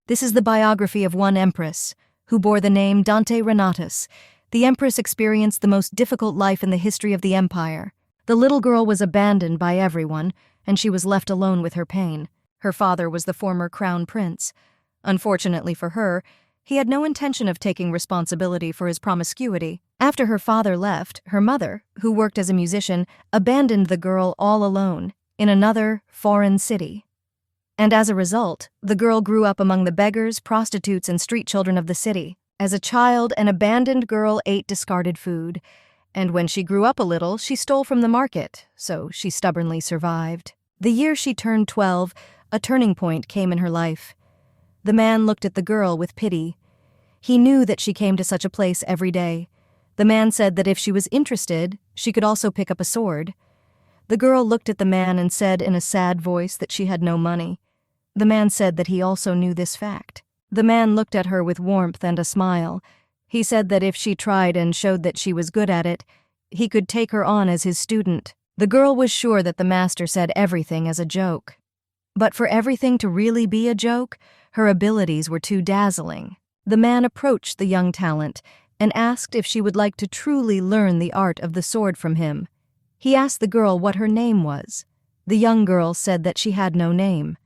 This is the biography of one empress, who bore the name Dante Renatus. The empress experienced the most difficult life in the history of the empire. The little girl was abandoned by everyone, and she was left alone with her pain. Her father was the former crown prince. Unfortunately for her, he had no intention of taking responsibility for his promiscuity. After her father left, her mother, who worked as a musician, abandoned the girl all alone in another foreign city. And as a result, the girl grew up among the beggars, prostitutes, and street children of the city. As a child, an abandoned girl ate discarded food, and when she grew up a little, she stole from the market, so she stubbornly survived. The year she turned 12, a turning point came in her life. The man looked at the girl with pity. He knew that she came to such a place every day. The man said that if she was interested, she could also pick up a sword. The girl looked at the man and said in a sad voice that she had no money. The man said that he also knew this fact. The man looked at her with warmth and a smile. He said that if she tried and showed that she was good at it, he could take her on as his student. The girl was sure that the master said everything as a joke. But for everything to really be a joke, her abilities were too dazzling. The man approached the young talent and asked if she would like to truly learn the art of the sword from him. He asked the girl what her name was. The young girl said that she had no name.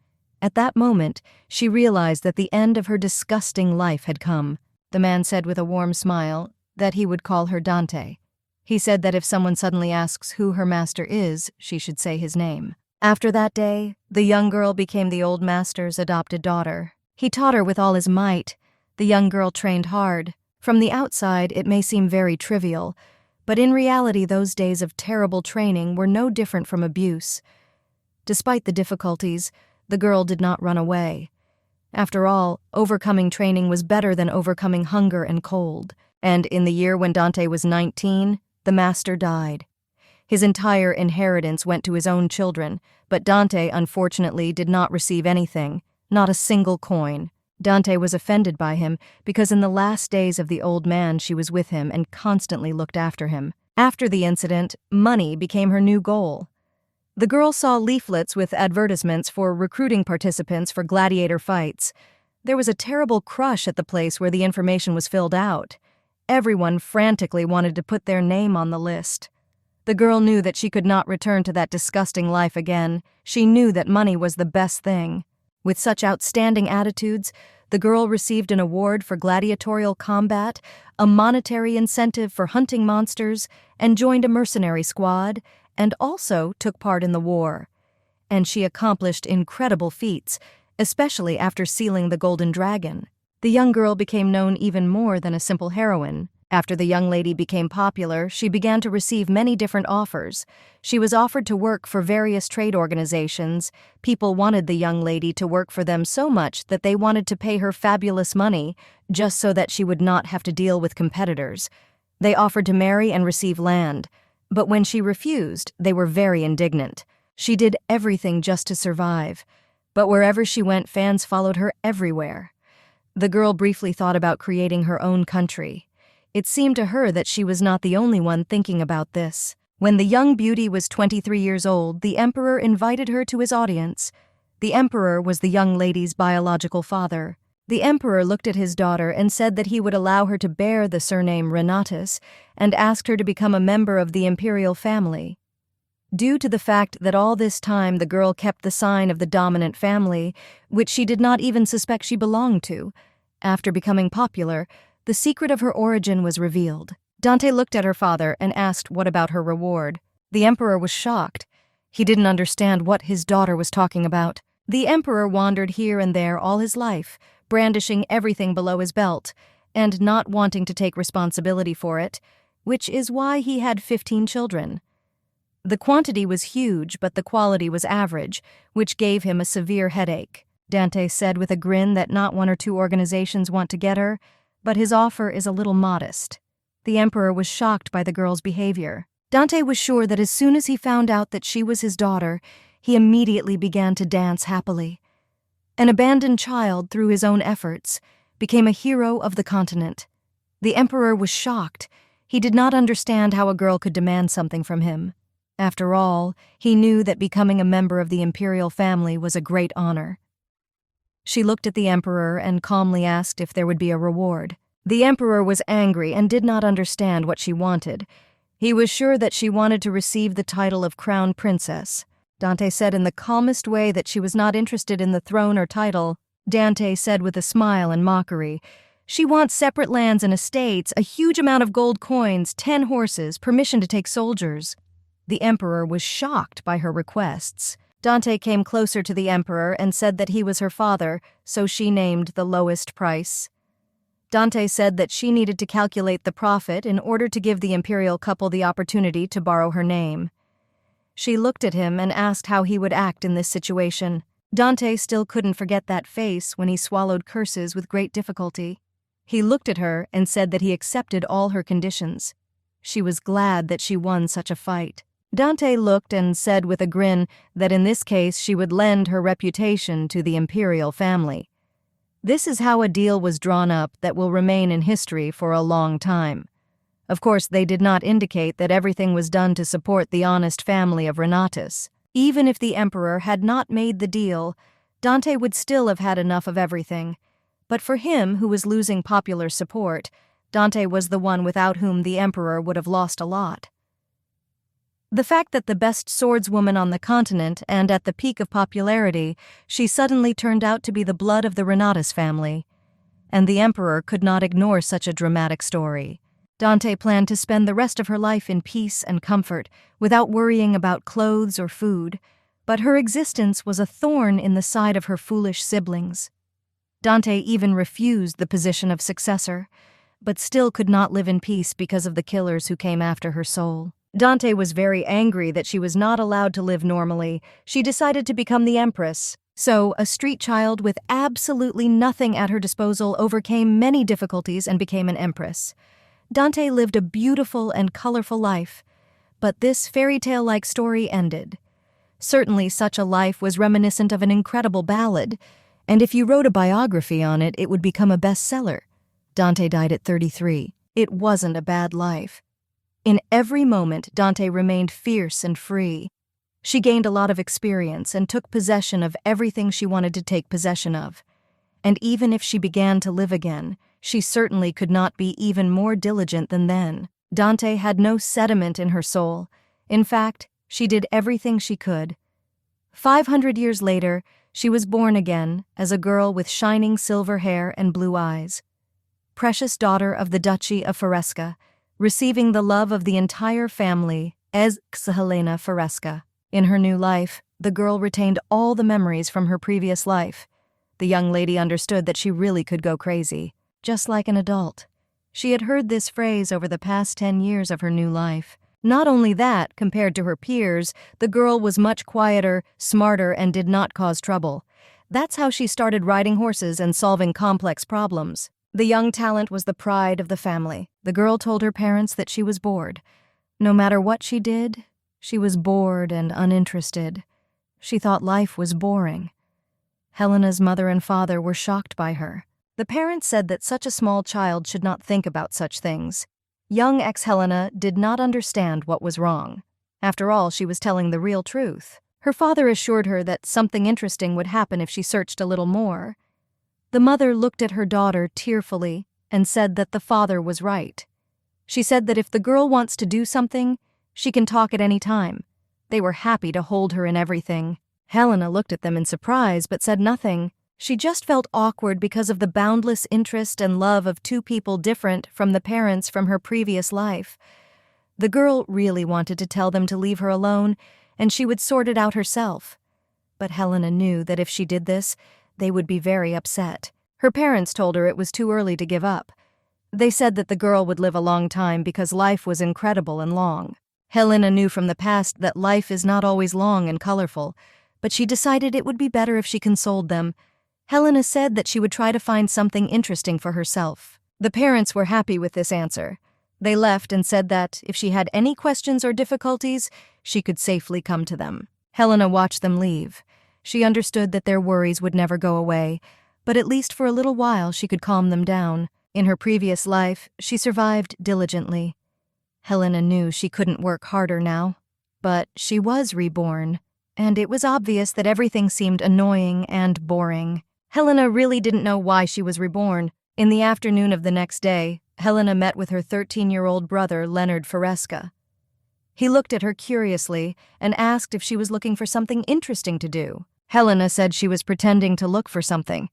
At that moment, she realized that the end of her disgusting life had come. The man said with a warm smile that he would call her Dante. He said that if someone suddenly asks who her master is, she should say his name. After that day, the young girl became the old master's adopted daughter. He taught her with all his might. The young girl trained hard. From the outside, it may seem very trivial, but in reality, those days of terrible training were no different from abuse. Despite the difficulties, the girl did not run away. After all, overcoming training was better than overcoming hunger and cold. And in the year when Dante was 19, the master died. His entire inheritance went to his own children, but Dante, unfortunately, did not receive anything, not a single coin. Dante was offended by him because in the last days of the old man she was with him and constantly looked after him. After the incident, money became her new goal. The girl saw leaflets with advertisements for recruiting participants for gladiator fights. There was a terrible crush at the place where the information was filled out. Everyone frantically wanted to put their name on the list. The girl knew that she could not return to that disgusting life again. She knew that money was the best thing. With such outstanding attitudes, the girl received an award for gladiatorial combat, a monetary incentive for hunting monsters, and joined a mercenary squad, and also took part in the war. And she accomplished incredible feats, especially after sealing the Golden Dragon. The young girl became known even more than a simple heroine. After the young lady became popular, she began to receive many different offers. She was offered to work for various trade organizations. People wanted the young lady to work for them so much that they wanted to pay her fabulous money just so that she would not have to deal with competitors. They offered to marry and receive land. But when she refused, they were very indignant. She did everything just to survive. But wherever she went, fans followed her everywhere. The girl briefly thought about creating her own country. It seemed to her that she was not the only one thinking about this. When the young beauty was 23 years old, the emperor invited her to his audience. The emperor was the young lady's biological father. The emperor looked at his daughter and said that he would allow her to bear the surname Renatus and asked her to become a member of the imperial family. Due to the fact that all this time the girl kept the sign of the dominant family, which she did not even suspect she belonged to, after becoming popular, the secret of her origin was revealed. Dante looked at her father and asked what about her reward. The emperor was shocked. He didn't understand what his daughter was talking about. The emperor wandered here and there all his life, brandishing everything below his belt, and not wanting to take responsibility for it, which is why he had 15 children. The quantity was huge, but the quality was average, which gave him a severe headache. Dante said with a grin that not one or two organizations want to get her, but his offer is a little modest. The emperor was shocked by the girl's behavior. Dante was sure that as soon as he found out that she was his daughter, he immediately began to dance happily. An abandoned child, through his own efforts, became a hero of the continent. The emperor was shocked. He did not understand how a girl could demand something from him. After all, he knew that becoming a member of the imperial family was a great honor. She looked at the emperor and calmly asked if there would be a reward. The emperor was angry and did not understand what she wanted. He was sure that she wanted to receive the title of crown princess. Dante said in the calmest way that she was not interested in the throne or title. Dante said with a smile and mockery, "She wants separate lands and estates, a huge amount of gold coins, 10 horses, permission to take soldiers." The emperor was shocked by her requests. Dante came closer to the emperor and said that he was her father, so she named the lowest price. Dante said that she needed to calculate the profit in order to give the imperial couple the opportunity to borrow her name. She looked at him and asked how he would act in this situation. Dante still couldn't forget that face when he swallowed curses with great difficulty. He looked at her and said that he accepted all her conditions. She was glad that she won such a fight. Dante looked and said with a grin that in this case she would lend her reputation to the imperial family. This is how a deal was drawn up that will remain in history for a long time. Of course, they did not indicate that everything was done to support the honest family of Renatus. Even if the emperor had not made the deal, Dante would still have had enough of everything. But for him, who was losing popular support, Dante was the one without whom the emperor would have lost a lot. The fact that the best swordswoman on the continent and at the peak of popularity, she suddenly turned out to be the blood of the Renatus family. And the emperor could not ignore such a dramatic story. Dante planned to spend the rest of her life in peace and comfort, without worrying about clothes or food, but her existence was a thorn in the side of her foolish siblings. Dante even refused the position of successor, but still could not live in peace because of the killers who came after her soul. Dante was very angry that she was not allowed to live normally. She decided to become the empress. So, a street child with absolutely nothing at her disposal overcame many difficulties and became an empress. Dante lived a beautiful and colorful life, but this fairy tale-like story ended. Certainly such a life was reminiscent of an incredible ballad, and if you wrote a biography on it, it would become a bestseller. Dante died at 33. It wasn't a bad life. In every moment, Dante remained fierce and free. She gained a lot of experience and took possession of everything she wanted to take possession of. And even if she began to live again, she certainly could not be even more diligent than then. Dante had no sediment in her soul. In fact, she did everything she could. 500 years later, she was born again as a girl with shining silver hair and blue eyes. Precious daughter of the Duchy of Faresca, receiving the love of the entire family as Helena Faresca. In her new life, the girl retained all the memories from her previous life. The young lady understood that she really could go crazy, just like an adult. She had heard this phrase over the past 10 years of her new life. Not only that, compared to her peers, the girl was much quieter, smarter, and did not cause trouble. That's how she started riding horses and solving complex problems. The young talent was the pride of the family. The girl told her parents that she was bored. No matter what she did, she was bored and uninterested. She thought life was boring. Helena's mother and father were shocked by her. The parents said that such a small child should not think about such things. Young ex-Helena did not understand what was wrong. After all, she was telling the real truth. Her father assured her that something interesting would happen if she searched a little more. The mother looked at her daughter tearfully and said that the father was right. She said that if the girl wants to do something, she can talk at any time. They were happy to hold her in everything. Helena looked at them in surprise but said nothing. She just felt awkward because of the boundless interest and love of two people different from the parents from her previous life. The girl really wanted to tell them to leave her alone, and she would sort it out herself. But Helena knew that if she did this, they would be very upset. Her parents told her it was too early to give up. They said that the girl would live a long time because life was incredible and long. Helena knew from the past that life is not always long and colorful, but she decided it would be better if she consoled them. Helena said that she would try to find something interesting for herself. The parents were happy with this answer. They left and said that if she had any questions or difficulties, she could safely come to them. Helena watched them leave. She understood that their worries would never go away, but at least for a little while she could calm them down. In her previous life, she survived diligently. Helena knew she couldn't work harder now, but she was reborn, and it was obvious that everything seemed annoying and boring. Helena really didn't know why she was reborn. In the afternoon of the next day, Helena met with her 13-year-old brother, Leonard Foresca. He looked at her curiously and asked if she was looking for something interesting to do. Helena said she was pretending to look for something.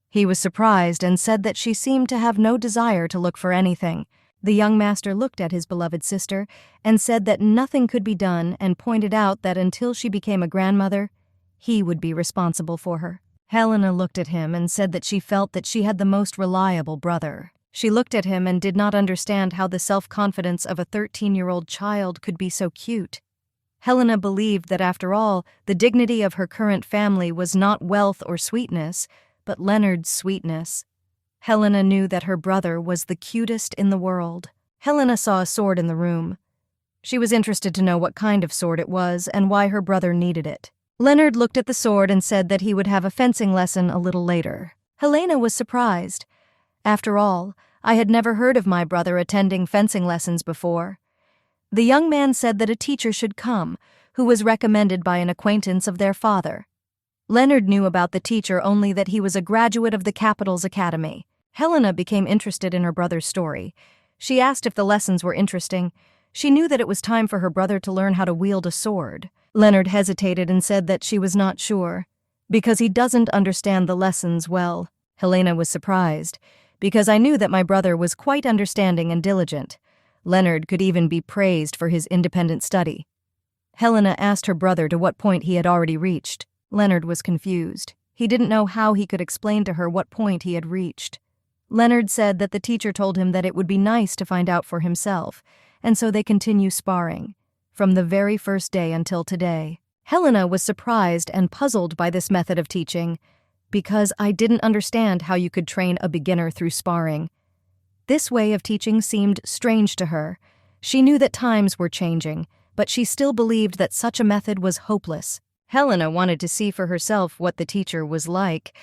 He was surprised and said that she seemed to have no desire to look for anything. The young master looked at his beloved sister and said that nothing could be done and pointed out that until she became a grandmother, he would be responsible for her. Helena looked at him and said that she felt that she had the most reliable brother. She looked at him and did not understand how the self-confidence of a 13-year-old child could be so cute. Helena believed that after all, the dignity of her current family was not wealth or sweetness, but Leonard's sweetness. Helena knew that her brother was the cutest in the world. Helena saw a sword in the room. She was interested to know what kind of sword it was and why her brother needed it. Leonard looked at the sword and said that he would have a fencing lesson a little later. Helena was surprised. After all, I had never heard of my brother attending fencing lessons before. The young man said that a teacher should come, who was recommended by an acquaintance of their father. Leonard knew about the teacher only that he was a graduate of the capital's academy. Helena became interested in her brother's story. She asked if the lessons were interesting. She knew that it was time for her brother to learn how to wield a sword. Leonard hesitated and said that she was not sure, because he doesn't understand the lessons well. Helena was surprised, because I knew that my brother was quite understanding and diligent. Leonard could even be praised for his independent study. Helena asked her brother to what point he had already reached. Leonard was confused. He didn't know how he could explain to her what point he had reached. Leonard said that the teacher told him that it would be nice to find out for himself, and so they continue sparring, from the very first day until today. Helena was surprised and puzzled by this method of teaching, because I didn't understand how you could train a beginner through sparring. This way of teaching seemed strange to her. She knew that times were changing, but she still believed that such a method was hopeless. Helena wanted to see for herself what the teacher was like.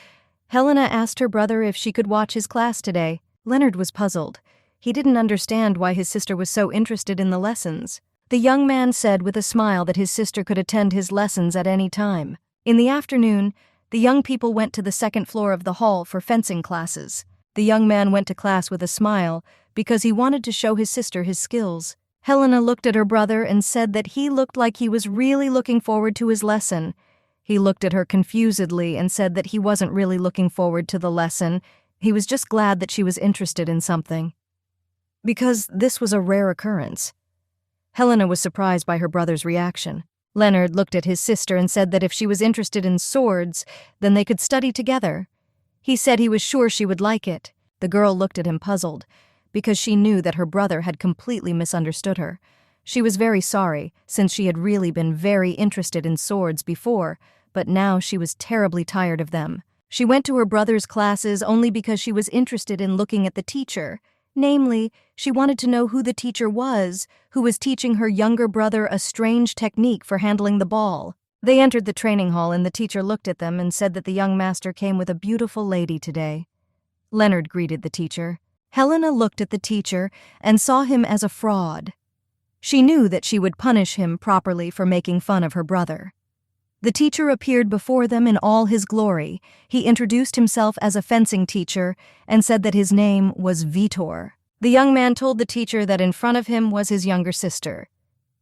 Helena asked her brother if she could watch his class today. Leonard was puzzled. He didn't understand why his sister was so interested in the lessons. The young man said with a smile that his sister could attend his lessons at any time. In the afternoon, the young people went to the second floor of the hall for fencing classes. The young man went to class with a smile because he wanted to show his sister his skills. Helena looked at her brother and said that he looked like he was really looking forward to his lesson. He looked at her confusedly and said that he wasn't really looking forward to the lesson. He was just glad that she was interested in something, because this was a rare occurrence. Helena was surprised by her brother's reaction. Leonard looked at his sister and said that if she was interested in swords, then they could study together. He said he was sure she would like it. The girl looked at him puzzled, because she knew that her brother had completely misunderstood her. She was very sorry, since she had really been very interested in swords before, but now she was terribly tired of them. She went to her brother's classes only because she was interested in looking at the teacher. Namely, she wanted to know who the teacher was, who was teaching her younger brother a strange technique for handling the ball. They entered the training hall and the teacher looked at them and said that the young master came with a beautiful lady today. Leonard greeted the teacher. Helena looked at the teacher and saw him as a fraud. She knew that she would punish him properly for making fun of her brother. The teacher appeared before them in all his glory. He introduced himself as a fencing teacher and said that his name was Vitor. The young man told the teacher that in front of him was his younger sister.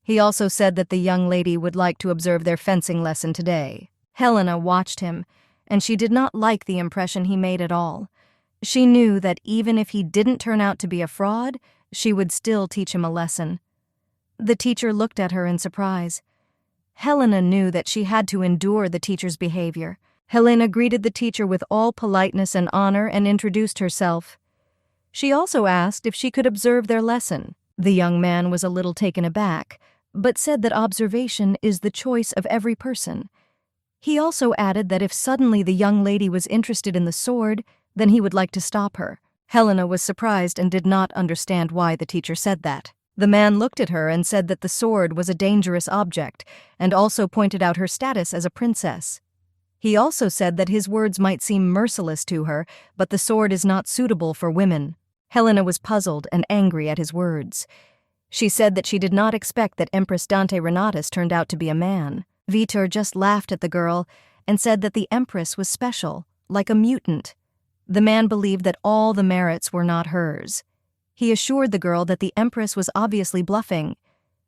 He also said that the young lady would like to observe their fencing lesson today. Helena watched him, and she did not like the impression he made at all. She knew that even if he didn't turn out to be a fraud, she would still teach him a lesson. The teacher looked at her in surprise. Helena knew that she had to endure the teacher's behavior. Helena greeted the teacher with all politeness and honor and introduced herself. She also asked if she could observe their lesson. The young man was a little taken aback, but said that observation is the choice of every person. He also added that if suddenly the young lady was interested in the sword, then he would like to stop her. Helena was surprised and did not understand why the teacher said that. The man looked at her and said that the sword was a dangerous object, and also pointed out her status as a princess. He also said that his words might seem merciless to her, but the sword is not suitable for women. Helena was puzzled and angry at his words. She said that she did not expect that Empress Dante Renatus turned out to be a man. Vitor just laughed at the girl and said that the Empress was special. like a mutant. The man believed that all the merits were not hers. He assured the girl that the Empress was obviously bluffing.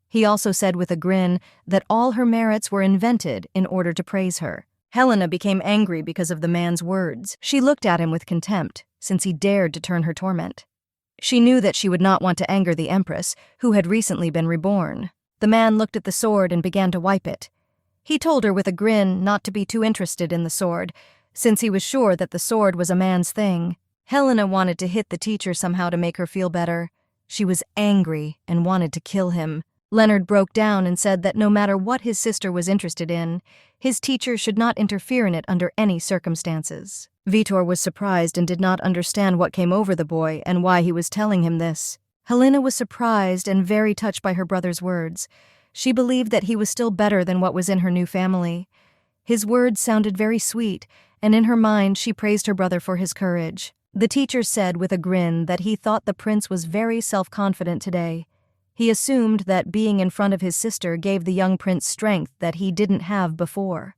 He also said with a grin that all her merits were invented in order to praise her. Helena became angry because of the man's words. She looked at him with contempt, since he dared to turn her torment. She knew that she would not want to anger the Empress, who had recently been reborn. The man looked at the sword and began to wipe it. He told her with a grin not to be too interested in the sword, since he was sure that the sword was a man's thing. Helena wanted to hit the teacher somehow to make her feel better. She was angry and wanted to kill him. Leonard broke down and said that no matter what his sister was interested in, his teacher should not interfere in it under any circumstances. Vitor was surprised and did not understand what came over the boy and why he was telling him this. Helena was surprised and very touched by her brother's words. She believed that he was still better than what was in her new family. His words sounded very sweet, and in her mind she praised her brother for his courage. The teacher said with a grin that he thought the prince was very self-confident today. He assumed that being in front of his sister gave the young prince strength that he didn't have before.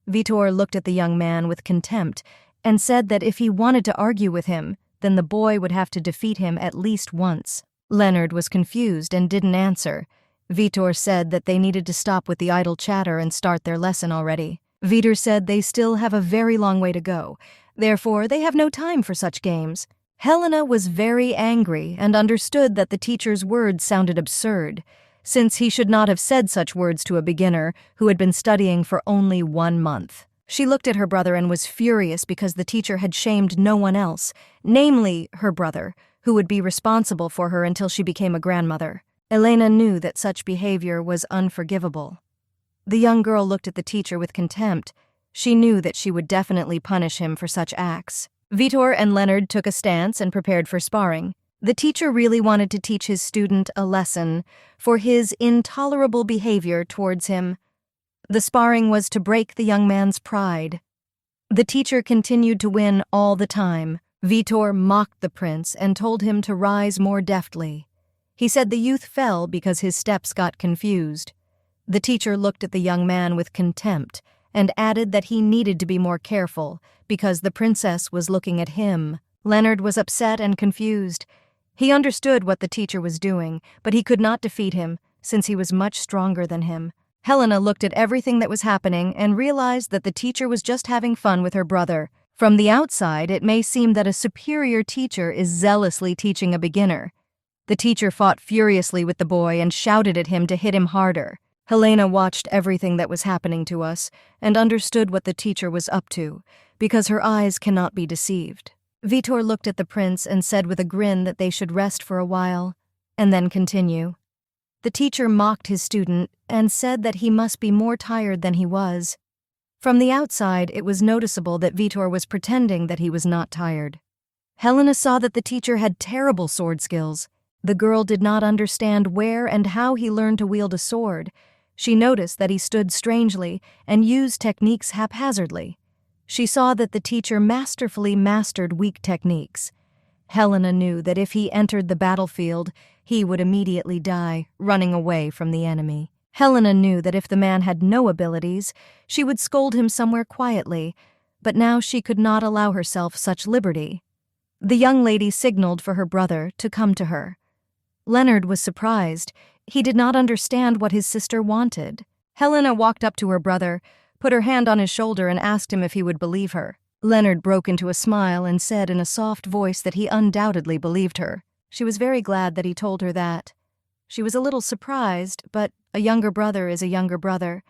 Vitor looked at the young man with contempt and said that if he wanted to argue with him, then the boy would have to defeat him at least once. Leonard was confused and didn't answer. Vitor said that they needed to stop with the idle chatter and start their lesson already. Vitor said they still have a very long way to go, therefore they have no time for such games. Helena was very angry and understood that the teacher's words sounded absurd, since he should not have said such words to a beginner who had been studying for only 1 month. She looked at her brother and was furious because the teacher had shamed no one else, namely her brother, who would be responsible for her until she became a grandmother. Helena knew that such behavior was unforgivable. The young girl looked at the teacher with contempt. She knew that she would definitely punish him for such acts. Vitor and Leonard took a stance and prepared for sparring. The teacher really wanted to teach his student a lesson for his intolerable behavior towards him. The sparring was to break the young man's pride. The teacher continued to win all the time. Vitor mocked the prince and told him to rise more deftly. He said the youth fell because his steps got confused. The teacher looked at the young man with contempt and added that he needed to be more careful because the princess was looking at him. Leonard was upset and confused. He understood what the teacher was doing, but he could not defeat him since he was much stronger than him. Helena looked at everything that was happening and realized that the teacher was just having fun with her brother. From the outside, it may seem that a superior teacher is zealously teaching a beginner. The teacher fought furiously with the boy and shouted at him to hit him harder. Helena watched everything that was happening to us and understood what the teacher was up to, because her eyes cannot be deceived. Vitor looked at the prince and said with a grin that they should rest for a while, and then continue. The teacher mocked his student and said that he must be more tired than he was. From the outside, it was noticeable that Vitor was pretending that he was not tired. Helena saw that the teacher had terrible sword skills. The girl did not understand where and how he learned to wield a sword. She noticed that he stood strangely and used techniques haphazardly. She saw that the teacher masterfully mastered weak techniques. Helena knew that if he entered the battlefield, he would immediately die, running away from the enemy. Helena knew that if the man had no abilities, she would scold him somewhere quietly, but now she could not allow herself such liberty. The young lady signaled for her brother to come to her. Leonard was surprised. He did not understand what his sister wanted. Helena walked up to her brother, put her hand on his shoulder and asked him if he would believe her. Leonard broke into a smile and said in a soft voice that he undoubtedly believed her. She was very glad that he told her that. She was a little surprised, but a younger brother is a younger brother,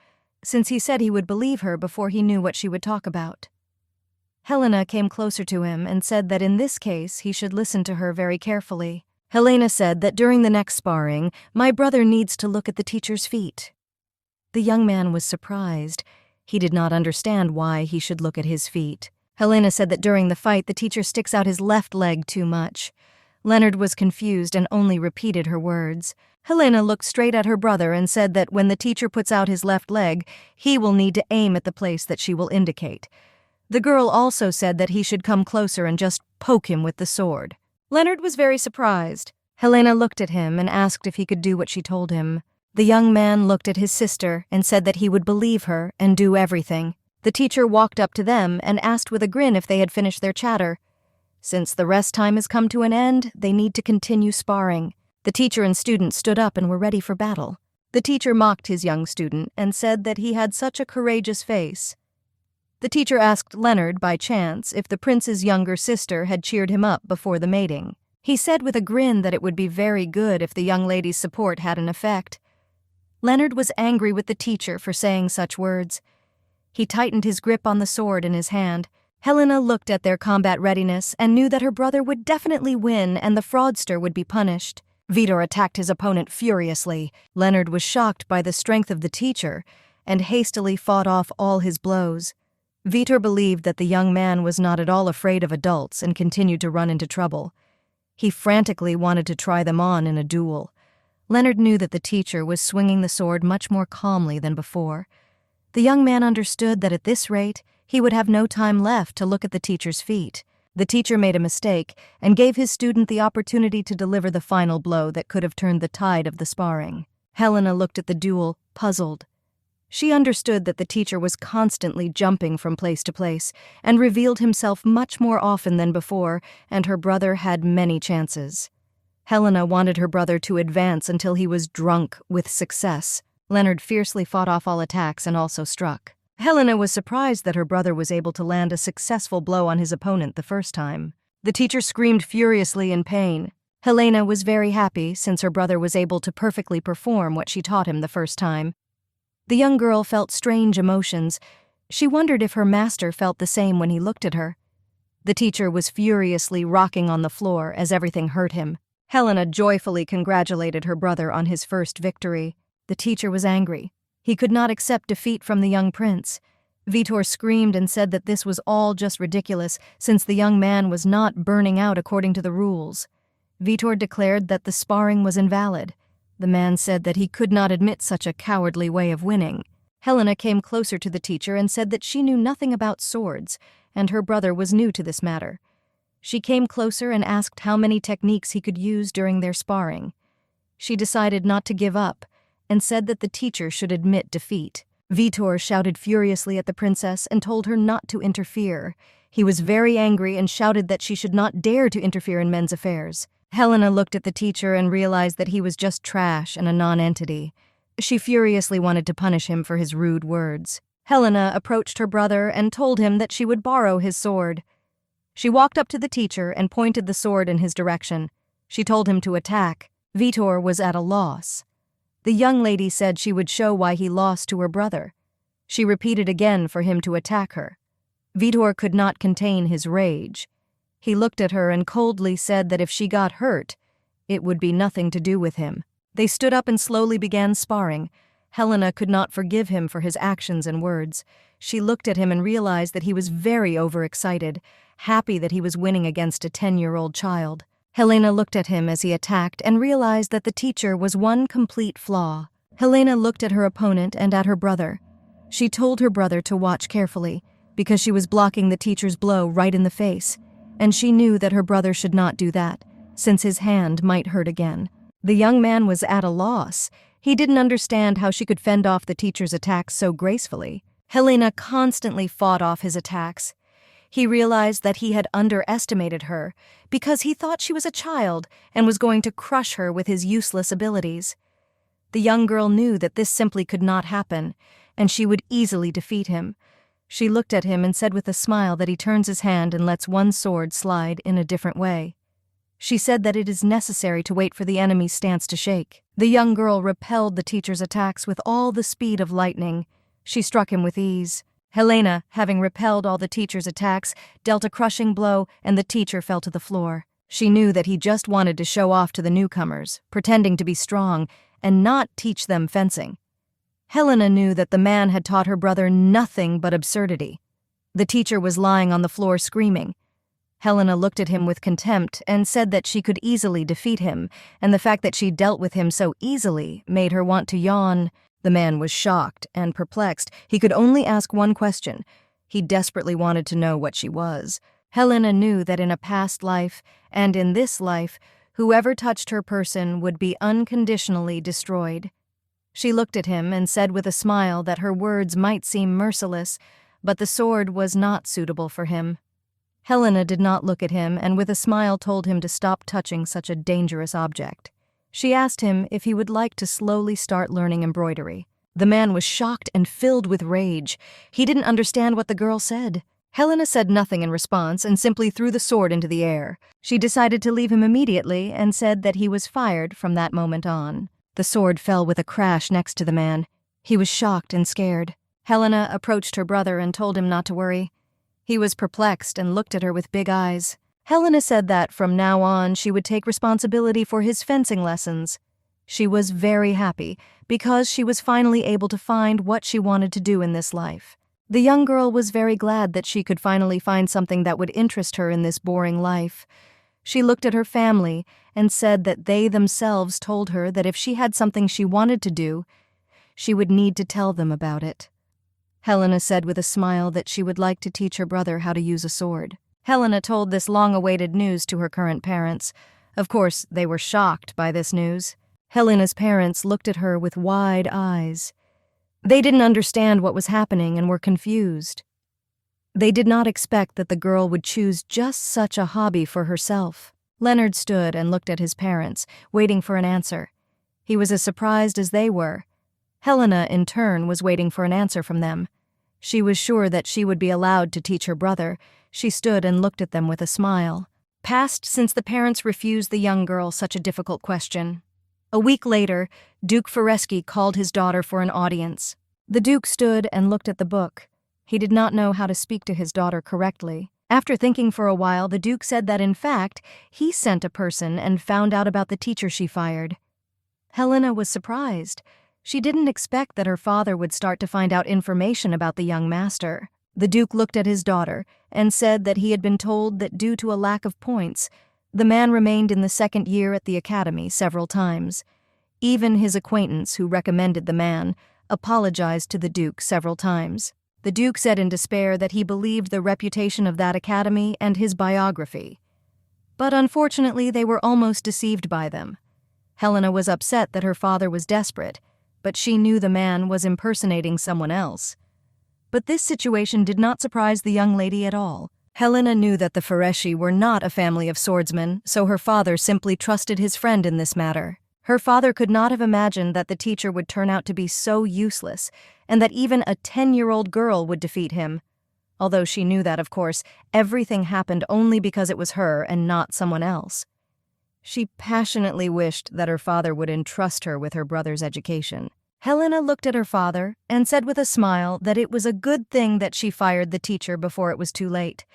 since he said he would believe her before he knew what she would talk about. Helena came closer to him and said that in this case he should listen to her very carefully. Helena said that during the next sparring, my brother needs to look at the teacher's feet. The young man was surprised. He did not understand why he should look at his feet. Helena said that during the fight, the teacher sticks out his left leg too much. Leonard was confused and only repeated her words. Helena looked straight at her brother and said that when the teacher puts out his left leg, he will need to aim at the place that she will indicate. The girl also said that he should come closer and just poke him with the sword. Leonard was very surprised. Helena looked at him and asked if he could do what she told him. The young man looked at his sister and said that he would believe her and do everything. The teacher walked up to them and asked with a grin if they had finished their chatter. Since the rest time has come to an end, they need to continue sparring. The teacher and student stood up and were ready for battle. The teacher mocked his young student and said that he had such a courageous face. The teacher asked Leonard, by chance, if the prince's younger sister had cheered him up before the mating. He said with a grin that it would be very good if the young lady's support had an effect. Leonard was angry with the teacher for saying such words. He tightened his grip on the sword in his hand. Helena looked at their combat readiness and knew that her brother would definitely win and the fraudster would be punished. Vitor attacked his opponent furiously. Leonard was shocked by the strength of the teacher and hastily fought off all his blows. Vitor believed that the young man was not at all afraid of adults and continued to run into trouble. He frantically wanted to try them on in a duel. Leonard knew that the teacher was swinging the sword much more calmly than before. The young man understood that at this rate, he would have no time left to look at the teacher's feet. The teacher made a mistake and gave his student the opportunity to deliver the final blow that could have turned the tide of the sparring. Helena looked at the duel, puzzled. She understood that the teacher was constantly jumping from place to place and revealed himself much more often than before, and her brother had many chances. Helena wanted her brother to advance until he was drunk with success. Leonard fiercely fought off all attacks and also struck. Helena was surprised that her brother was able to land a successful blow on his opponent the first time. The teacher screamed furiously in pain. Helena was very happy since her brother was able to perfectly perform what she taught him the first time. The young girl felt strange emotions. She wondered if her master felt the same when he looked at her. The teacher was furiously rocking on the floor as everything hurt him. Helena joyfully congratulated her brother on his first victory. The teacher was angry. He could not accept defeat from the young prince. Vitor screamed and said that this was all just ridiculous since the young man was not burning out according to the rules. Vitor declared that the sparring was invalid. The man said that he could not admit such a cowardly way of winning. Helena came closer to the teacher and said that she knew nothing about swords, and her brother was new to this matter. She came closer and asked how many techniques he could use during their sparring. She decided not to give up, and said that the teacher should admit defeat. Vitor shouted furiously at the princess and told her not to interfere. He was very angry and shouted that she should not dare to interfere in men's affairs. Helena looked at the teacher and realized that he was just trash and a non-entity. She furiously wanted to punish him for his rude words. Helena approached her brother and told him that she would borrow his sword. She walked up to the teacher and pointed the sword in his direction. She told him to attack. Vitor was at a loss. The young lady said she would show why he lost to her brother. She repeated again for him to attack her. Vitor could not contain his rage. He looked at her and coldly said that if she got hurt, it would be nothing to do with him. They stood up and slowly began sparring. Helena could not forgive him for his actions and words. She looked at him and realized that he was very overexcited, happy that he was winning against a 10-year-old child. Helena looked at him as he attacked and realized that the teacher was one complete flaw. Helena looked at her opponent and at her brother. She told her brother to watch carefully, because she was blocking the teacher's blow right in the face, and she knew that her brother should not do that, since his hand might hurt again. The young man was at a loss. He didn't understand how she could fend off the teacher's attacks so gracefully. Helena constantly fought off his attacks. He realized that he had underestimated her because he thought she was a child and was going to crush her with his useless abilities. The young girl knew that this simply could not happen, and she would easily defeat him. She looked at him and said with a smile that he turns his hand and lets one sword slide in a different way. She said that it is necessary to wait for the enemy's stance to shake. The young girl repelled the teacher's attacks with all the speed of lightning. She struck him with ease. Helena, having repelled all the teacher's attacks, dealt a crushing blow, and the teacher fell to the floor. She knew that he just wanted to show off to the newcomers, pretending to be strong, and not teach them fencing. Helena knew that the man had taught her brother nothing but absurdity. The teacher was lying on the floor screaming. Helena looked at him with contempt and said that she could easily defeat him, and the fact that she dealt with him so easily made her want to yawn. The man was shocked and perplexed. He could only ask one question. He desperately wanted to know what she was. Helena knew that in a past life, and in this life, whoever touched her person would be unconditionally destroyed. She looked at him and said with a smile that her words might seem merciless, but the sword was not suitable for him. Helena did not look at him and with a smile told him to stop touching such a dangerous object. She asked him if he would like to slowly start learning embroidery. The man was shocked and filled with rage. He didn't understand what the girl said. Helena said nothing in response and simply threw the sword into the air. She decided to leave him immediately and said that he was fired from that moment on. The sword fell with a crash next to the man. He was shocked and scared. Helena approached her brother and told him not to worry. He was perplexed and looked at her with big eyes. Helena said that from now on she would take responsibility for his fencing lessons. She was very happy because she was finally able to find what she wanted to do in this life. The young girl was very glad that she could finally find something that would interest her in this boring life. She looked at her family and said that they themselves told her that if she had something she wanted to do, she would need to tell them about it. Helena said with a smile that she would like to teach her brother how to use a sword. Helena told this long-awaited news to her current parents. Of course, they were shocked by this news. Helena's parents looked at her with wide eyes. They didn't understand what was happening and were confused. They did not expect that the girl would choose just such a hobby for herself. Leonard stood and looked at his parents, waiting for an answer. He was as surprised as they were. Helena, in turn, was waiting for an answer from them. She was sure that she would be allowed to teach her brother. She stood and looked at them with a smile. Passed since the parents refused the young girl such a difficult question. A week later, Duke Foresky called his daughter for an audience. The Duke stood and looked at the book. He did not know how to speak to his daughter correctly. After thinking for a while, the Duke said that in fact, he sent a person and found out about the teacher she fired. Helena was surprised. She didn't expect that her father would start to find out information about the young master. The Duke looked at his daughter and said that he had been told that due to a lack of points, the man remained in the second year at the academy several times. Even his acquaintance who recommended the man apologized to the Duke several times. The Duke said in despair that he believed the reputation of that academy and his biography. But unfortunately, they were almost deceived by them. Helena was upset that her father was desperate, but she knew the man was impersonating someone else. But this situation did not surprise the young lady at all. Helena knew that the Foresky were not a family of swordsmen, so her father simply trusted his friend in this matter. Her father could not have imagined that the teacher would turn out to be so useless, and that even a 10-year-old girl would defeat him. Although she knew that, of course, everything happened only because it was her and not someone else. She passionately wished that her father would entrust her with her brother's education. Helena looked at her father and said with a smile that it was a good thing that she fired the teacher before it was too late.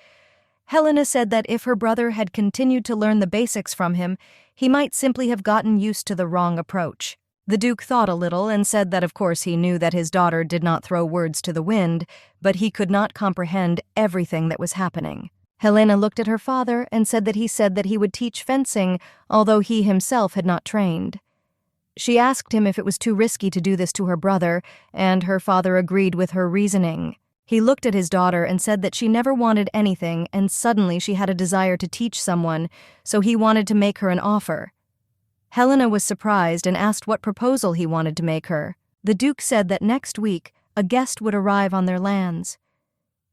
Helena said that if her brother had continued to learn the basics from him, he might simply have gotten used to the wrong approach. The Duke thought a little and said that of course he knew that his daughter did not throw words to the wind, but he could not comprehend everything that was happening. Helena looked at her father and said that he would teach fencing, although he himself had not trained. She asked him if it was too risky to do this to her brother, and her father agreed with her reasoning. He looked at his daughter and said that she never wanted anything, and suddenly she had a desire to teach someone, so he wanted to make her an offer. Helena was surprised and asked what proposal he wanted to make her. The Duke said that next week a guest would arrive on their lands.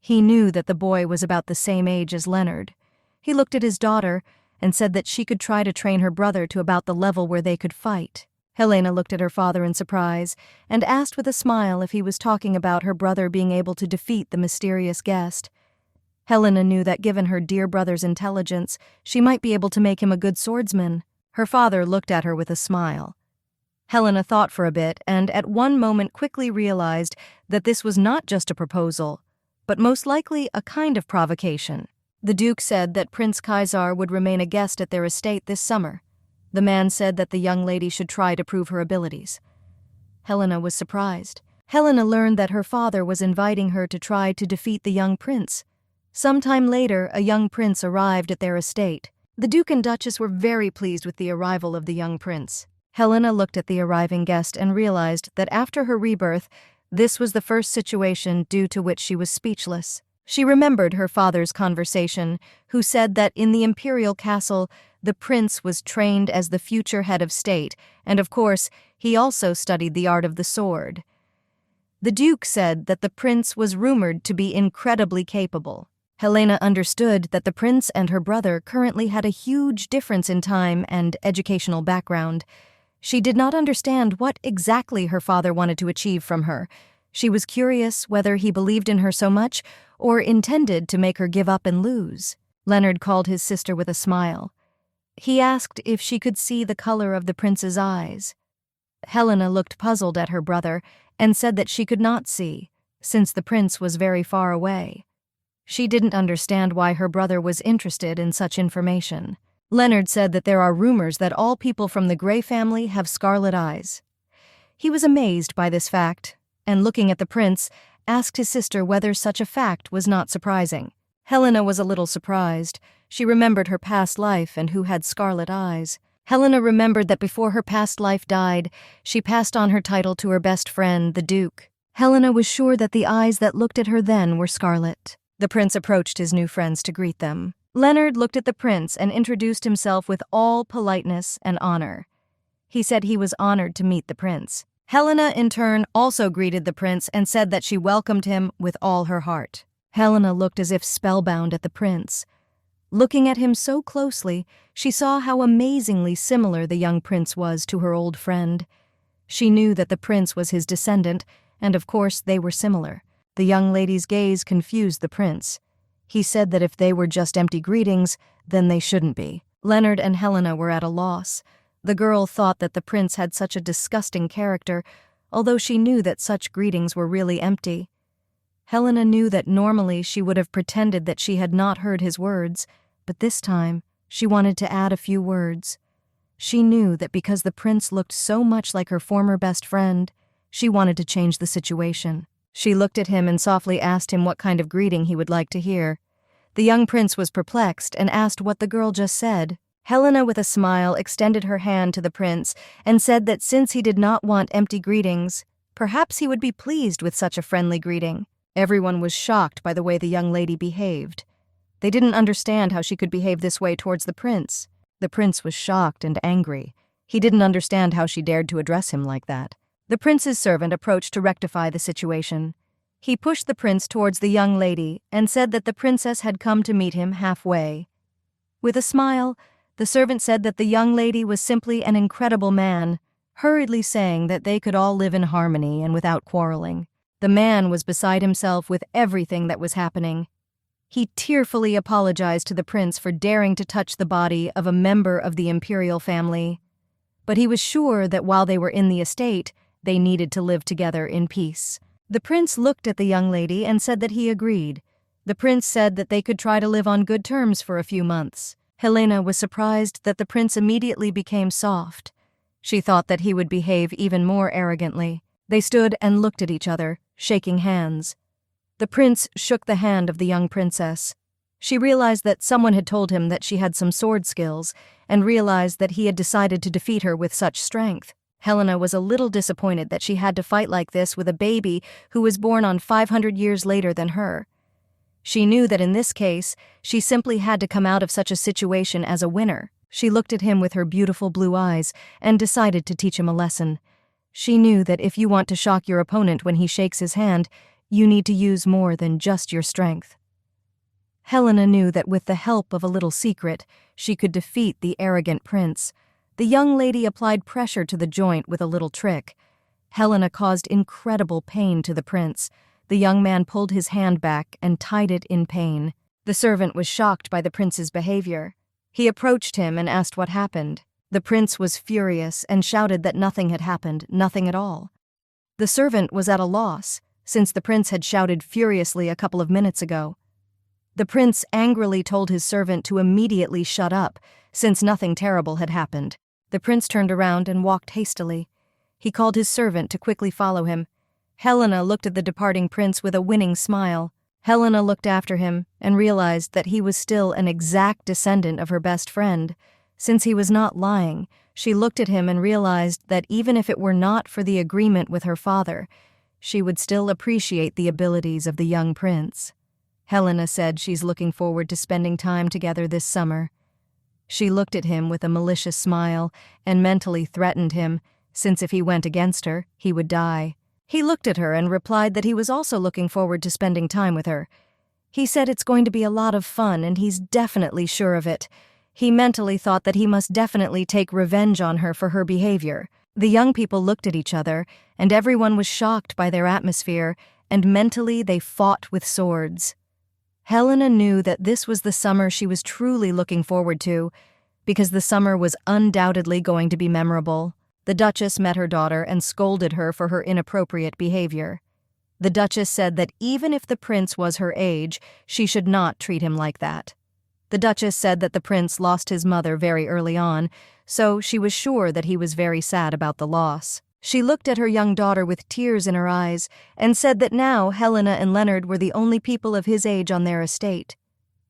He knew that the boy was about the same age as Leonard. He looked at his daughter and said that she could try to train her brother to about the level where they could fight. Helena looked at her father in surprise and asked with a smile if he was talking about her brother being able to defeat the mysterious guest. Helena knew that given her dear brother's intelligence, she might be able to make him a good swordsman. Her father looked at her with a smile. Helena thought for a bit and at one moment quickly realized that this was not just a proposal, but most likely a kind of provocation. The Duke said that Prince Kaiser would remain a guest at their estate this summer. The man said that the young lady should try to prove her abilities. Helena was surprised. Helena learned that her father was inviting her to try to defeat the young prince. Sometime later, a young prince arrived at their estate. The Duke and Duchess were very pleased with the arrival of the young prince. Helena looked at the arriving guest and realized that after her rebirth, this was the first situation due to which she was speechless. She remembered her father's conversation, who said that in the imperial castle, the prince was trained as the future head of state, and of course, he also studied the art of the sword. The Duke said that the prince was rumored to be incredibly capable. Helena understood that the prince and her brother currently had a huge difference in time and educational background. She did not understand what exactly her father wanted to achieve from her. She was curious whether he believed in her so much or intended to make her give up and lose. Leonard called his sister with a smile. He asked if she could see the color of the prince's eyes. Helena looked puzzled at her brother and said that she could not see, since the prince was very far away. She didn't understand why her brother was interested in such information. Leonard said that there are rumors that all people from the Grey family have scarlet eyes. He was amazed by this fact, and looking at the prince, asked his sister whether such a fact was not surprising. Helena was a little surprised. She remembered her past life and who had scarlet eyes. Helena remembered that before her past life died, she passed on her title to her best friend, the Duke. Helena was sure that the eyes that looked at her then were scarlet. The prince approached his new friends to greet them. Leonard looked at the prince and introduced himself with all politeness and honor. He said he was honored to meet the prince. Helena, in turn, also greeted the prince and said that she welcomed him with all her heart. Helena looked as if spellbound at the prince. Looking at him so closely, she saw how amazingly similar the young prince was to her old friend. She knew that the prince was his descendant, and of course they were similar. The young lady's gaze confused the prince. He said that if they were just empty greetings, then they shouldn't be. Leonard and Helena were at a loss. The girl thought that the prince had such a disgusting character, although she knew that such greetings were really empty. Helena knew that normally she would have pretended that she had not heard his words, but this time she wanted to add a few words. She knew that because the prince looked so much like her former best friend, she wanted to change the situation. She looked at him and softly asked him what kind of greeting he would like to hear. The young prince was perplexed and asked what the girl just said. Helena, with a smile, extended her hand to the prince and said that since he did not want empty greetings, perhaps he would be pleased with such a friendly greeting. Everyone was shocked by the way the young lady behaved. They didn't understand how she could behave this way towards the prince. The prince was shocked and angry. He didn't understand how she dared to address him like that. The prince's servant approached to rectify the situation. He pushed the prince towards the young lady and said that the princess had come to meet him halfway. With a smile, the servant said that the young lady was simply an incredible man, hurriedly saying that they could all live in harmony and without quarreling. The man was beside himself with everything that was happening. He tearfully apologized to the prince for daring to touch the body of a member of the imperial family. But he was sure that while they were in the estate, they needed to live together in peace. The prince looked at the young lady and said that he agreed. The prince said that they could try to live on good terms for a few months. Helena was surprised that the prince immediately became soft. She thought that he would behave even more arrogantly. They stood and looked at each other, shaking hands. The prince shook the hand of the young princess. She realized that someone had told him that she had some sword skills, and realized that he had decided to defeat her with such strength. Helena was a little disappointed that she had to fight like this with a baby who was born on 500 years later than her. She knew that in this case, she simply had to come out of such a situation as a winner. She looked at him with her beautiful blue eyes and decided to teach him a lesson. She knew that if you want to shock your opponent when he shakes his hand, you need to use more than just your strength. Helena knew that with the help of a little secret, she could defeat the arrogant prince. The young lady applied pressure to the joint with a little trick. Helena caused incredible pain to the prince. The young man pulled his hand back and tied it in pain. The servant was shocked by the prince's behavior. He approached him and asked what happened. The prince was furious and shouted that nothing had happened, nothing at all. The servant was at a loss, since the prince had shouted furiously a couple of minutes ago. The prince angrily told his servant to immediately shut up, since nothing terrible had happened. The prince turned around and walked hastily. He called his servant to quickly follow him. Helena looked at the departing prince with a winning smile. Helena looked after him and realized that he was still an exact descendant of her best friend. Since he was not lying, she looked at him and realized that even if it were not for the agreement with her father, she would still appreciate the abilities of the young prince. Helena said she's looking forward to spending time together this summer. She looked at him with a malicious smile and mentally threatened him, since if he went against her, he would die. He looked at her and replied that he was also looking forward to spending time with her. He said it's going to be a lot of fun and he's definitely sure of it. He mentally thought that he must definitely take revenge on her for her behavior. The young people looked at each other, and everyone was shocked by their atmosphere, and mentally they fought with swords. Helena knew that this was the summer she was truly looking forward to, because the summer was undoubtedly going to be memorable. The Duchess met her daughter and scolded her for her inappropriate behavior. The Duchess said that even if the prince was her age, she should not treat him like that. The Duchess said that the prince lost his mother very early on, so she was sure that he was very sad about the loss. She looked at her young daughter with tears in her eyes and said that now Helena and Leonard were the only people of his age on their estate.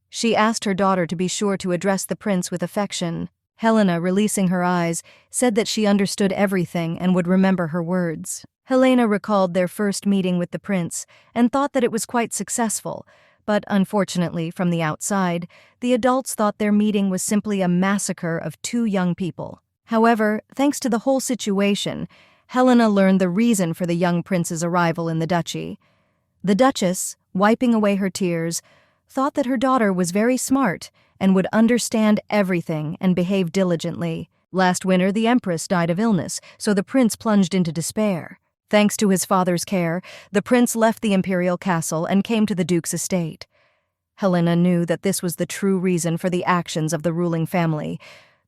She asked her daughter to be sure to address the prince with affection. Helena, releasing her eyes, said that she understood everything and would remember her words. Helena recalled their first meeting with the prince and thought that it was quite successful, but unfortunately, from the outside, the adults thought their meeting was simply a massacre of two young people. However, thanks to the whole situation, Helena learned the reason for the young prince's arrival in the duchy. The Duchess, wiping away her tears, thought that her daughter was very smart and would understand everything and behave diligently. Last winter, the Empress died of illness, so the prince plunged into despair. Thanks to his father's care, the prince left the imperial castle and came to the duke's estate. Helena knew that this was the true reason for the actions of the ruling family,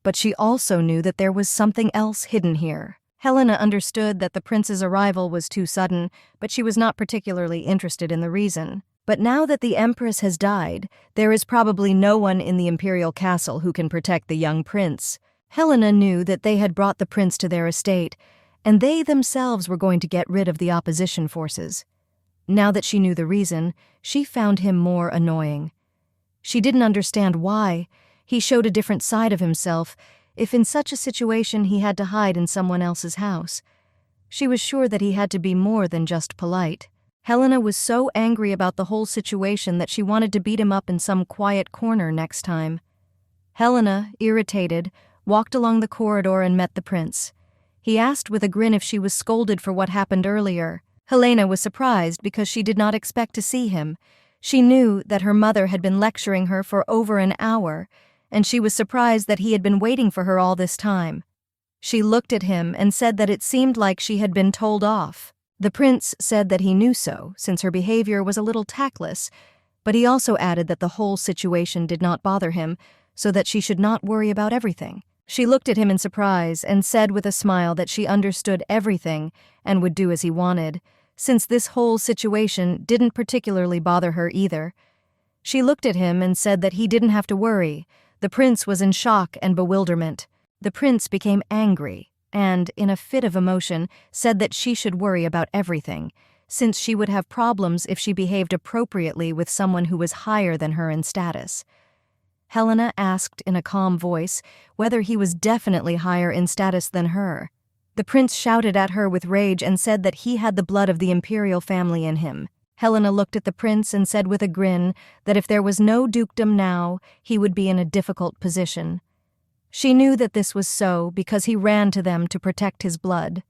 but she also knew that there was something else hidden here. Helena understood that the prince's arrival was too sudden, but she was not particularly interested in the reason. But now that the Empress has died, there is probably no one in the imperial castle who can protect the young prince. Helena knew that they had brought the prince to their estate, and they themselves were going to get rid of the opposition forces. Now that she knew the reason, she found him more annoying. She didn't understand why. He showed a different side of himself, if in such a situation he had to hide in someone else's house. She was sure that he had to be more than just polite. Helena was so angry about the whole situation that she wanted to beat him up in some quiet corner next time. Helena, irritated, walked along the corridor and met the prince. He asked with a grin if she was scolded for what happened earlier. Helena was surprised because she did not expect to see him. She knew that her mother had been lecturing her for over an hour, and she was surprised that he had been waiting for her all this time. She looked at him and said that it seemed like she had been told off. The prince said that he knew so, since her behavior was a little tactless, but he also added that the whole situation did not bother him, so that she should not worry about everything. She looked at him in surprise and said with a smile that she understood everything and would do as he wanted, since this whole situation didn't particularly bother her either. She looked at him and said that he didn't have to worry. The prince was in shock and bewilderment. The prince became angry and, in a fit of emotion, said that she should worry about everything, since she would have problems if she behaved appropriately with someone who was higher than her in status. Helena asked in a calm voice whether he was definitely higher in status than her. The prince shouted at her with rage and said that he had the blood of the imperial family in him. Helena looked at the prince and said with a grin that if there was no dukedom now, he would be in a difficult position. She knew that this was so because he ran to them to protect his blood.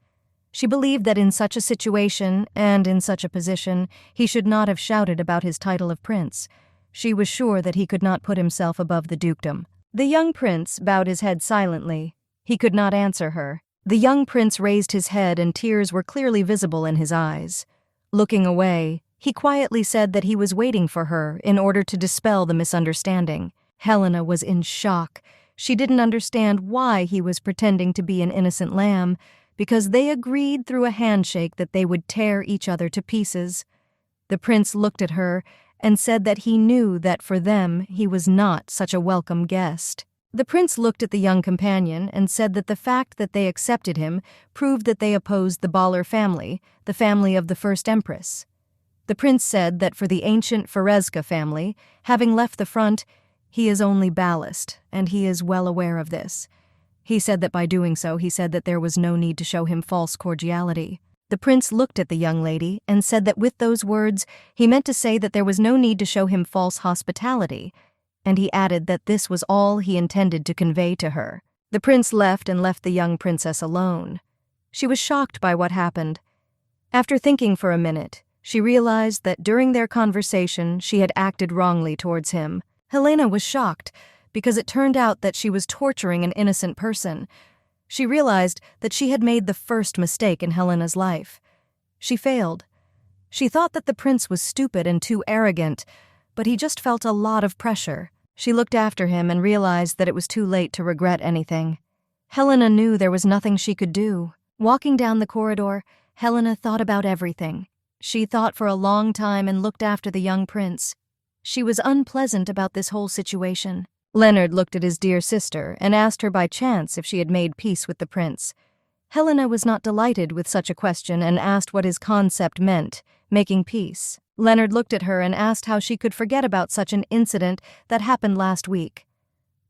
She believed that in such a situation and in such a position, he should not have shouted about his title of prince. She was sure that he could not put himself above the dukedom. The young prince bowed his head silently. He could not answer her. The young prince raised his head and tears were clearly visible in his eyes. Looking away, he quietly said that he was waiting for her in order to dispel the misunderstanding. Helena was in shock. She didn't understand why he was pretending to be an innocent lamb, because they agreed through a handshake that they would tear each other to pieces. The prince looked at her and said that he knew that for them he was not such a welcome guest. The prince looked at the young companion and said that the fact that they accepted him proved that they opposed the Baller family, the family of the first empress. The prince said that for the ancient Ferezka family, having left the front, he is only ballast, and he is well aware of this. He said that by doing so, he said that there was no need to show him false cordiality. The prince looked at the young lady and said that with those words, he meant to say that there was no need to show him false hospitality, and he added that this was all he intended to convey to her. The prince left and left the young princess alone. She was shocked by what happened. After thinking for a minute, she realized that during their conversation she had acted wrongly towards him. Helena was shocked because it turned out that she was torturing an innocent person. She realized that she had made the first mistake in Helena's life. She failed. She thought that the prince was stupid and too arrogant, but he just felt a lot of pressure. She looked after him and realized that it was too late to regret anything. Helena knew there was nothing she could do. Walking down the corridor, Helena thought about everything. She thought for a long time and looked after the young prince. She was unpleasant about this whole situation. Leonard looked at his dear sister and asked her by chance if she had made peace with the prince. Helena was not delighted with such a question and asked what his concept meant, making peace. Leonard looked at her and asked how she could forget about such an incident that happened last week.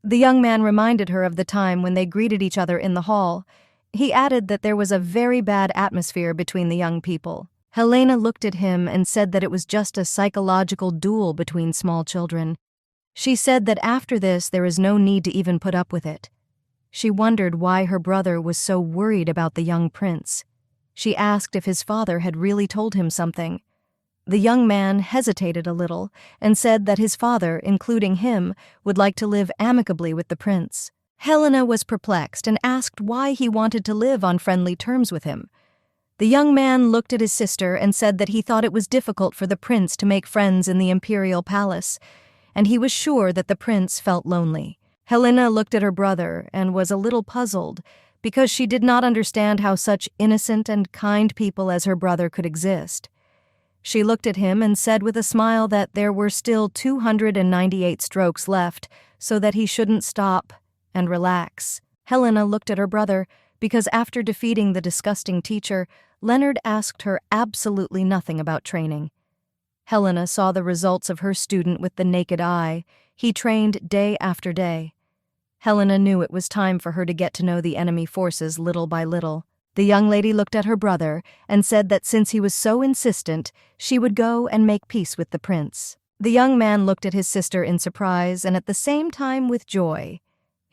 The young man reminded her of the time when they greeted each other in the hall. He added that there was a very bad atmosphere between the young people. Helena looked at him and said that it was just a psychological duel between small children. She said that after this there is no need to even put up with it. She wondered why her brother was so worried about the young prince. She asked if his father had really told him something. The young man hesitated a little and said that his father, including him, would like to live amicably with the prince. Helena was perplexed and asked why he wanted to live on friendly terms with him. The young man looked at his sister and said that he thought it was difficult for the prince to make friends in the imperial palace, and he was sure that the prince felt lonely. Helena looked at her brother and was a little puzzled because she did not understand how such innocent and kind people as her brother could exist. She looked at him and said with a smile that there were still 298 strokes left, so that he shouldn't stop and relax. Helena looked at her brother because after defeating the disgusting teacher, Leonard asked her absolutely nothing about training. Helena saw the results of her student with the naked eye. He trained day after day. Helena knew it was time for her to get to know the enemy forces little by little. The young lady looked at her brother and said that since he was so insistent, she would go and make peace with the prince. The young man looked at his sister in surprise and at the same time with joy.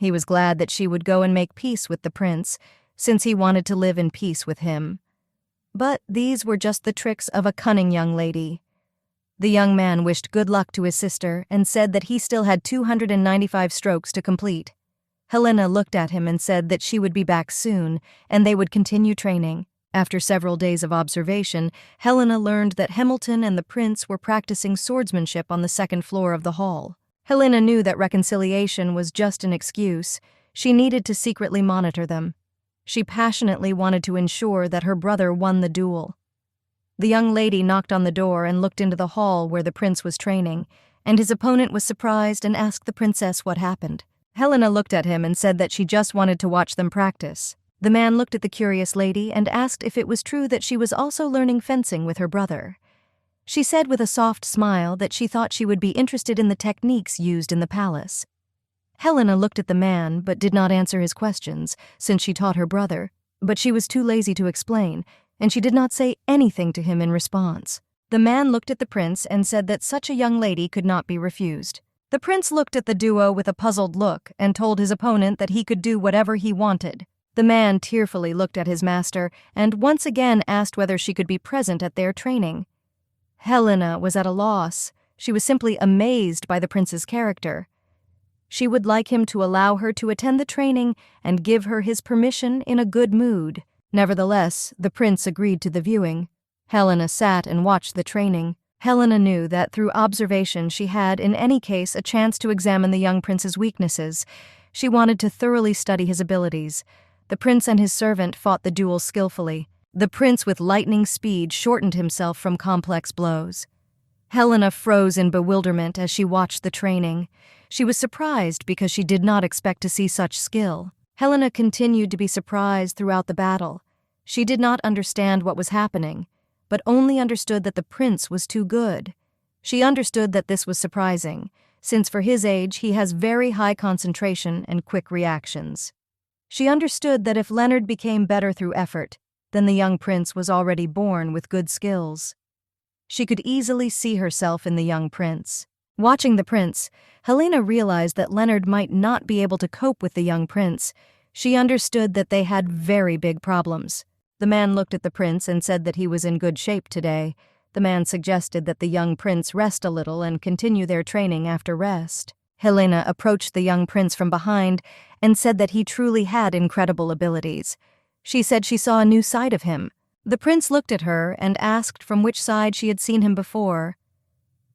He was glad that she would go and make peace with the prince, since he wanted to live in peace with him. But these were just the tricks of a cunning young lady. The young man wished good luck to his sister and said that he still had 295 strokes to complete. Helena looked at him and said that she would be back soon, and they would continue training. After several days of observation, Helena learned that Hamilton and the prince were practicing swordsmanship on the second floor of the hall. Helena knew that reconciliation was just an excuse. She needed to secretly monitor them. She passionately wanted to ensure that her brother won the duel. The young lady knocked on the door and looked into the hall where the prince was training, and his opponent was surprised and asked the princess what happened. Helena looked at him and said that she just wanted to watch them practice. The man looked at the curious lady and asked if it was true that she was also learning fencing with her brother. She said with a soft smile that she thought she would be interested in the techniques used in the palace. Helena looked at the man but did not answer his questions, since she taught her brother, but she was too lazy to explain, and she did not say anything to him in response. The man looked at the prince and said that such a young lady could not be refused. The prince looked at the duo with a puzzled look and told his opponent that he could do whatever he wanted. The man tearfully looked at his master and once again asked whether she could be present at their training. Helena was at a loss. She was simply amazed by the prince's character. She would like him to allow her to attend the training and give her his permission in a good mood. Nevertheless, the prince agreed to the viewing. Helena sat and watched the training. Helena knew that through observation she had, in any case, a chance to examine the young prince's weaknesses. She wanted to thoroughly study his abilities. The prince and his servant fought the duel skillfully. The prince, with lightning speed, shortened himself from complex blows. Helena froze in bewilderment as she watched the training. She was surprised because she did not expect to see such skill. Helena continued to be surprised throughout the battle. She did not understand what was happening, but only understood that the prince was too good. She understood that this was surprising, since for his age he has very high concentration and quick reactions. She understood that if Leonard became better through effort, then the young prince was already born with good skills. She could easily see herself in the young prince. Watching the prince, Helena realized that Leonard might not be able to cope with the young prince. She understood that they had very big problems. The man looked at the prince and said that he was in good shape today. The man suggested that the young prince rest a little and continue their training after rest. Helena approached the young prince from behind and said that he truly had incredible abilities. She said she saw a new side of him. The prince looked at her and asked from which side she had seen him before.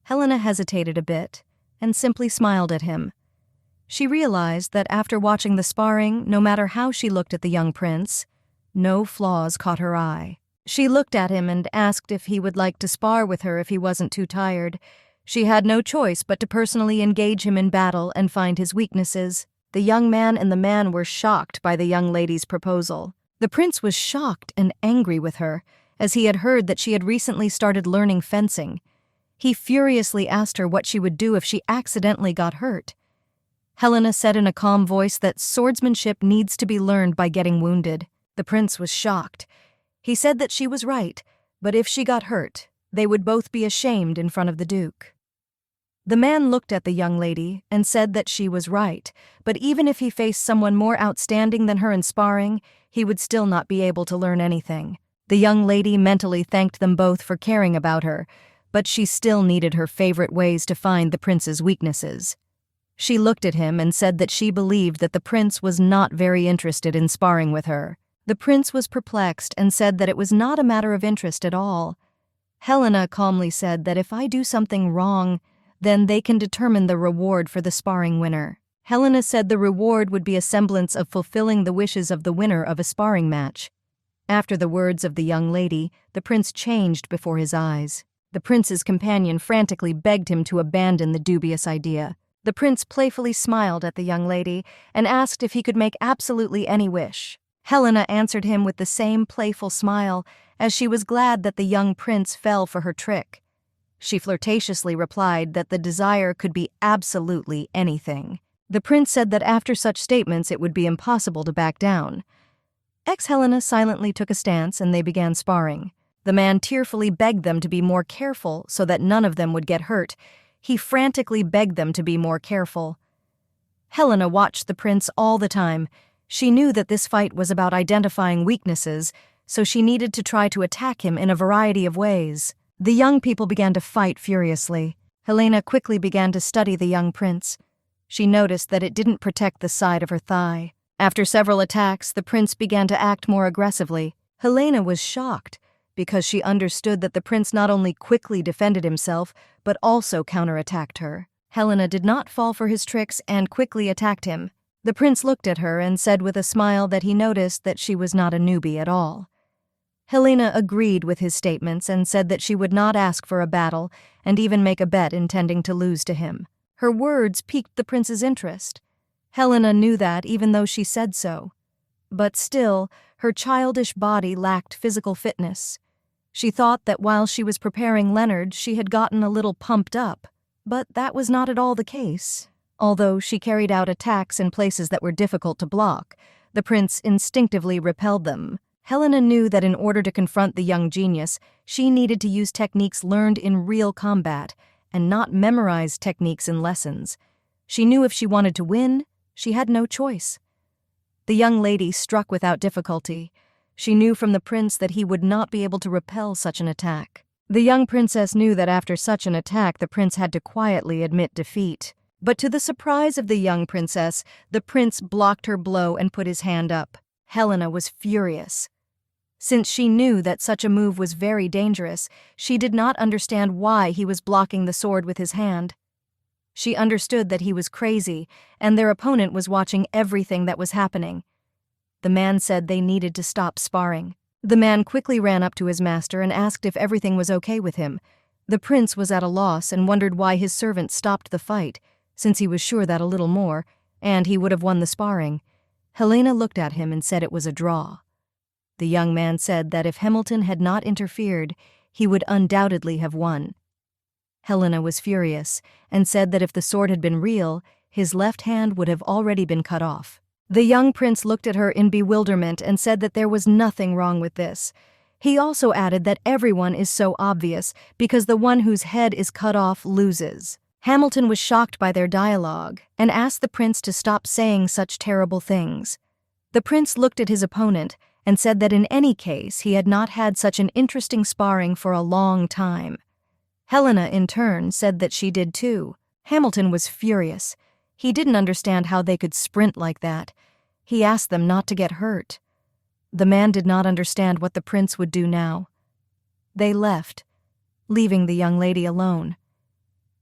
Helena hesitated a bit and simply smiled at him. She realized that after watching the sparring, no matter how she looked at the young prince, no flaws caught her eye. She looked at him and asked if he would like to spar with her if he wasn't too tired. She had no choice but to personally engage him in battle and find his weaknesses. The young man and the man were shocked by the young lady's proposal. The prince was shocked and angry with her, as he had heard that she had recently started learning fencing. He furiously asked her what she would do if she accidentally got hurt. Helena said in a calm voice that swordsmanship needs to be learned by getting wounded. The prince was shocked. He said that she was right, but if she got hurt, they would both be ashamed in front of the duke. The man looked at the young lady and said that she was right, but even if he faced someone more outstanding than her in sparring, he would still not be able to learn anything. The young lady mentally thanked them both for caring about her, but she still needed her favorite ways to find the prince's weaknesses. She looked at him and said that she believed that the prince was not very interested in sparring with her. The prince was perplexed and said that it was not a matter of interest at all. Helena calmly said that if I do something wrong, then they can determine the reward for the sparring winner. Helena said the reward would be a semblance of fulfilling the wishes of the winner of a sparring match. After the words of the young lady, the prince changed before his eyes. The prince's companion frantically begged him to abandon the dubious idea. The prince playfully smiled at the young lady and asked if he could make absolutely any wish. Helena answered him with the same playful smile, as she was glad that the young prince fell for her trick. She flirtatiously replied that the desire could be absolutely anything. The prince said that after such statements it would be impossible to back down. Helena silently took a stance and they began sparring. The man tearfully begged them to be more careful so that none of them would get hurt. He frantically begged them to be more careful. Helena watched the prince all the time. She knew that this fight was about identifying weaknesses, so she needed to try to attack him in a variety of ways. The young people began to fight furiously. Helena quickly began to study the young prince. She noticed that it didn't protect the side of her thigh. After several attacks, the prince began to act more aggressively. Helena was shocked, because she understood that the prince not only quickly defended himself, but also counterattacked her. Helena did not fall for his tricks and quickly attacked him. The prince looked at her and said with a smile that he noticed that she was not a newbie at all. Helena agreed with his statements and said that she would not ask for a battle and even make a bet intending to lose to him. Her words piqued the prince's interest. Helena knew that even though she said so. But still, her childish body lacked physical fitness. She thought that while she was preparing Leonard, she had gotten a little pumped up, but that was not at all the case. Although she carried out attacks in places that were difficult to block, the prince instinctively repelled them. Helena knew that in order to confront the young genius, she needed to use techniques learned in real combat and not memorize techniques in lessons. She knew if she wanted to win, she had no choice. The young lady struck without difficulty. She knew from the prince that he would not be able to repel such an attack. The young princess knew that after such an attack, the prince had to quietly admit defeat. But to the surprise of the young princess, the prince blocked her blow and put his hand up. Helena was furious. Since she knew that such a move was very dangerous, she did not understand why he was blocking the sword with his hand. She understood that he was crazy, and their opponent was watching everything that was happening. The man said they needed to stop sparring. The man quickly ran up to his master and asked if everything was okay with him. The prince was at a loss and wondered why his servant stopped the fight, since he was sure that a little more, and he would have won the sparring. Helena looked at him and said it was a draw. The young man said that if Hamilton had not interfered, he would undoubtedly have won. Helena was furious and said that if the sword had been real, his left hand would have already been cut off. The young prince looked at her in bewilderment and said that there was nothing wrong with this. He also added that everyone is so obvious because the one whose head is cut off loses. Hamilton was shocked by their dialogue and asked the prince to stop saying such terrible things. The prince looked at his opponent and said that in any case he had not had such an interesting sparring for a long time. Helena, in turn, said that she did too. Hamilton was furious. He didn't understand how they could sprint like that. He asked them not to get hurt. The man did not understand what the prince would do now. They left, leaving the young lady alone.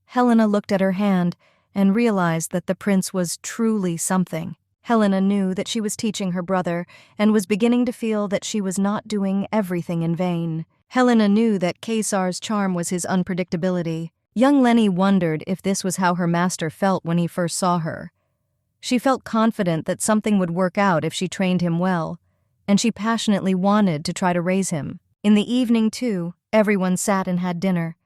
Helena looked at her hand and realized that the prince was truly something. Helena knew that she was teaching her brother and was beginning to feel that she was not doing everything in vain. Helena knew that Kaiser's charm was his unpredictability. Young Lenny wondered if this was how her master felt when he first saw her. She felt confident that something would work out if she trained him well, and she passionately wanted to try to raise him. In the evening, too, everyone sat and had dinner.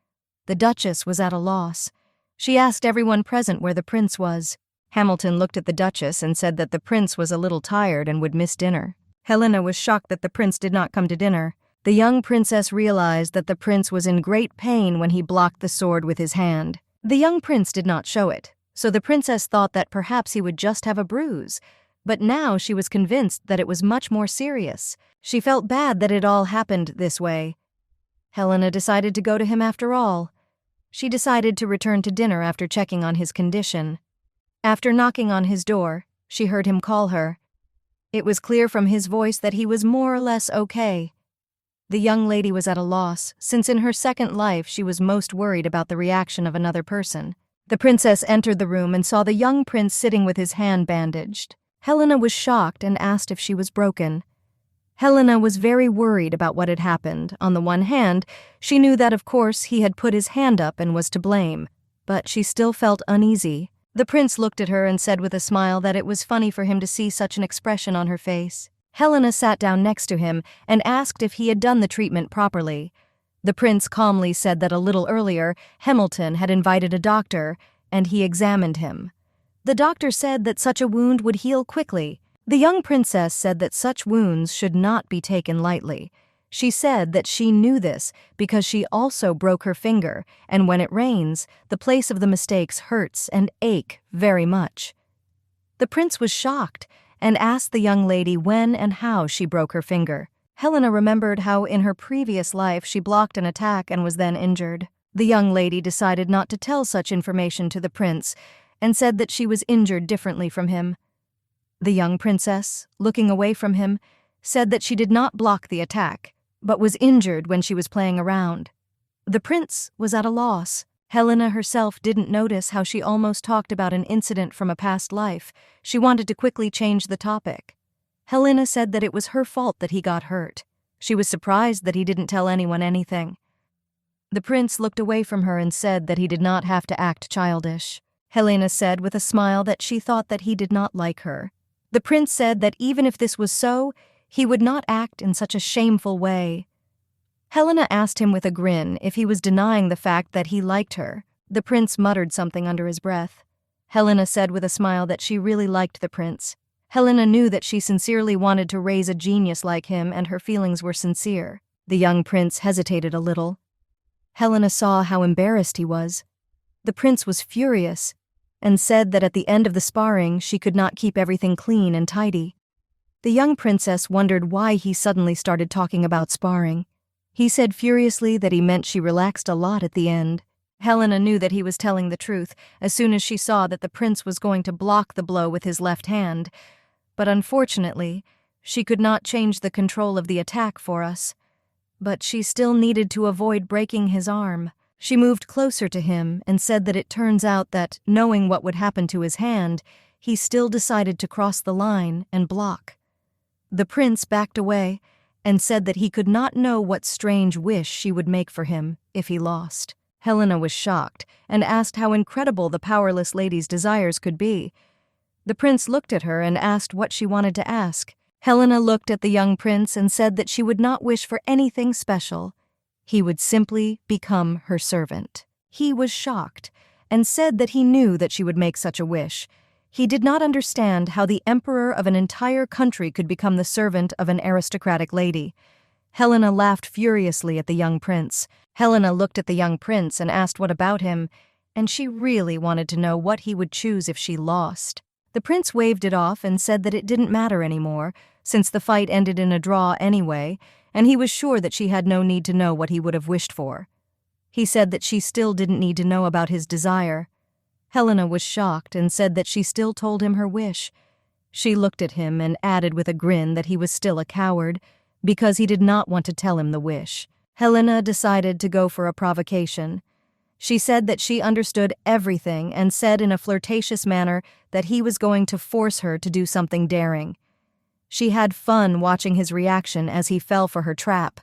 The Duchess was at a loss. She asked everyone present where the prince was. Hamilton looked at the Duchess and said that the prince was a little tired and would miss dinner. Helena was shocked that the prince did not come to dinner. The young princess realized that the prince was in great pain when he blocked the sword with his hand. The young prince did not show it, so the princess thought that perhaps he would just have a bruise. But now she was convinced that it was much more serious. She felt bad that it all happened this way. Helena decided to go to him after all. She decided to return to dinner after checking on his condition. After knocking on his door, she heard him call her. It was clear from his voice that he was more or less okay. The young lady was at a loss, since in her second life she was most worried about the reaction of another person. The princess entered the room and saw the young prince sitting with his hand bandaged. Helena was shocked and asked if she was broken. Helena was very worried about what had happened. On the one hand, she knew that of course he had put his hand up and was to blame, but she still felt uneasy. The prince looked at her and said with a smile that it was funny for him to see such an expression on her face. Helena sat down next to him and asked if he had done the treatment properly. The prince calmly said that a little earlier, Hamilton had invited a doctor, and he examined him. The doctor said that such a wound would heal quickly. The young princess said that such wounds should not be taken lightly. She said that she knew this because she also broke her finger, and when it rains, the place of the mistakes hurts and ache very much. The prince was shocked and asked the young lady when and how she broke her finger. Helena remembered how in her previous life she blocked an attack and was then injured. The young lady decided not to tell such information to the prince and said that she was injured differently from him. The young princess, looking away from him, said that she did not block the attack, but was injured when she was playing around. The prince was at a loss. Helena herself didn't notice how she almost talked about an incident from a past life. She wanted to quickly change the topic. Helena said that it was her fault that he got hurt. She was surprised that he didn't tell anyone anything. The prince looked away from her and said that he did not have to act childish. Helena said with a smile that she thought that he did not like her. The prince said that even if this was so, he would not act in such a shameful way. Helena asked him with a grin if he was denying the fact that he liked her. The prince muttered something under his breath. Helena said with a smile that she really liked the prince. Helena knew that she sincerely wanted to raise a genius like him, and her feelings were sincere. The young prince hesitated a little. Helena saw how embarrassed he was. The prince was furious and said that at the end of the sparring she could not keep everything clean and tidy. The young princess wondered why he suddenly started talking about sparring. He said furiously that he meant she relaxed a lot at the end. Helena knew that he was telling the truth as soon as she saw that the prince was going to block the blow with his left hand, but unfortunately, she could not change the control of the attack for us. But she still needed to avoid breaking his arm. She moved closer to him and said that it turns out that, knowing what would happen to his hand, he still decided to cross the line and block. The prince backed away and said that he could not know what strange wish she would make for him if he lost. Helena was shocked and asked how incredible the powerless lady's desires could be. The prince looked at her and asked what she wanted to ask. Helena looked at the young prince and said that she would not wish for anything special. He would simply become her servant. He was shocked and said that he knew that she would make such a wish. He did not understand how the emperor of an entire country could become the servant of an aristocratic lady. Helena laughed furiously at the young prince. Helena looked at the young prince and asked what about him, and she really wanted to know what he would choose if she lost. The prince waved it off and said that it didn't matter anymore, since the fight ended in a draw anyway, and he was sure that she had no need to know what he would have wished for. He said that she still didn't need to know about his desire. Helena was shocked and said that she still told him her wish. She looked at him and added with a grin that he was still a coward, because he did not want to tell him the wish. Helena decided to go for a provocation. She said that she understood everything and said in a flirtatious manner that he was going to force her to do something daring. She had fun watching his reaction as he fell for her trap.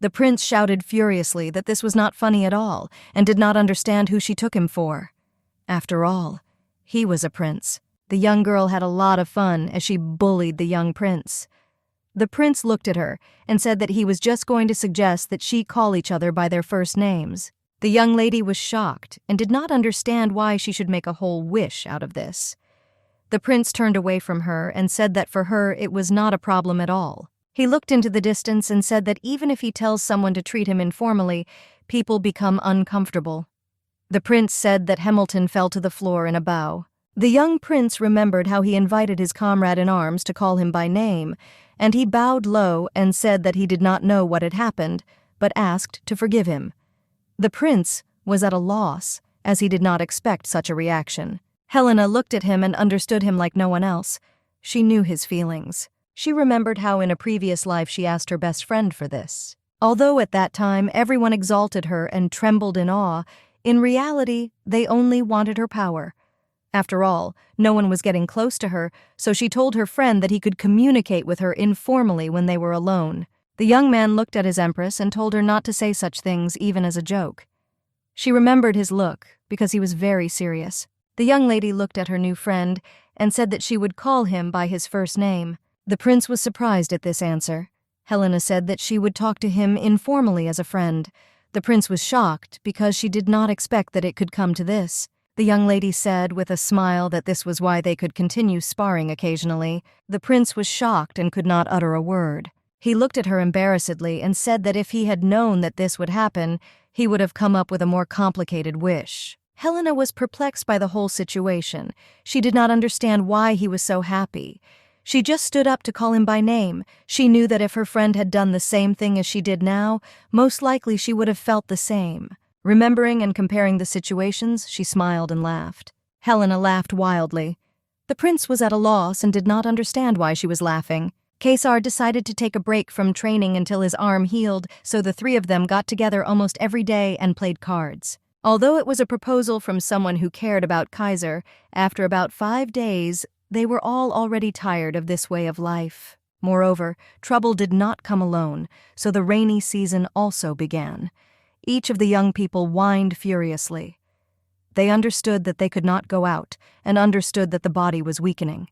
The prince shouted furiously that this was not funny at all and did not understand who she took him for. After all, he was a prince. The young girl had a lot of fun as she bullied the young prince. The prince looked at her and said that he was just going to suggest that she call each other by their first names. The young lady was shocked and did not understand why she should make a whole wish out of this. The prince turned away from her and said that for her it was not a problem at all. He looked into the distance and said that even if he tells someone to treat him informally, people become uncomfortable. The prince said that Hamilton fell to the floor in a bow. The young prince remembered how he invited his comrade in arms to call him by name, and he bowed low and said that he did not know what had happened, but asked to forgive him. The prince was at a loss, as he did not expect such a reaction. Helena looked at him and understood him like no one else. She knew his feelings. She remembered how in a previous life she asked her best friend for this. Although at that time everyone exalted her and trembled in awe, in reality they only wanted her power. After all, no one was getting close to her, so she told her friend that he could communicate with her informally when they were alone. The young man looked at his empress and told her not to say such things even as a joke. She remembered his look because he was very serious. The young lady looked at her new friend and said that she would call him by his first name. The prince was surprised at this answer. Helena said that she would talk to him informally as a friend. The prince was shocked because she did not expect that it could come to this. The young lady said with a smile that this was why they could continue sparring occasionally. The prince was shocked and could not utter a word. He looked at her embarrassedly and said that if he had known that this would happen, he would have come up with a more complicated wish. Helena was perplexed by the whole situation. She did not understand why he was so happy. She just stood up to call him by name. She knew that if her friend had done the same thing as she did now, most likely she would have felt the same. Remembering and comparing the situations, she smiled and laughed. Helena laughed wildly. The prince was at a loss and did not understand why she was laughing. Kaiser decided to take a break from training until his arm healed, so the three of them got together almost every day and played cards. Although it was a proposal from someone who cared about Kaiser, after about 5 days, they were all already tired of this way of life. Moreover, trouble did not come alone, so the rainy season also began. Each of the young people whined furiously. They understood that they could not go out, and understood that the body was weakening.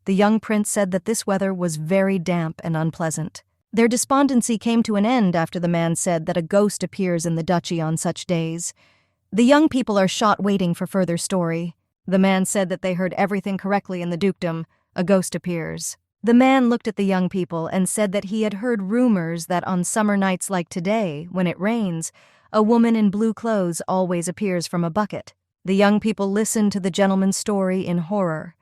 The young prince said that this weather was very damp and unpleasant. Their despondency came to an end after the man said that a ghost appears in the duchy on such days. The young people are shot waiting for further story. The man said that they heard everything correctly in the dukedom. A ghost appears. The man looked at the young people and said that he had heard rumors that on summer nights like today, when it rains, a woman in blue clothes always appears from a bucket. The young people listened to the gentleman's story in horror.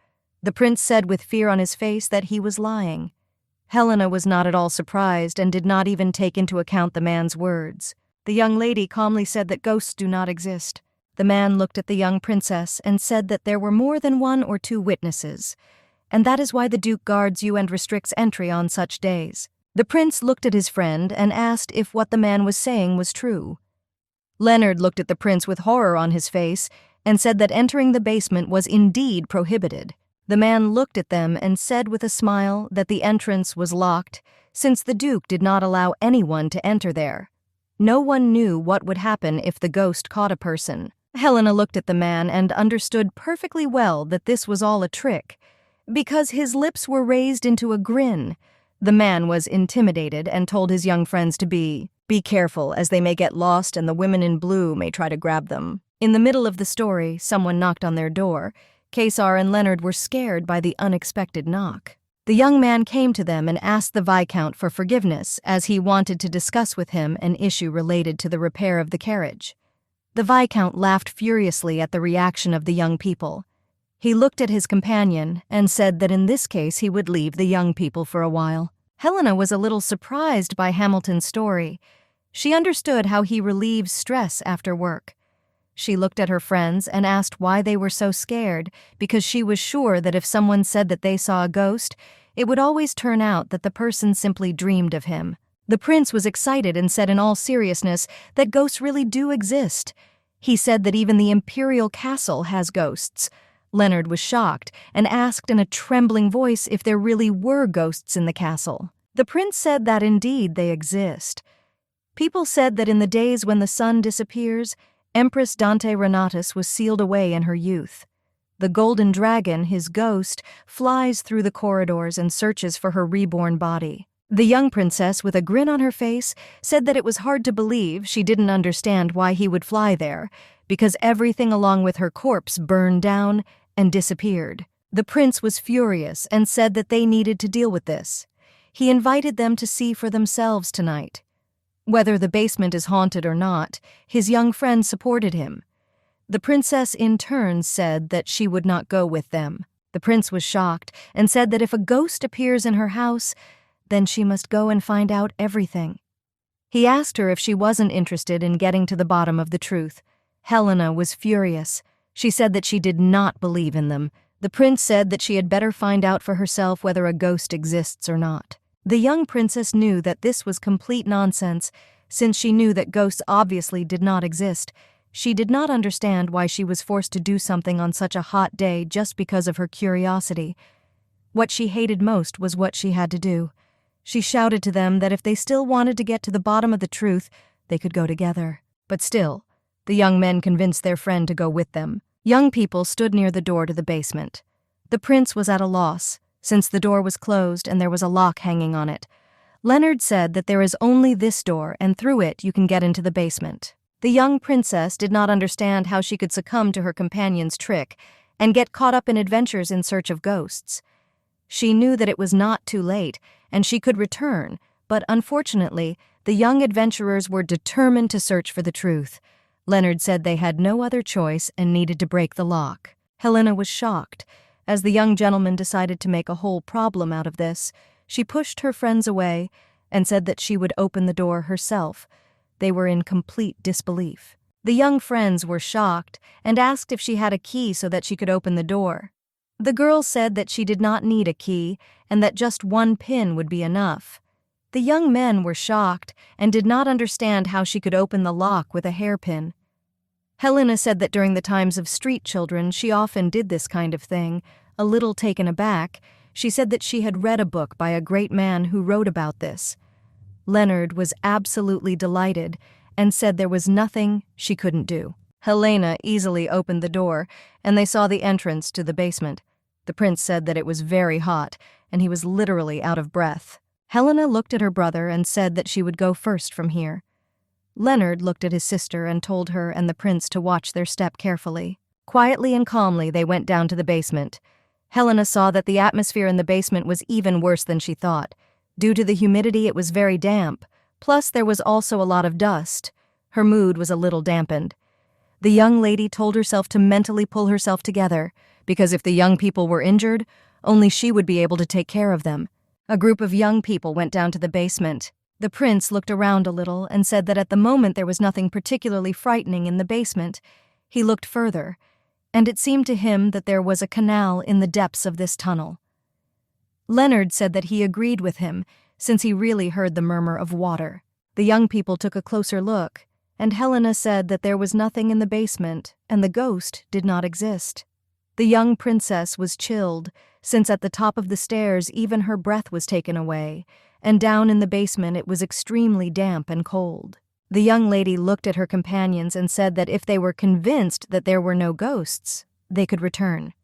The prince said with fear on his face that he was lying. Helena was not at all surprised and did not even take into account the man's words. The young lady calmly said that ghosts do not exist. The man looked at the young princess and said that there were more than 1 or 2 witnesses, and that is why the duke guards you and restricts entry on such days. The prince looked at his friend and asked if what the man was saying was true. Leonard looked at the prince with horror on his face and said that entering the basement was indeed prohibited. The man looked at them and said with a smile that the entrance was locked, since the duke did not allow anyone to enter there. No one knew what would happen if the ghost caught a person. Helena looked at the man and understood perfectly well that this was all a trick, because his lips were raised into a grin. The man was intimidated and told his young friends to be careful, as they may get lost and the women in blue may try to grab them. In the middle of the story, someone knocked on their door. Kaiser and Leonard were scared by the unexpected knock. The young man came to them and asked the Viscount for forgiveness, as he wanted to discuss with him an issue related to the repair of the carriage. The Viscount laughed furiously at the reaction of the young people. He looked at his companion and said that in this case he would leave the young people for a while. Helena was a little surprised by Hamilton's story. She understood how he relieves stress after work. She looked at her friends and asked why they were so scared, because she was sure that if someone said that they saw a ghost, it would always turn out that the person simply dreamed of him. The prince was excited and said in all seriousness that ghosts really do exist. He said that even the imperial castle has ghosts. Leonard was shocked and asked in a trembling voice if there really were ghosts in the castle. The prince said that indeed they exist. People said that in the days when the sun disappears, Empress Dante Renatus was sealed away in her youth. The golden dragon, his ghost, flies through the corridors and searches for her reborn body. The young princess, with a grin on her face, said that it was hard to believe. She didn't understand why he would fly there, because everything along with her corpse burned down and disappeared. The prince was furious and said that they needed to deal with this. He invited them to see for themselves tonight. Whether the basement is haunted or not, his young friend supported him. The princess in turn said that she would not go with them. The prince was shocked and said that if a ghost appears in her house, then she must go and find out everything. He asked her if she wasn't interested in getting to the bottom of the truth. Helena was furious. She said that she did not believe in them. The prince said that she had better find out for herself whether a ghost exists or not. The young princess knew that this was complete nonsense, since she knew that ghosts obviously did not exist. She did not understand why she was forced to do something on such a hot day just because of her curiosity. What she hated most was what she had to do. She shouted to them that if they still wanted to get to the bottom of the truth, they could go together. But still, the young men convinced their friend to go with them. Young people stood near the door to the basement. The prince was at a loss, since the door was closed and there was a lock hanging on it. Leonard said that there is only this door, and through it you can get into the basement. The young princess did not understand how she could succumb to her companion's trick and get caught up in adventures in search of ghosts. She knew that it was not too late, and she could return, but unfortunately, the young adventurers were determined to search for the truth. Leonard said they had no other choice and needed to break the lock. Helena was shocked. As the young gentleman decided to make a whole problem out of this, she pushed her friends away and said that she would open the door herself. They were in complete disbelief. The young friends were shocked and asked if she had a key so that she could open the door. The girl said that she did not need a key and that just one pin would be enough. The young men were shocked and did not understand how she could open the lock with a hairpin. Helena said that during the times of street children, she often did this kind of thing. A little taken aback, she said that she had read a book by a great man who wrote about this. Leonard was absolutely delighted and said there was nothing she couldn't do. Helena easily opened the door, and they saw the entrance to the basement. The prince said that it was very hot, and he was literally out of breath. Helena looked at her brother and said that she would go first from here. Leonard looked at his sister and told her and the prince to watch their step carefully. Quietly and calmly, they went down to the basement. Helena saw that the atmosphere in the basement was even worse than she thought. Due to the humidity, it was very damp. Plus, there was also a lot of dust. Her mood was a little dampened. The young lady told herself to mentally pull herself together, because if the young people were injured, only she would be able to take care of them. A group of young people went down to the basement. The prince looked around a little and said that at the moment there was nothing particularly frightening in the basement. He looked further, and it seemed to him that there was a canal in the depths of this tunnel. Leonard said that he agreed with him, since he really heard the murmur of water. The young people took a closer look, and Helena said that there was nothing in the basement, and the ghost did not exist. The young princess was chilled, since at the top of the stairs even her breath was taken away, and down in the basement it was extremely damp and cold. The young lady looked at her companions and said that if they were convinced that there were no ghosts, they could return.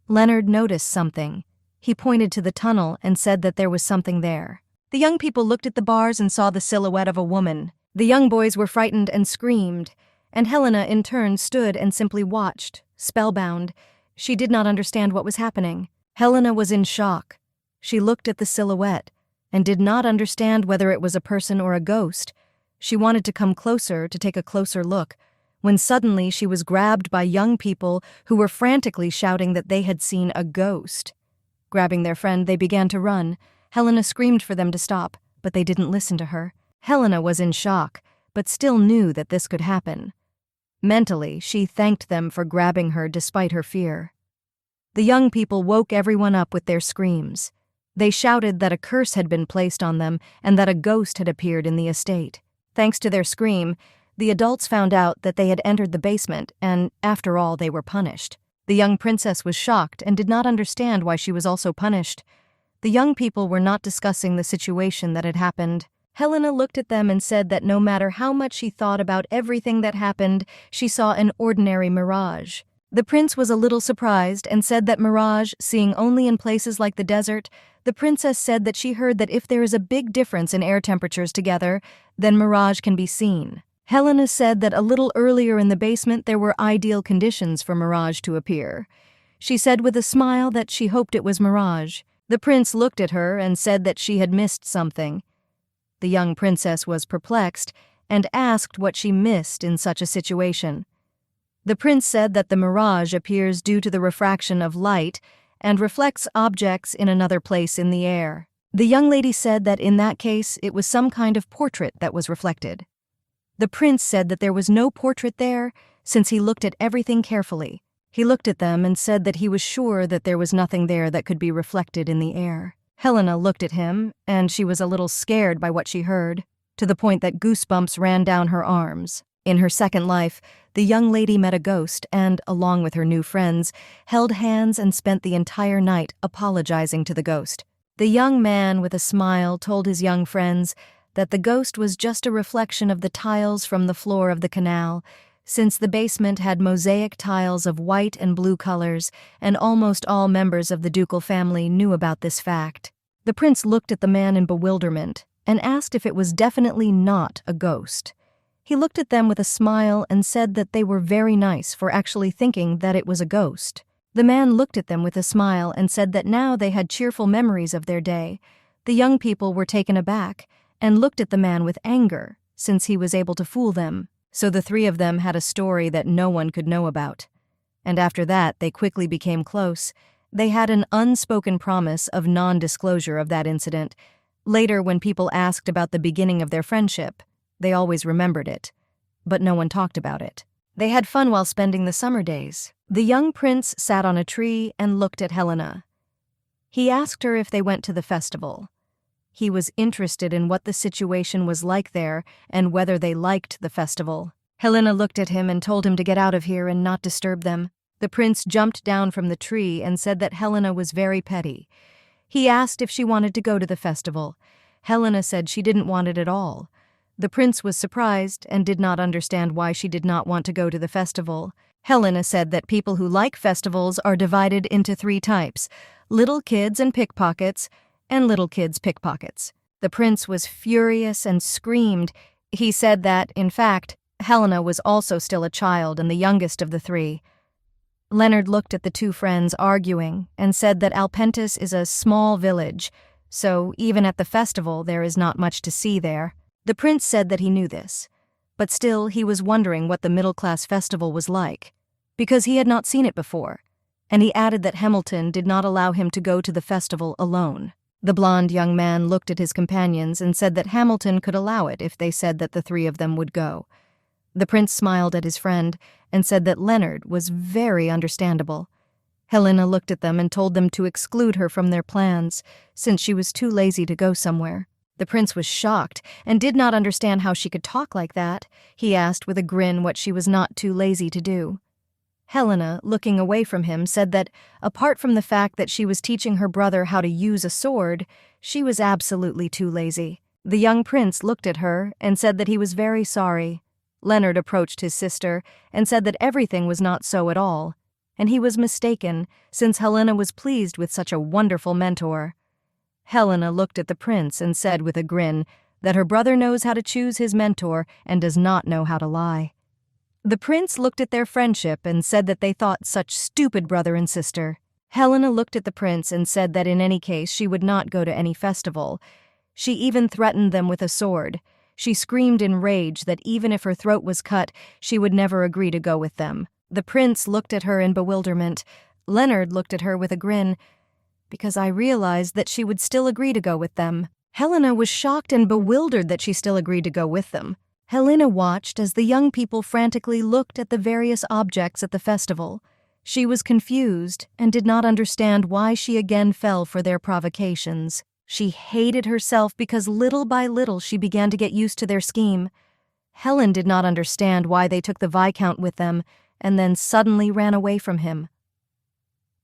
Leonard noticed something. He pointed to the tunnel and said that there was something there. The young people looked at the bars and saw the silhouette of a woman. The young boys were frightened and screamed, and Helena in turn stood and simply watched, spellbound. She did not understand what was happening. Helena was in shock. She looked at the silhouette and did not understand whether it was a person or a ghost. She wanted to come closer to take a closer look. when suddenly she was grabbed by young people who were frantically shouting that they had seen a ghost. Grabbing their friend, they began to run. Helena screamed for them to stop, but they didn't listen to her. Helena was in shock, but still knew that this could happen. Mentally, she thanked them for grabbing her despite her fear. The young people woke everyone up with their screams. They shouted that a curse had been placed on them and that a ghost had appeared in the estate. Thanks to their scream, the adults found out that they had entered the basement, and after all, they were punished. The young princess was shocked and did not understand why she was also punished. The young people were not discussing the situation that had happened. Helena looked at them and said that no matter how much she thought about everything that happened, she saw an ordinary mirage. The prince was a little surprised and said that mirage, seeing only in places like the desert, the princess said that she heard that if there is a big difference in air temperatures together, then mirage can be seen. Helena said that a little earlier in the basement there were ideal conditions for mirage to appear. She said with a smile that she hoped it was mirage. The prince looked at her and said that she had missed something. The young princess was perplexed and asked what she missed in such a situation. The prince said that the mirage appears due to the refraction of light and reflects objects in another place in the air. The young lady said that in that case it was some kind of portrait that was reflected. The prince said that there was no portrait there since he looked at everything carefully. He looked at them and said that he was sure that there was nothing there that could be reflected in the air. Helena looked at him, and she was a little scared by what she heard, to the point that goosebumps ran down her arms. In her second life, the young lady met a ghost and, along with her new friends, held hands and spent the entire night apologizing to the ghost. The young man, with a smile, told his young friends that the ghost was just a reflection of the tiles from the floor of the canal, since the basement had mosaic tiles of white and blue colors, and almost all members of the ducal family knew about this fact. The prince looked at the man in bewilderment and asked if it was definitely not a ghost. He looked at them with a smile and said that they were very nice for actually thinking that it was a ghost. The man looked at them with a smile and said that now they had cheerful memories of their day. The young people were taken aback and looked at the man with anger, since he was able to fool them. So the three of them had a story that no one could know about. And after that, they quickly became close. They had an unspoken promise of non-disclosure of that incident. Later, when people asked about the beginning of their friendship, they always remembered it, but no one talked about it. They had fun while spending the summer days. The young prince sat on a tree and looked at Helena. He asked her if they went to the festival. He was interested in what the situation was like there and whether they liked the festival. Helena looked at him and told him to get out of here and not disturb them. The prince jumped down from the tree and said that Helena was very petty. He asked if she wanted to go to the festival. Helena said she didn't want it at all. The prince was surprised and did not understand why she did not want to go to the festival. Helena said that people who like festivals are divided into 3 types: little kids and pickpockets, and little kids' pickpockets. The prince was furious and screamed. He said that, in fact, Helena was also still a child and the youngest of the 3. Leonard looked at the 2 friends arguing and said that Alpentis is a small village, so even at the festival there is not much to see there. The prince said that he knew this, but still he was wondering what the middle-class festival was like, because he had not seen it before, and he added that Hamilton did not allow him to go to the festival alone. The blond young man looked at his companions and said that Hamilton could allow it if they said that the 3 of them would go. The prince smiled at his friend and said that Leonard was very understandable. Helena looked at them and told them to exclude her from their plans, since she was too lazy to go somewhere. The prince was shocked and did not understand how she could talk like that. He asked with a grin what she was not too lazy to do. Helena, looking away from him, said that, apart from the fact that she was teaching her brother how to use a sword, she was absolutely too lazy. The young prince looked at her and said that he was very sorry. Leonard approached his sister and said that everything was not so at all, and he was mistaken, since Helena was pleased with such a wonderful mentor. Helena looked at the prince and said with a grin that her brother knows how to choose his mentor and does not know how to lie. The prince looked at their friendship and said that they thought such stupid brother and sister. Helena looked at the prince and said that in any case she would not go to any festival. She even threatened them with a sword. She screamed in rage that even if her throat was cut, she would never agree to go with them. The prince looked at her in bewilderment. Leonard looked at her with a grin, because I realized that she would still agree to go with them. Helena was shocked and bewildered that she still agreed to go with them. Helena watched as the young people frantically looked at the various objects at the festival. She was confused and did not understand why she again fell for their provocations. She hated herself because little by little she began to get used to their scheme. Helen did not understand why they took the Viscount with them and then suddenly ran away from him.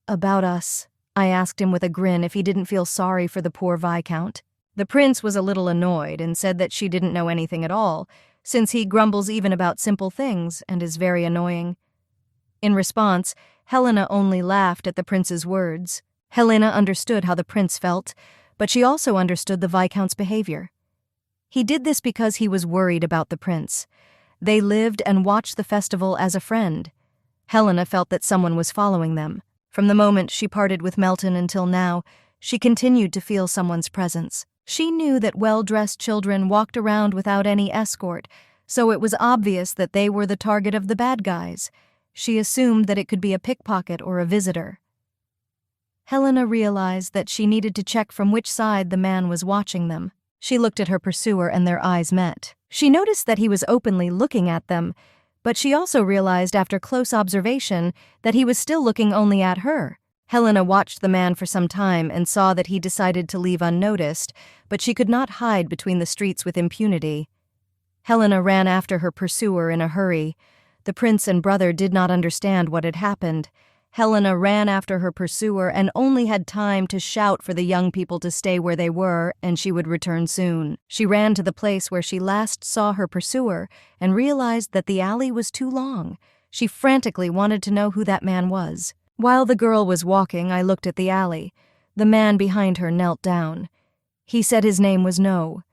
"About us," I asked him with a grin if he didn't feel sorry for the poor Viscount. The prince was a little annoyed and said that she didn't know anything at all, since he grumbles even about simple things and is very annoying. In response, Helena only laughed at the prince's words. Helena understood how the prince felt, but she also understood the Viscount's behavior. He did this because he was worried about the prince. They lived and watched the festival as a friend. Helena felt that someone was following them. From the moment she parted with Melton until now, she continued to feel someone's presence. She knew that well-dressed children walked around without any escort, so it was obvious that they were the target of the bad guys. She assumed that it could be a pickpocket or a visitor. Helena realized that she needed to check from which side the man was watching them. She looked at her pursuer and their eyes met. She noticed that he was openly looking at them, but she also realized after close observation that he was still looking only at her. Helena watched the man for some time and saw that he decided to leave unnoticed, but she could not hide between the streets with impunity. Helena ran after her pursuer in a hurry. The prince and brother did not understand what had happened. Helena ran after her pursuer and only had time to shout for the young people to stay where they were and she would return soon. She ran to the place where she last saw her pursuer and realized that the alley was too long. She frantically wanted to know who that man was. While the girl was walking, I looked at the alley. The man behind her knelt down. He said his name was No.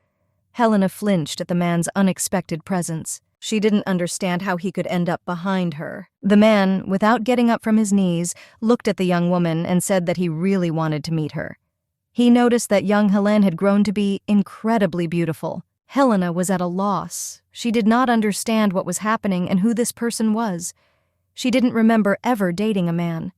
Helena flinched at the man's unexpected presence. She didn't understand how he could end up behind her. The man, without getting up from his knees, looked at the young woman and said that he really wanted to meet her. He noticed that young Helene had grown to be incredibly beautiful. Helena was at a loss. She did not understand what was happening and who this person was. She didn't remember ever dating a man.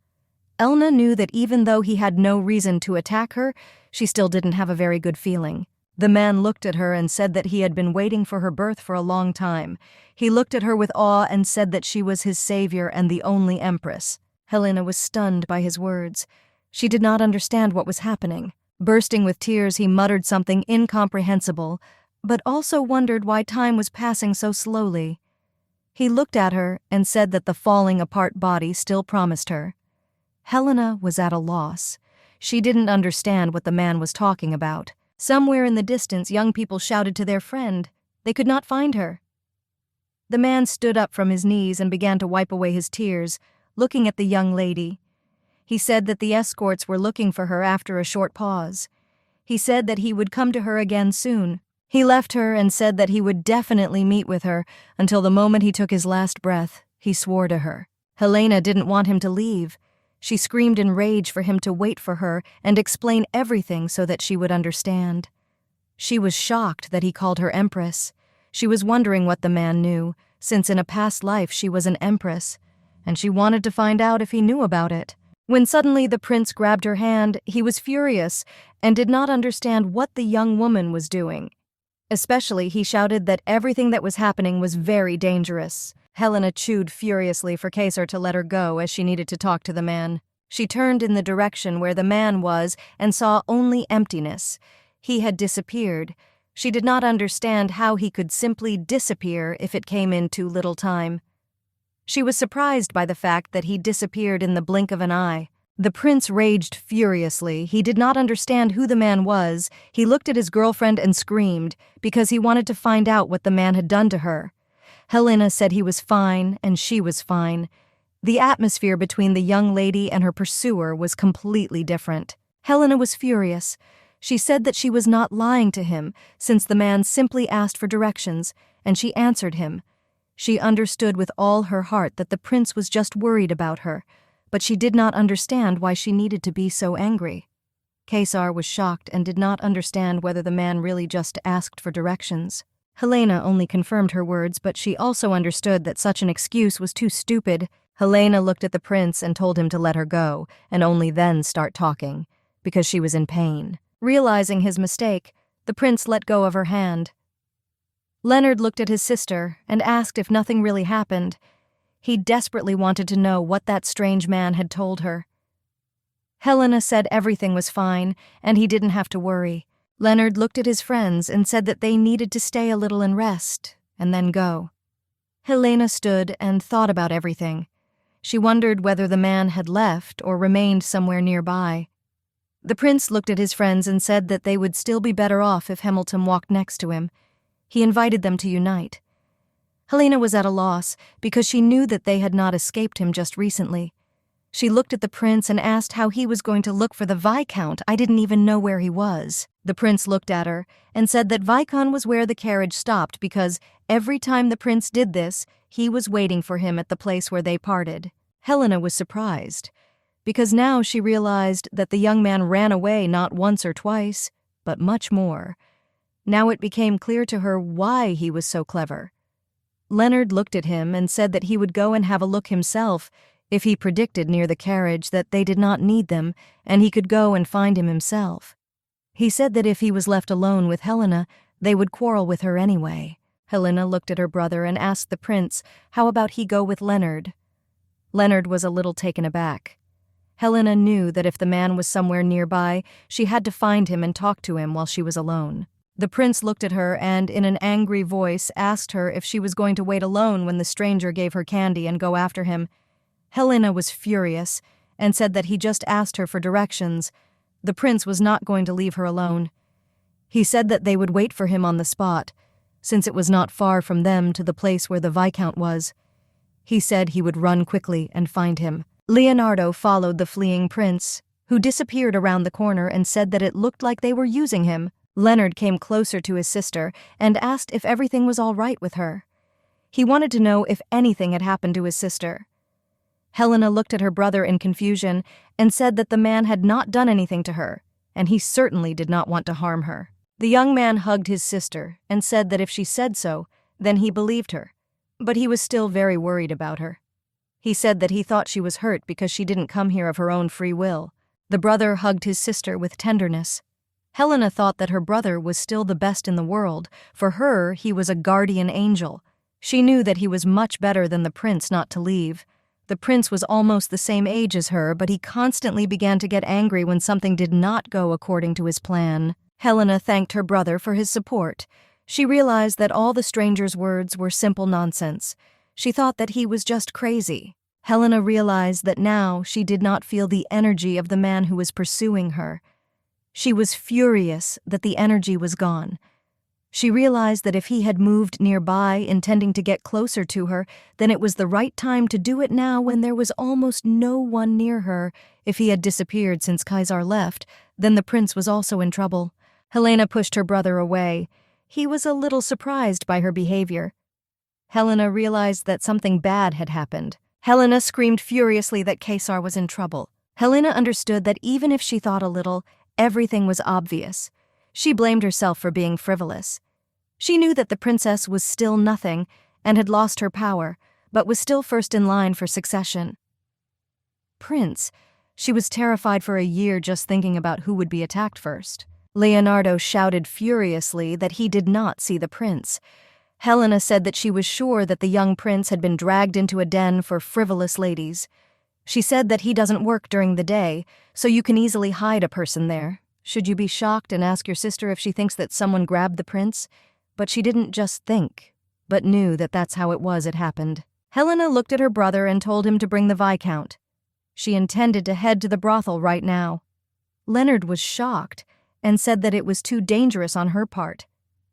Elna knew that even though he had no reason to attack her, she still didn't have a very good feeling. The man looked at her and said that he had been waiting for her birth for a long time. He looked at her with awe and said that she was his savior and the only empress. Helena was stunned by his words. She did not understand what was happening. Bursting with tears, he muttered something incomprehensible, but also wondered why time was passing so slowly. He looked at her and said that the falling-apart body still promised her. Helena was at a loss. She didn't understand what the man was talking about. Somewhere in the distance, young people shouted to their friend. They could not find her. The man stood up from his knees and began to wipe away his tears, looking at the young lady. He said that the escorts were looking for her after a short pause. He said that he would come to her again soon. He left her and said that he would definitely meet with her until the moment he took his last breath. He swore to her. Helena didn't want him to leave. She screamed in rage for him to wait for her and explain everything so that she would understand. She was shocked that he called her empress. She was wondering what the man knew, since in a past life she was an empress, and she wanted to find out if he knew about it. When suddenly the prince grabbed her hand, he was furious and did not understand what the young woman was doing. Especially, he shouted that everything that was happening was very dangerous. Helena chewed furiously for Kaiser to let her go as she needed to talk to the man. She turned in the direction where the man was and saw only emptiness. He had disappeared. She did not understand how he could simply disappear if it came in too little time. She was surprised by the fact that he disappeared in the blink of an eye. The prince raged furiously. He did not understand who the man was. He looked at his girlfriend and screamed because he wanted to find out what the man had done to her. Helena said he was fine and she was fine. The atmosphere between the young lady and her pursuer was completely different. Helena was furious. She said that she was not lying to him, since the man simply asked for directions, and she answered him. She understood with all her heart that the prince was just worried about her, but she did not understand why she needed to be so angry. Kaiser was shocked and did not understand whether the man really just asked for directions. Helena only confirmed her words, but she also understood that such an excuse was too stupid. Helena looked at the prince and told him to let her go, and only then start talking, because she was in pain. Realizing his mistake, the prince let go of her hand. Leonard looked at his sister and asked if nothing really happened. He desperately wanted to know what that strange man had told her. Helena said everything was fine, and he didn't have to worry. Leonard looked at his friends and said that they needed to stay a little and rest, and then go. Helena stood and thought about everything. She wondered whether the man had left or remained somewhere nearby. The prince looked at his friends and said that they would still be better off if Hamilton walked next to him. He invited them to unite. Helena was at a loss because she knew that they had not escaped him just recently. She looked at the prince and asked how he was going to look for the Viscount. I didn't even know where he was. The prince looked at her and said that Viscount was where the carriage stopped because every time the prince did this, he was waiting for him at the place where they parted. Helena was surprised, because now she realized that the young man ran away not once or twice, but much more. Now it became clear to her why he was so clever. Leonard looked at him and said that he would go and have a look himself if he predicted near the carriage that they did not need them and he could go and find him himself. He said that if he was left alone with Helena, they would quarrel with her anyway. Helena looked at her brother and asked the prince how about he go with Leonard. Leonard was a little taken aback. Helena knew that if the man was somewhere nearby, she had to find him and talk to him while she was alone. The prince looked at her and, in an angry voice, asked her if she was going to wait alone when the stranger gave her candy and go after him. Helena was furious and said that he just asked her for directions. The prince was not going to leave her alone. He said that they would wait for him on the spot, since it was not far from them to the place where the Viscount was. He said he would run quickly and find him. Leonardo followed the fleeing prince, who disappeared around the corner and said that it looked like they were using him. Leonard came closer to his sister and asked if everything was all right with her. He wanted to know if anything had happened to his sister. Helena looked at her brother in confusion and said that the man had not done anything to her, and he certainly did not want to harm her. The young man hugged his sister and said that if she said so, then he believed her, but he was still very worried about her. He said that he thought she was hurt because she didn't come here of her own free will. The brother hugged his sister with tenderness. Helena thought that her brother was still the best in the world. For her, he was a guardian angel. She knew that he was much better than the prince not to leave. The prince was almost the same age as her, but he constantly began to get angry when something did not go according to his plan. Helena thanked her brother for his support. She realized that all the stranger's words were simple nonsense. She thought that he was just crazy. Helena realized that now she did not feel the energy of the man who was pursuing her. She was furious that the energy was gone. She realized that if he had moved nearby, intending to get closer to her, then it was the right time to do it now when there was almost no one near her. If he had disappeared since Kaiser left, then the prince was also in trouble. Helena pushed her brother away. He was a little surprised by her behavior. Helena realized that something bad had happened. Helena screamed furiously that Kaiser was in trouble. Helena understood that even if she thought a little, everything was obvious. She blamed herself for being frivolous. She knew that the princess was still nothing and had lost her power, but was still first in line for succession. Prince. She was terrified for a year just thinking about who would be attacked first. Leonardo shouted furiously that he did not see the prince. Helena said that she was sure that the young prince had been dragged into a den for frivolous ladies. She said that he doesn't work during the day, so you can easily hide a person there. Should you be shocked and ask your sister if she thinks that someone grabbed the prince? But she didn't just think, but knew that that's how it happened. Helena looked at her brother and told him to bring the Viscount. She intended to head to the brothel right now. Leonard was shocked and said that it was too dangerous on her part.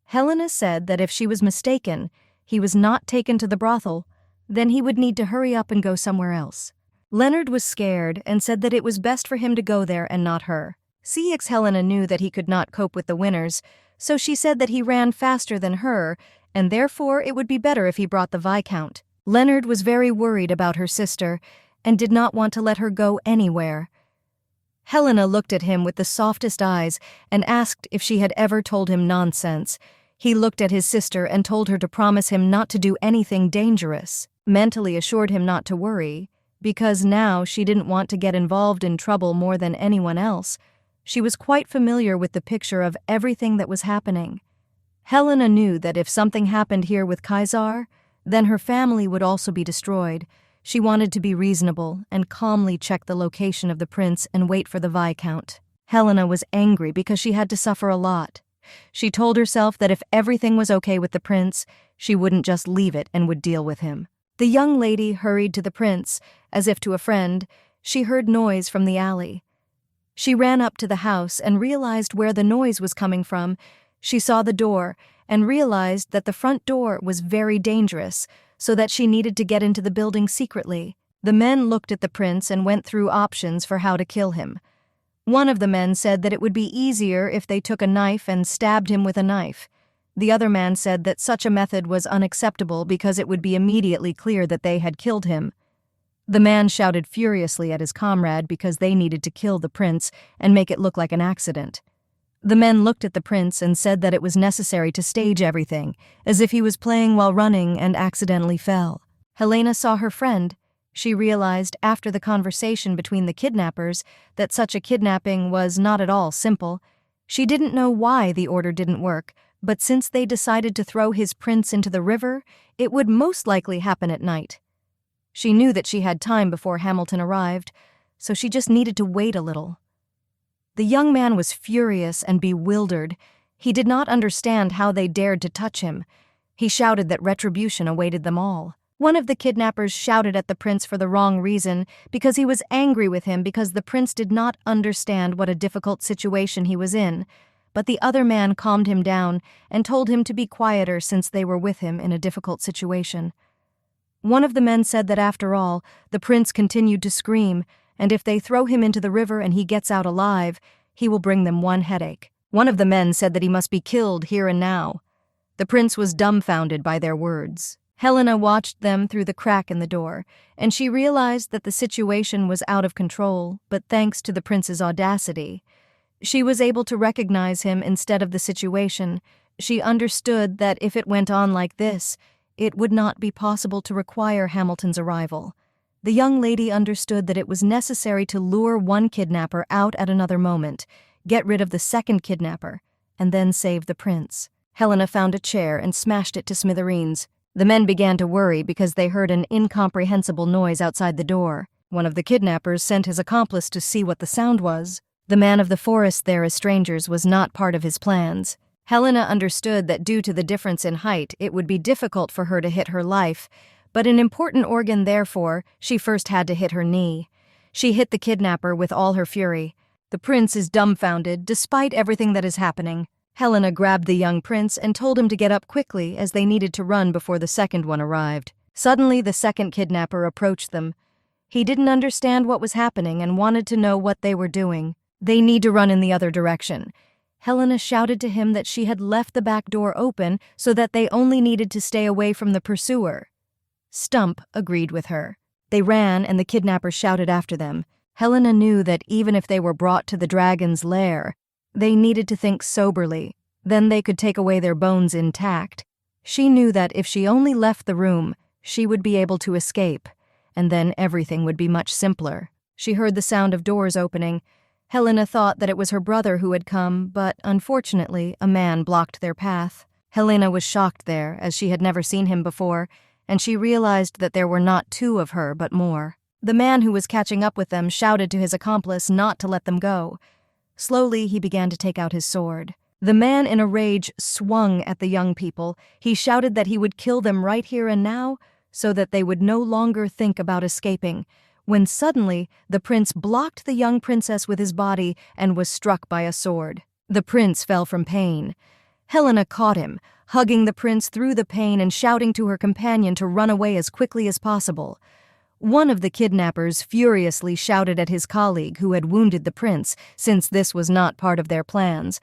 Helena said that if she was mistaken, he was not taken to the brothel, then he would need to hurry up and go somewhere else. Leonard was scared and said that it was best for him to go there and not her. CX Helena knew that he could not cope with the winners, so she said that he ran faster than her, and therefore it would be better if he brought the Viscount. Leonard was very worried about her sister and did not want to let her go anywhere. Helena looked at him with the softest eyes and asked if she had ever told him nonsense. He looked at his sister and told her to promise him not to do anything dangerous, mentally assured him not to worry, because now she didn't want to get involved in trouble more than anyone else. She was quite familiar with the picture of everything that was happening. Helena knew that if something happened here with Kaiser, then her family would also be destroyed. She wanted to be reasonable and calmly check the location of the prince and wait for the Viscount. Helena was angry because she had to suffer a lot. She told herself that if everything was okay with the prince, she wouldn't just leave it and would deal with him. The young lady hurried to the prince, as if to a friend. She heard noise from the alley. She ran up to the house and realized where the noise was coming from. She saw the door and realized that the front door was very dangerous, so that she needed to get into the building secretly. The men looked at the prince and went through options for how to kill him. One of the men said that it would be easier if they took a knife and stabbed him with a knife. The other man said that such a method was unacceptable because it would be immediately clear that they had killed him. The man shouted furiously at his comrade because they needed to kill the prince and make it look like an accident. The men looked at the prince and said that it was necessary to stage everything, as if he was playing while running and accidentally fell. Helena saw her friend. She realized after the conversation between the kidnappers that such a kidnapping was not at all simple. She didn't know why the order didn't work, but since they decided to throw his prince into the river, it would most likely happen at night. She knew that she had time before Hamilton arrived, so she just needed to wait a little. The young man was furious and bewildered. He did not understand how they dared to touch him. He shouted that retribution awaited them all. One of the kidnappers shouted at the prince for the wrong reason because he was angry with him because the prince did not understand what a difficult situation he was in. But the other man calmed him down and told him to be quieter since they were with him in a difficult situation. One of the men said that after all, the prince continued to scream, and if they throw him into the river and he gets out alive, he will bring them one headache. One of the men said that he must be killed here and now. The prince was dumbfounded by their words. Helena watched them through the crack in the door, and she realized that the situation was out of control, but thanks to the prince's audacity, she was able to recognize him instead of the situation. She understood that if it went on like this, it would not be possible to require Hamilton's arrival. The young lady understood that it was necessary to lure one kidnapper out at another moment, get rid of the second kidnapper, and then save the prince. Helena found a chair and smashed it to smithereens. The men began to worry because they heard an incomprehensible noise outside the door. One of the kidnappers sent his accomplice to see what the sound was. The man of the forest there as strangers was not part of his plans. Helena understood that due to the difference in height, it would be difficult for her to hit her life, but an important organ, therefore, she first had to hit her knee. She hit the kidnapper with all her fury. The prince is dumbfounded, despite everything that is happening. Helena grabbed the young prince and told him to get up quickly as they needed to run before the second one arrived. Suddenly, the second kidnapper approached them. He didn't understand what was happening and wanted to know what they were doing. They need to run in the other direction. Helena shouted to him that she had left the back door open so that they only needed to stay away from the pursuer. Stump agreed with her. They ran and the kidnappers shouted after them. Helena knew that even if they were brought to the dragon's lair, they needed to think soberly. Then they could take away their bones intact. She knew that if she only left the room, she would be able to escape, and then everything would be much simpler. She heard the sound of doors opening. Helena thought that it was her brother who had come, but unfortunately, a man blocked their path. Helena was shocked there, as she had never seen him before, and she realized that there were not two of her, but more. The man who was catching up with them shouted to his accomplice not to let them go. Slowly, he began to take out his sword. The man in a rage swung at the young people. He shouted that he would kill them right here and now, so that they would no longer think about escaping, when suddenly the prince blocked the young princess with his body and was struck by a sword. The prince fell from pain. Helena caught him, hugging the prince through the pain and shouting to her companion to run away as quickly as possible. One of the kidnappers furiously shouted at his colleague who had wounded the prince, since this was not part of their plans.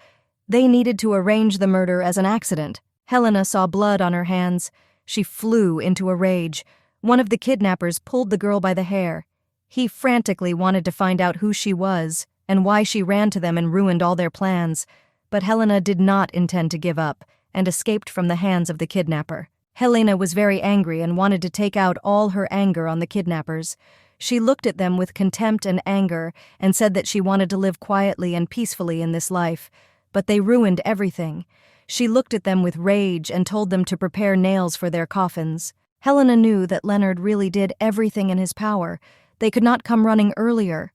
They needed to arrange the murder as an accident. Helena saw blood on her hands. She flew into a rage. One of the kidnappers pulled the girl by the hair. He frantically wanted to find out who she was and why she ran to them and ruined all their plans. But Helena did not intend to give up, and escaped from the hands of the kidnapper. Helena was very angry and wanted to take out all her anger on the kidnappers. She looked at them with contempt and anger and said that she wanted to live quietly and peacefully in this life, but they ruined everything. She looked at them with rage and told them to prepare nails for their coffins. Helena knew that Leonard really did everything in his power. They could not come running earlier.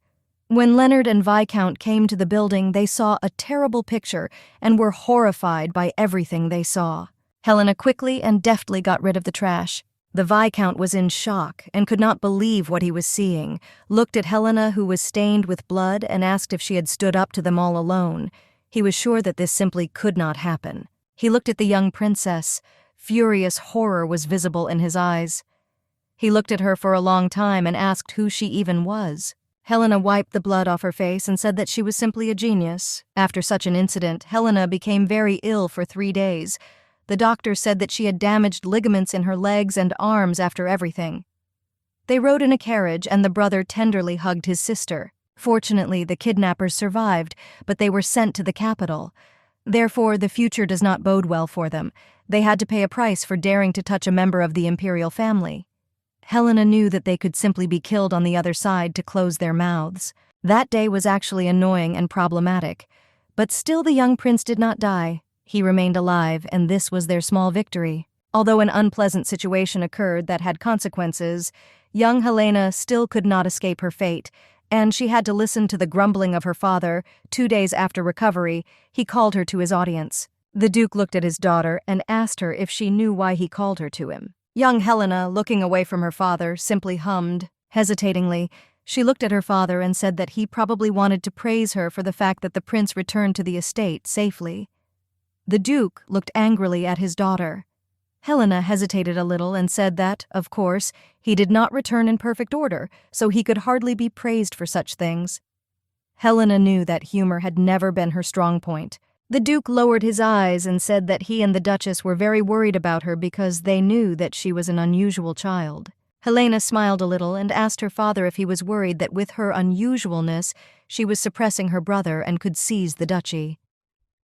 When Leonard and Viscount came to the building, they saw a terrible picture and were horrified by everything they saw. Helena quickly and deftly got rid of the trash. The Viscount was in shock and could not believe what he was seeing, looked at Helena, who was stained with blood, and asked if she had stood up to them all alone. He was sure that this simply could not happen. He looked at the young princess. Furious horror was visible in his eyes. He looked at her for a long time and asked who she even was. Helena wiped the blood off her face and said that she was simply a genius. After such an incident, Helena became very ill for 3 days. The doctor said that she had damaged ligaments in her legs and arms after everything. They rode in a carriage, and the brother tenderly hugged his sister. Fortunately, the kidnappers survived, but they were sent to the capital. Therefore, the future does not bode well for them. They had to pay a price for daring to touch a member of the imperial family. Helena knew that they could simply be killed on the other side to close their mouths. That day was actually annoying and problematic. But still the young prince did not die. He remained alive, and this was their small victory. Although an unpleasant situation occurred that had consequences, young Helena still could not escape her fate, and she had to listen to the grumbling of her father. 2 days after recovery, he called her to his audience. The Duke looked at his daughter and asked her if she knew why he called her to him. Young Helena, looking away from her father, simply hummed. Hesitatingly, she looked at her father and said that he probably wanted to praise her for the fact that the prince returned to the estate safely. The Duke looked angrily at his daughter. Helena hesitated a little and said that, of course, he did not return in perfect order, so he could hardly be praised for such things. Helena knew that humor had never been her strong point. The Duke lowered his eyes and said that he and the Duchess were very worried about her because they knew that she was an unusual child. Helena smiled a little and asked her father if he was worried that with her unusualness, she was suppressing her brother and could seize the duchy.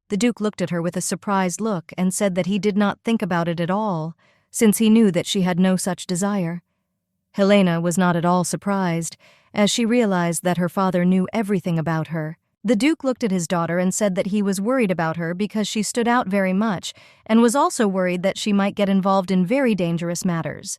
The Duke looked at her with a surprised look and said that he did not think about it at all, since he knew that she had no such desire. Helena was not at all surprised, as she realized that her father knew everything about her. The Duke looked at his daughter and said that he was worried about her because she stood out very much, and was also worried that she might get involved in very dangerous matters.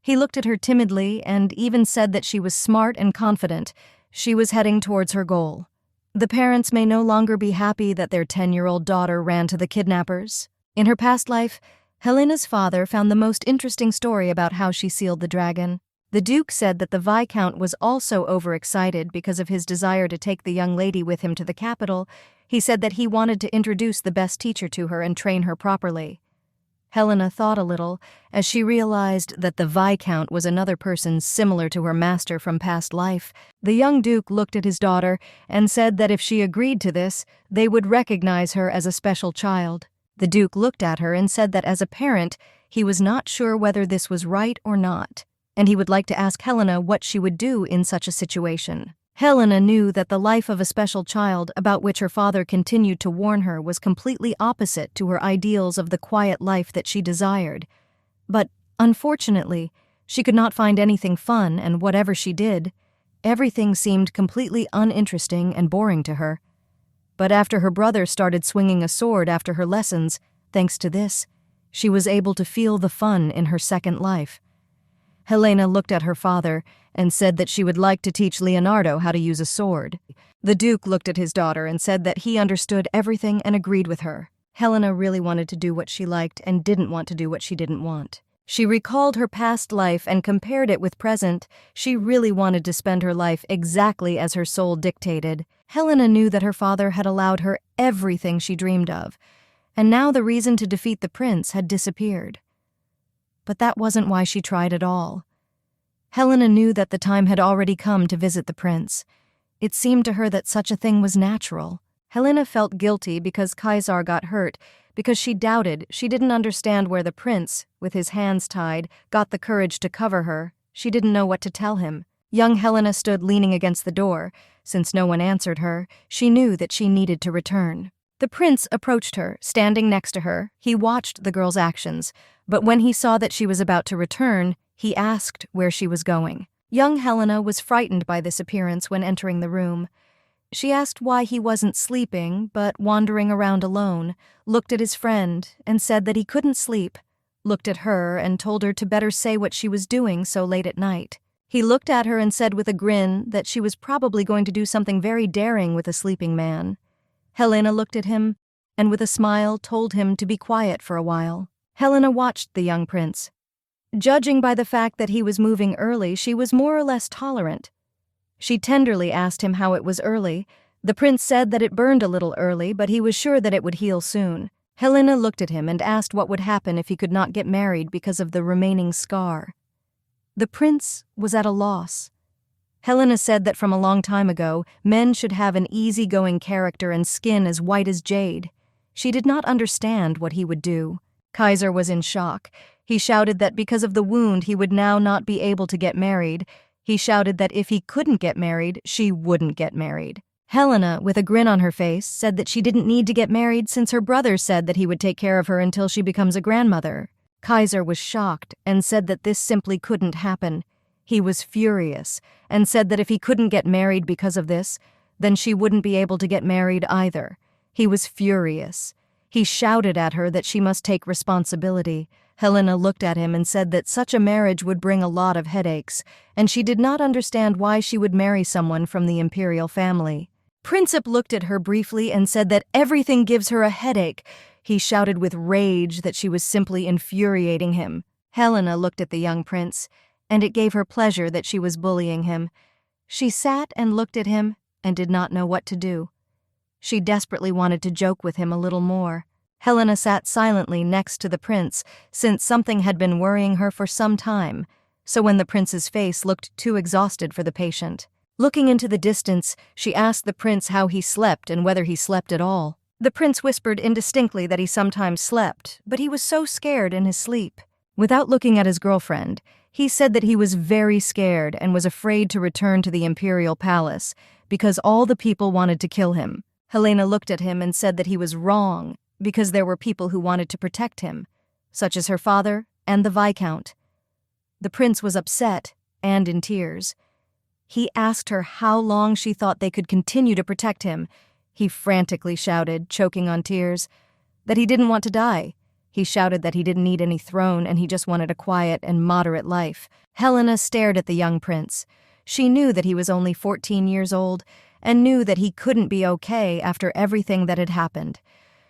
He looked at her timidly and even said that she was smart and confident. She was heading towards her goal. The parents may no longer be happy that their 10-year-old daughter ran to the kidnappers. In her past life, Helena's father found the most interesting story about how she sealed the dragon. The Duke said that the Viscount was also overexcited because of his desire to take the young lady with him to the capital. He said that he wanted to introduce the best teacher to her and train her properly. Helena thought a little as she realized that the Viscount was another person similar to her master from past life. The young Duke looked at his daughter and said that if she agreed to this, they would recognize her as a special child. The Duke looked at her and said that as a parent, he was not sure whether this was right or not, and he would like to ask Helena what she would do in such a situation. Helena knew that the life of a special child about which her father continued to warn her was completely opposite to her ideals of the quiet life that she desired. But, unfortunately, she could not find anything fun, and whatever she did, everything seemed completely uninteresting and boring to her. But after her brother started swinging a sword after her lessons, thanks to this, she was able to feel the fun in her second life. Helena looked at her father and said that she would like to teach Leonardo how to use a sword. The Duke looked at his daughter and said that he understood everything and agreed with her. Helena really wanted to do what she liked and didn't want to do what she didn't want. She recalled her past life and compared it with present. She really wanted to spend her life exactly as her soul dictated. Helena knew that her father had allowed her everything she dreamed of, and now the reason to defeat the prince had disappeared. But that wasn't why she tried at all. Helena knew that the time had already come to visit the prince. It seemed to her that such a thing was natural. Helena felt guilty because Kaiser got hurt, because she doubted, she didn't understand where the prince, with his hands tied, got the courage to cover her. She didn't know what to tell him. Young Helena stood leaning against the door. Since no one answered her, she knew that she needed to return. The prince approached her, standing next to her. He watched the girl's actions, but when he saw that she was about to return, he asked where she was going. Young Helena was frightened by this appearance when entering the room. She asked why he wasn't sleeping, but wandering around alone, looked at his friend and said that he couldn't sleep, looked at her and told her to better say what she was doing so late at night. He looked at her and said with a grin that she was probably going to do something very daring with a sleeping man. Helena looked at him and with a smile told him to be quiet for a while. Helena watched the young prince. Judging by the fact that he was moving early, she was more or less tolerant. She tenderly asked him how it was early. The prince said that it burned a little early, but he was sure that it would heal soon. Helena looked at him and asked what would happen if he could not get married because of the remaining scar. The prince was at a loss. Helena said that from a long time ago, men should have an easygoing character and skin as white as jade. She did not understand what he would do. Kaiser was in shock. He shouted that because of the wound he would now not be able to get married. He shouted that if he couldn't get married, she wouldn't get married. Helena, with a grin on her face, said that she didn't need to get married since her brother said that he would take care of her until she becomes a grandmother. Kaiser was shocked and said that this simply couldn't happen. He was furious and said that if he couldn't get married because of this, then she wouldn't be able to get married either. He was furious. He shouted at her that she must take responsibility. Helena looked at him and said that such a marriage would bring a lot of headaches, and she did not understand why she would marry someone from the imperial family. Princip looked at her briefly and said that everything gives her a headache. He shouted with rage that she was simply infuriating him. Helena looked at the young prince, and it gave her pleasure that she was bullying him. She sat and looked at him and did not know what to do. She desperately wanted to joke with him a little more. Helena sat silently next to the prince, since something had been worrying her for some time, so when the prince's face looked too exhausted for the patient. Looking into the distance, she asked the prince how he slept and whether he slept at all. The prince whispered indistinctly that he sometimes slept, but he was so scared in his sleep. Without looking at his girlfriend, he said that he was very scared and was afraid to return to the imperial palace because all the people wanted to kill him. Helena looked at him and said that he was wrong because there were people who wanted to protect him, such as her father and the Viscount. The prince was upset and in tears. He asked her how long she thought they could continue to protect him. He frantically shouted, choking on tears, that he didn't want to die. He shouted that he didn't need any throne and he just wanted a quiet and moderate life. Helena stared at the young prince. She knew that he was only 14 years old and knew that he couldn't be okay after everything that had happened.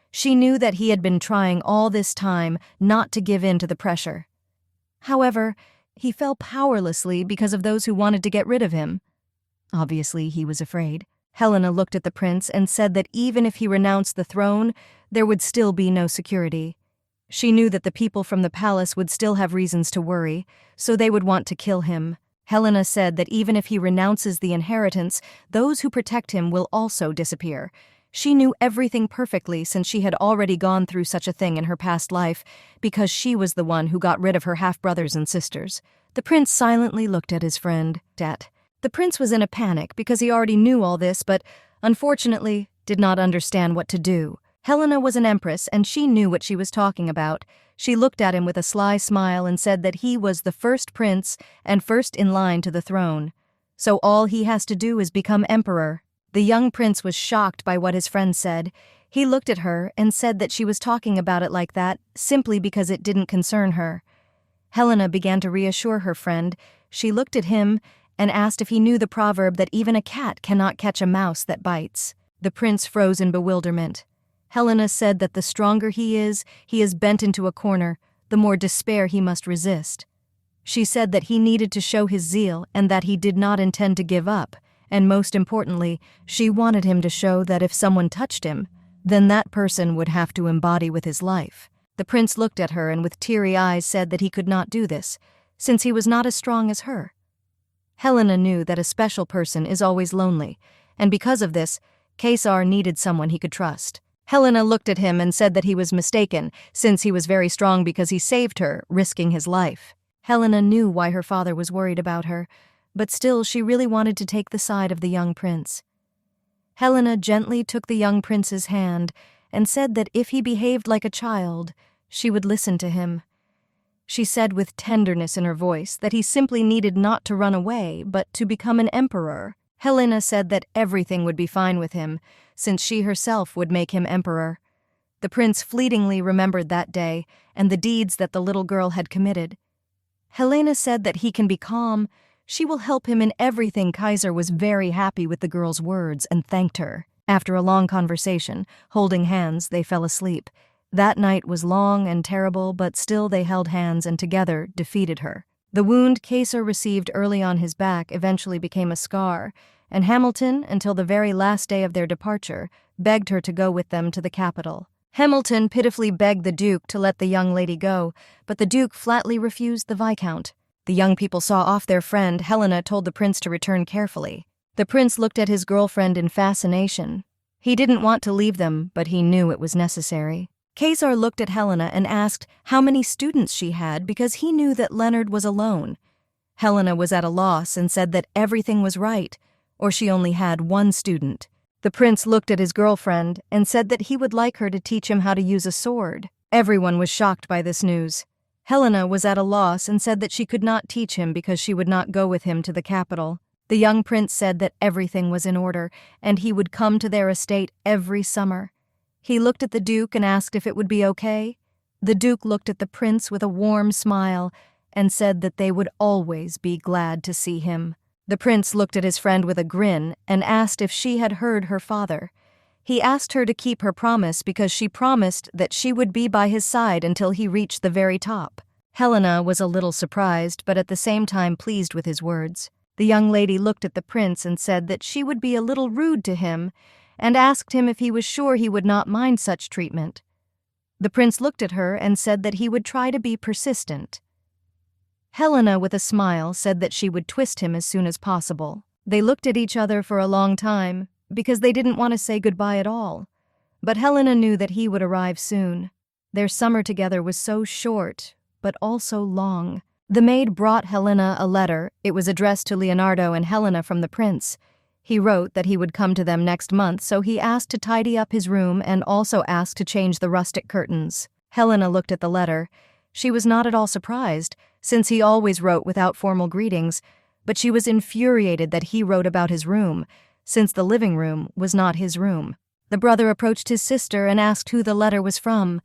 She knew that he had been trying all this time not to give in to the pressure. However, he fell powerlessly because of those who wanted to get rid of him. Obviously, he was afraid. Helena looked at the prince and said that even if he renounced the throne, there would still be no security. She knew that the people from the palace would still have reasons to worry, so they would want to kill him. Helena said that even if he renounces the inheritance, those who protect him will also disappear. She knew everything perfectly since she had already gone through such a thing in her past life, because she was the one who got rid of her half-brothers and sisters. The prince silently looked at his friend. The prince was in a panic because he already knew all this, but, unfortunately, did not understand what to do. Helena was an empress, and she knew what she was talking about. She looked at him with a sly smile and said that he was the first prince and first in line to the throne. So all he has to do is become emperor. The young prince was shocked by what his friend said. He looked at her and said that she was talking about it like that simply because it didn't concern her. Helena began to reassure her friend. She looked at him and asked if he knew the proverb that even a cat cannot catch a mouse that bites. The prince froze in bewilderment. Helena said that the stronger he is bent into a corner, the more despair he must resist. She said that he needed to show his zeal and that he did not intend to give up, and most importantly, she wanted him to show that if someone touched him, then that person would have to embody with his life. The prince looked at her and with teary eyes said that he could not do this, since he was not as strong as her. Helena knew that a special person is always lonely, and because of this, Kaiser needed someone he could trust. Helena looked at him and said that he was mistaken, since he was very strong because he saved her, risking his life. Helena knew why her father was worried about her, but still she really wanted to take the side of the young prince. Helena gently took the young prince's hand and said that if he behaved like a child, she would listen to him. She said with tenderness in her voice that he simply needed not to run away, but to become an emperor. Helena said that everything would be fine with him, since she herself would make him emperor. The prince fleetingly remembered that day and the deeds that the little girl had committed. Helena said that he can be calm. She will help him in everything. Kaiser was very happy with the girl's words and thanked her. After a long conversation, holding hands, they fell asleep. That night was long and terrible, but still they held hands and together defeated her. The wound Kaiser received early on his back eventually became a scar, and Hamilton, until the very last day of their departure, begged her to go with them to the capital. Hamilton pitifully begged the Duke to let the young lady go, but the Duke flatly refused the Viscount. The young people saw off their friend. Helena told the prince to return carefully. The prince looked at his girlfriend in fascination. He didn't want to leave them, but he knew it was necessary. Kaiser looked at Helena and asked how many students she had because he knew that Leonard was alone. Helena was at a loss and said that everything was right, or she only had one student. The prince looked at his girlfriend and said that he would like her to teach him how to use a sword. Everyone was shocked by this news. Helena was at a loss and said that she could not teach him because she would not go with him to the capital. The young prince said that everything was in order and he would come to their estate every summer. He looked at the Duke and asked if it would be okay. The Duke looked at the prince with a warm smile and said that they would always be glad to see him. The prince looked at his friend with a grin and asked if she had heard her father. He asked her to keep her promise because she promised that she would be by his side until he reached the very top. Helena was a little surprised, but at the same time pleased with his words. The young lady looked at the prince and said that she would be a little rude to him and asked him if he was sure he would not mind such treatment. The prince looked at her and said that he would try to be persistent. Helena, with a smile, said that she would twist him as soon as possible. They looked at each other for a long time because they didn't want to say goodbye at all. But Helena knew that he would arrive soon. Their summer together was so short, but also long. The maid brought Helena a letter. It was addressed to Leonardo and Helena from the prince. He wrote that he would come to them next month, so he asked to tidy up his room and also asked to change the rustic curtains. Helena looked at the letter. She was not at all surprised, since he always wrote without formal greetings, but she was infuriated that he wrote about his room, since the living room was not his room. The brother approached his sister and asked who the letter was from.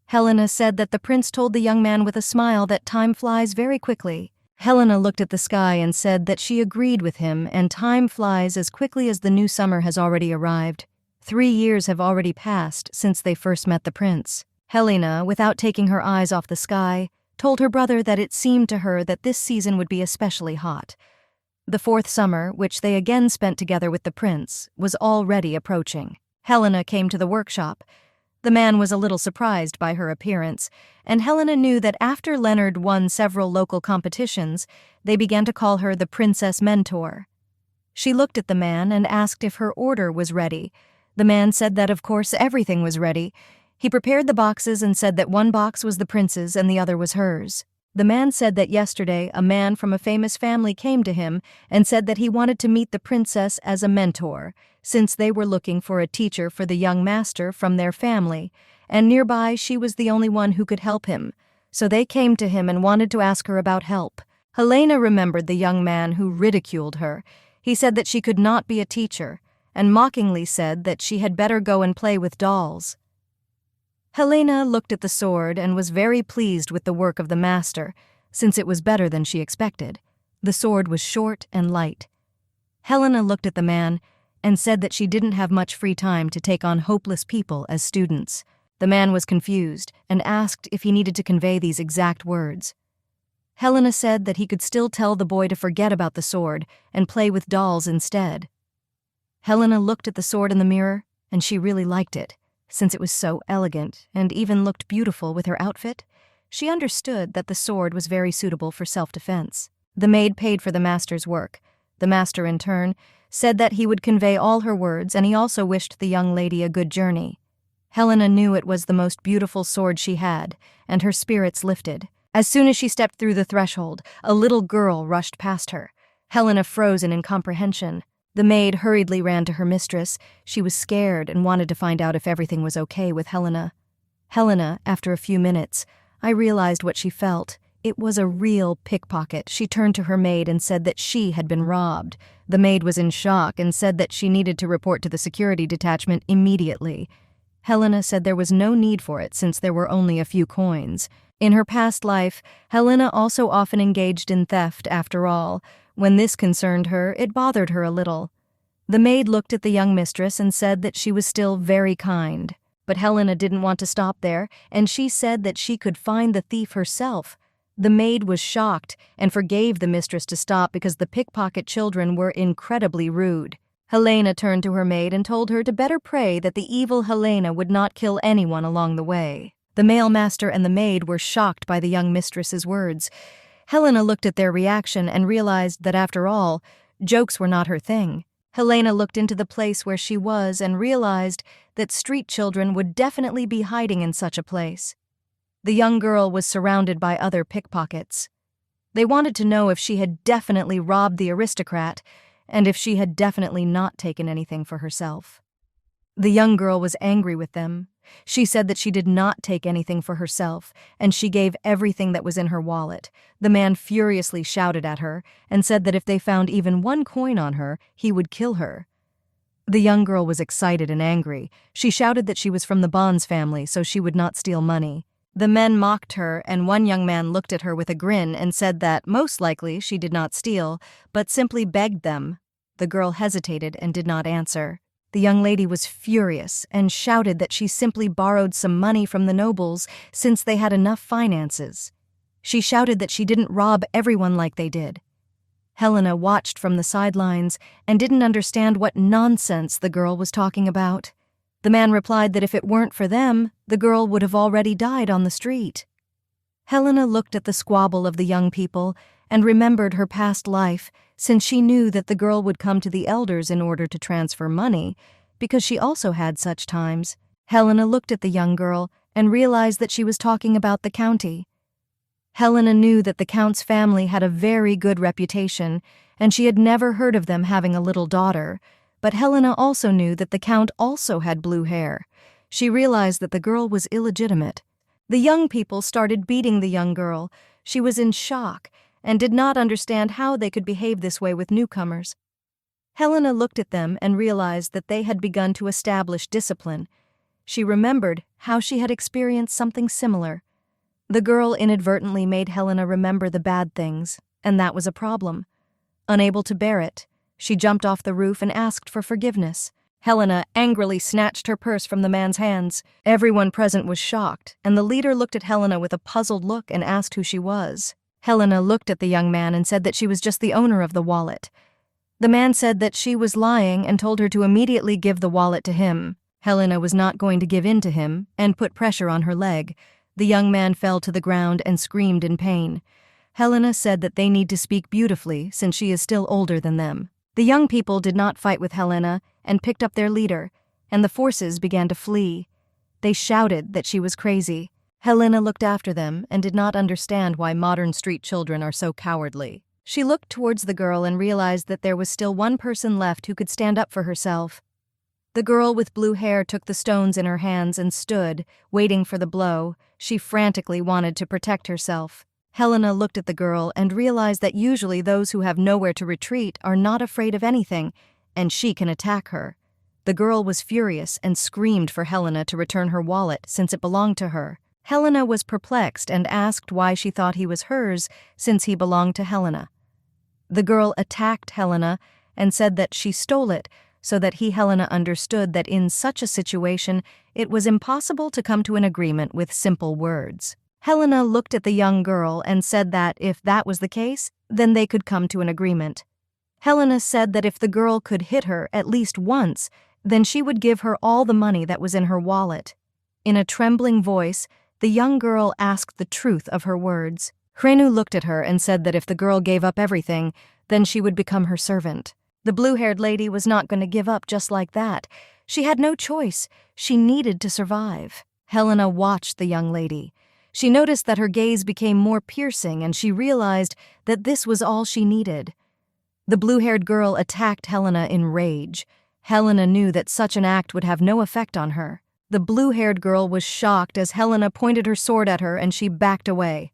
Helena said that the prince told the young man with a smile that time flies very quickly. Helena looked at the sky and said that she agreed with him, and time flies as quickly as the new summer has already arrived. 3 years have already passed since they first met the prince. Helena, without taking her eyes off the sky, told her brother that it seemed to her that this season would be especially hot. The 4th summer, which they again spent together with the prince, was already approaching. Helena came to the workshop. The man was a little surprised by her appearance, and Helena knew that after Leonard won several local competitions, they began to call her the Princess Mentor. She looked at the man and asked if her order was ready. The man said that, of course, everything was ready. He prepared the boxes and said that one box was the prince's and the other was hers. The man said that yesterday a man from a famous family came to him and said that he wanted to meet the princess as a mentor, since they were looking for a teacher for the young master from their family, and nearby she was the only one who could help him. So they came to him and wanted to ask her about help. Helena remembered the young man who ridiculed her. He said that she could not be a teacher, and mockingly said that she had better go and play with dolls. Helena looked at the sword and was very pleased with the work of the master, since it was better than she expected. The sword was short and light. Helena looked at the man and said that she didn't have much free time to take on hopeless people as students. The man was confused and asked if he needed to convey these exact words. Helena said that he could still tell the boy to forget about the sword and play with dolls instead. Helena looked at the sword in the mirror, and she really liked it, since it was so elegant and even looked beautiful with her outfit. She understood that the sword was very suitable for self-defense. The maid paid for the master's work. The master, in turn, said that he would convey all her words, and he also wished the young lady a good journey. Helena knew it was the most beautiful sword she had, and her spirits lifted. As soon as she stepped through the threshold, a little girl rushed past her. Helena froze in incomprehension. The maid hurriedly ran to her mistress. She was scared and wanted to find out if everything was okay with Helena. Helena, after a few minutes, I realized what she felt. It was a real pickpocket. She turned to her maid and said that she had been robbed. The maid was in shock and said that she needed to report to the security detachment immediately. Helena said there was no need for it since there were only a few coins. In her past life, Helena also often engaged in theft after all. When this concerned her, it bothered her a little. The maid looked at the young mistress and said that she was still very kind. But Helena didn't want to stop there, and she said that she could find the thief herself. The maid was shocked and forgave the mistress to stop because the pickpocket children were incredibly rude. Helena turned to her maid and told her to better pray that the evil Helena would not kill anyone along the way. The male master and the maid were shocked by the young mistress's words. Helena looked at their reaction and realized that after all, jokes were not her thing. Helena looked into the place where she was and realized that street children would definitely be hiding in such a place. The young girl was surrounded by other pickpockets. They wanted to know if she had definitely robbed the aristocrat and if she had definitely not taken anything for herself. The young girl was angry with them. She said that she did not take anything for herself, and she gave everything that was in her wallet. The man furiously shouted at her and said that if they found even one coin on her, he would kill her. The young girl was excited and angry. She shouted that she was from the Bonds family, so she would not steal money. The men mocked her, and one young man looked at her with a grin and said that, most likely, she did not steal, but simply begged them. The girl hesitated and did not answer. The young lady was furious and shouted that she simply borrowed some money from the nobles since they had enough finances. She shouted that she didn't rob everyone like they did. Helena watched from the sidelines and didn't understand what nonsense the girl was talking about. The man replied that if it weren't for them, the girl would have already died on the street. Helena looked at the squabble of the young people and remembered her past life, since she knew that the girl would come to the elders in order to transfer money, because she also had such times. Helena looked at the young girl and realized that she was talking about the county. Helena knew that the Count's family had a very good reputation, and she had never heard of them having a little daughter, but Helena also knew that the Count also had blue hair. She realized that the girl was illegitimate. The young people started beating the young girl. She was in shock and did not understand how they could behave this way with newcomers. Helena looked at them and realized that they had begun to establish discipline. She remembered how she had experienced something similar. The girl inadvertently made Helena remember the bad things, and that was a problem. Unable to bear it, she jumped off the roof and asked for forgiveness. Helena angrily snatched her purse from the man's hands. Everyone present was shocked, and the leader looked at Helena with a puzzled look and asked who she was. Helena looked at the young man and said that she was just the owner of the wallet. The man said that she was lying and told her to immediately give the wallet to him. Helena was not going to give in to him and put pressure on her leg. The young man fell to the ground and screamed in pain. Helena said that they need to speak beautifully since she is still older than them. The young people did not fight with Helena and picked up their leader, and the forces began to flee. They shouted that she was crazy. Helena looked after them and did not understand why modern street children are so cowardly. She looked towards the girl and realized that there was still one person left who could stand up for herself. The girl with blue hair took the stones in her hands and stood, waiting for the blow. She frantically wanted to protect herself. Helena looked at the girl and realized that usually those who have nowhere to retreat are not afraid of anything, and she can attack her. The girl was furious and screamed for Helena to return her wallet since it belonged to her. Helena was perplexed and asked why she thought he was hers since he belonged to Helena. The girl attacked Helena and said that she stole it so that Helena understood that in such a situation it was impossible to come to an agreement with simple words. Helena looked at the young girl and said that if that was the case, then they could come to an agreement. Helena said that if the girl could hit her at least once, then she would give her all the money that was in her wallet. In a trembling voice, the young girl asked the truth of her words. Hrenu looked at her and said that if the girl gave up everything, then she would become her servant. The blue-haired lady was not going to give up just like that. She had no choice. She needed to survive. Helena watched the young lady. She noticed that her gaze became more piercing and she realized that this was all she needed. The blue-haired girl attacked Helena in rage. Helena knew that such an act would have no effect on her. The blue-haired girl was shocked as Helena pointed her sword at her and she backed away.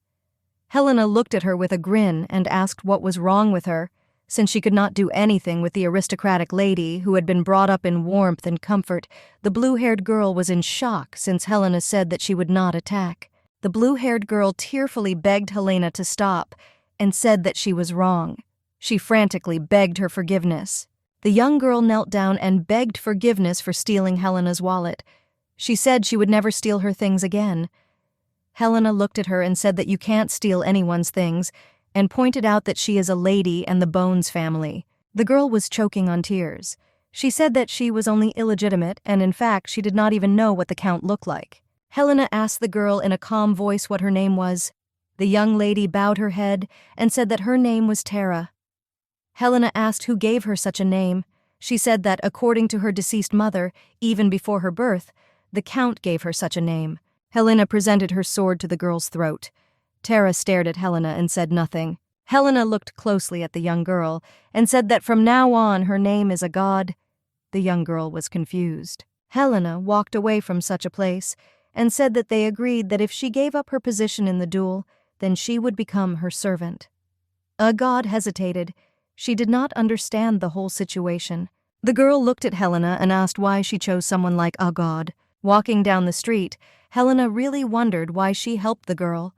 Helena looked at her with a grin and asked what was wrong with her, since she could not do anything with the aristocratic lady who had been brought up in warmth and comfort. The blue-haired girl was in shock since Helena said that she would not attack. The blue-haired girl tearfully begged Helena to stop and said that she was wrong. She frantically begged her forgiveness. The young girl knelt down and begged forgiveness for stealing Helena's wallet. She said she would never steal her things again. Helena looked at her and said that you can't steal anyone's things, and pointed out that she is a lady and the Bones family. The girl was choking on tears. She said that she was only illegitimate, and in fact she did not even know what the Count looked like. Helena asked the girl in a calm voice what her name was. The young lady bowed her head and said that her name was Tara. Helena asked who gave her such a name. She said that, according to her deceased mother, even before her birth, the Count gave her such a name. Helena presented her sword to the girl's throat. Tara stared at Helena and said nothing. Helena looked closely at the young girl and said that from now on her name is a god. The young girl was confused. Helena walked away from such a place and said that they agreed that if she gave up her position in the duel, then she would become her servant. A god hesitated. She did not understand the whole situation. The girl looked at Helena and asked why she chose someone like a god. Walking down the street, Helena really wondered why she helped the girl.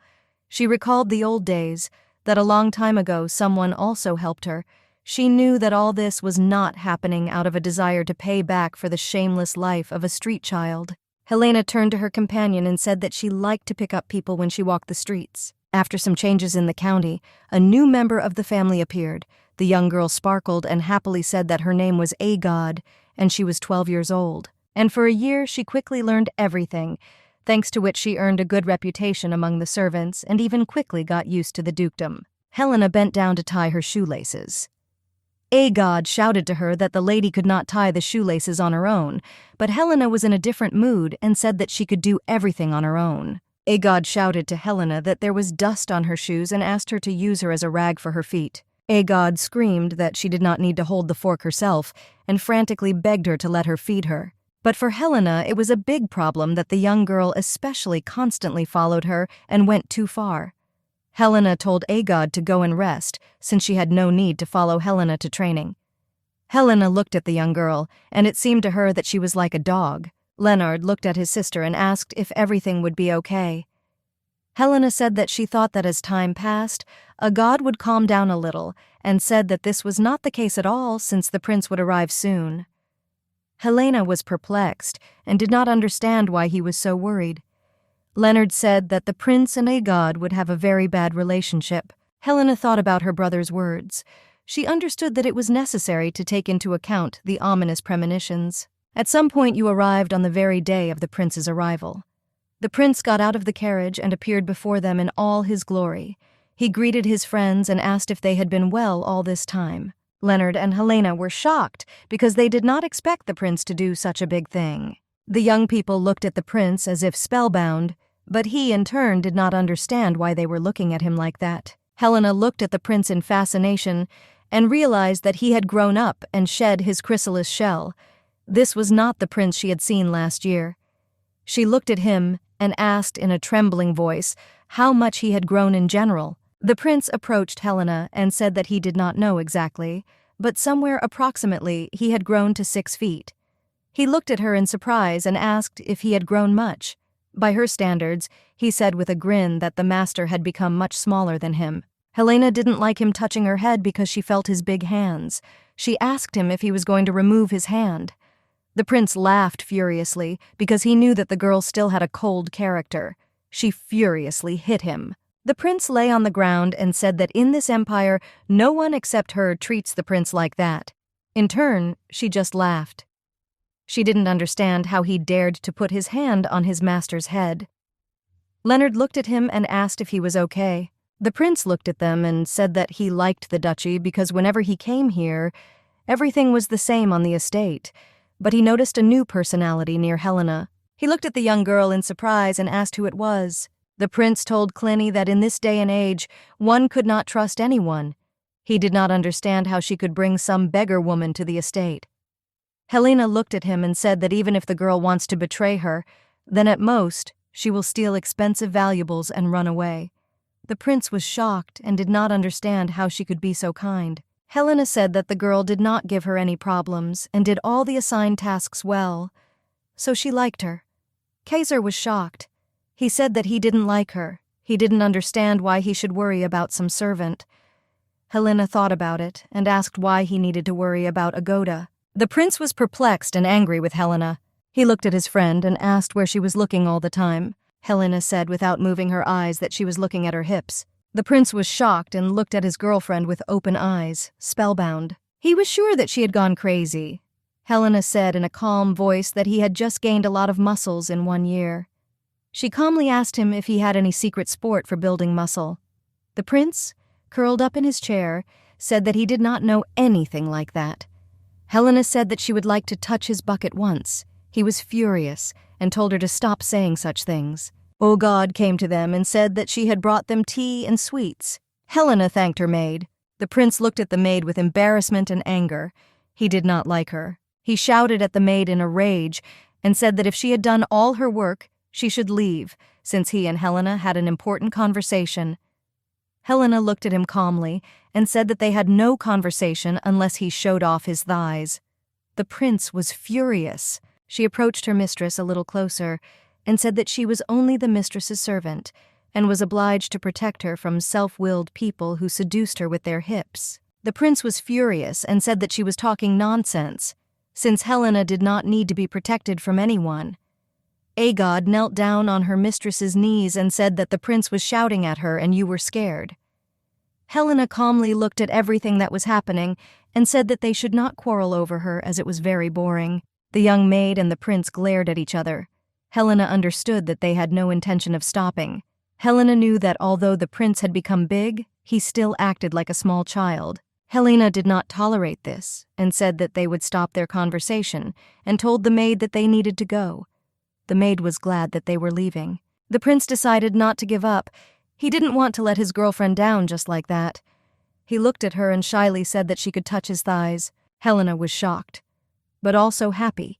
She recalled the old days, that a long time ago someone also helped her. She knew that all this was not happening out of a desire to pay back for the shameless life of a street child. Helena turned to her companion and said that she liked to pick up people when she walked the streets. After some changes in the county, a new member of the family appeared. The young girl sparkled and happily said that her name was Agod, and she was 12 years old. And for a year she quickly learned everything, thanks to which she earned a good reputation among the servants and even quickly got used to the dukedom. Helena bent down to tie her shoelaces. Agod shouted to her that the lady could not tie the shoelaces on her own, but Helena was in a different mood and said that she could do everything on her own. Agod shouted to Helena that there was dust on her shoes and asked her to use her as a rag for her feet. Agod screamed that she did not need to hold the fork herself and frantically begged her to let her feed her. But for Helena, it was a big problem that the young girl especially constantly followed her and went too far. Helena told Agod to go and rest, since she had no need to follow Helena to training. Helena looked at the young girl, and it seemed to her that she was like a dog. Leonard looked at his sister and asked if everything would be okay. Helena said that she thought that as time passed, Agod would calm down a little, and said that this was not the case at all since the prince would arrive soon. Helena was perplexed and did not understand why he was so worried. Leonard said that the prince and Agod would have a very bad relationship. Helena thought about her brother's words. She understood that it was necessary to take into account the ominous premonitions. At some point you arrived on the very day of the prince's arrival. The prince got out of the carriage and appeared before them in all his glory. He greeted his friends and asked if they had been well all this time. Leonard and Helena were shocked because they did not expect the prince to do such a big thing. The young people looked at the prince as if spellbound, but he in turn did not understand why they were looking at him like that. Helena looked at the prince in fascination and realized that he had grown up and shed his chrysalis shell. This was not the prince she had seen last year. She looked at him and asked in a trembling voice how much he had grown in general. The prince approached Helena and said that he did not know exactly, but somewhere approximately he had grown to 6 feet. He looked at her in surprise and asked if he had grown much. By her standards, he said with a grin that the master had become much smaller than him. Helena didn't like him touching her head because she felt his big hands. She asked him if he was going to remove his hand. The prince laughed furiously because he knew that the girl still had a cold character. She furiously hit him. The prince lay on the ground and said that in this empire, no one except her treats the prince like that. In turn, she just laughed. She didn't understand how he dared to put his hand on his master's head. Leonard looked at him and asked if he was okay. The prince looked at them and said that he liked the duchy because whenever he came here, everything was the same on the estate, but he noticed a new personality near Helena. He looked at the young girl in surprise and asked who it was. The prince told Clinny that in this day and age, one could not trust anyone. He did not understand how she could bring some beggar woman to the estate. Helena looked at him and said that even if the girl wants to betray her, then at most, she will steal expensive valuables and run away. The prince was shocked and did not understand how she could be so kind. Helena said that the girl did not give her any problems and did all the assigned tasks well, so she liked her. Kaiser was shocked. He said that he didn't like her. He didn't understand why he should worry about some servant. Helena thought about it and asked why he needed to worry about Agoda. The prince was perplexed and angry with Helena. He looked at his friend and asked where she was looking all the time. Helena said without moving her eyes that she was looking at her hips. The prince was shocked and looked at his girlfriend with open eyes, spellbound. He was sure that she had gone crazy. Helena said in a calm voice that he had just gained a lot of muscles in 1 year. She calmly asked him if he had any secret sport for building muscle. The prince, curled up in his chair, said that he did not know anything like that. Helena said that she would like to touch his bucket once. He was furious and told her to stop saying such things. God came to them and said that she had brought them tea and sweets. Helena thanked her maid. The prince looked at the maid with embarrassment and anger. He did not like her. He shouted at the maid in a rage and said that if she had done all her work, she should leave, since he and Helena had an important conversation. Helena looked at him calmly and said that they had no conversation unless he showed off his thighs. The prince was furious. She approached her mistress a little closer and said that she was only the mistress's servant and was obliged to protect her from self-willed people who seduced her with their hips. The prince was furious and said that she was talking nonsense, since Helena did not need to be protected from anyone. Agod knelt down on her mistress's knees and said that the prince was shouting at her and you were scared. Helena calmly looked at everything that was happening and said that they should not quarrel over her as it was very boring. The young maid and the prince glared at each other. Helena understood that they had no intention of stopping. Helena knew that although the prince had become big, he still acted like a small child. Helena did not tolerate this and said that they would stop their conversation and told the maid that they needed to go. The maid was glad that they were leaving. The prince decided not to give up. He didn't want to let his girlfriend down just like that. He looked at her and shyly said that she could touch his thighs. Helena was shocked, but also happy.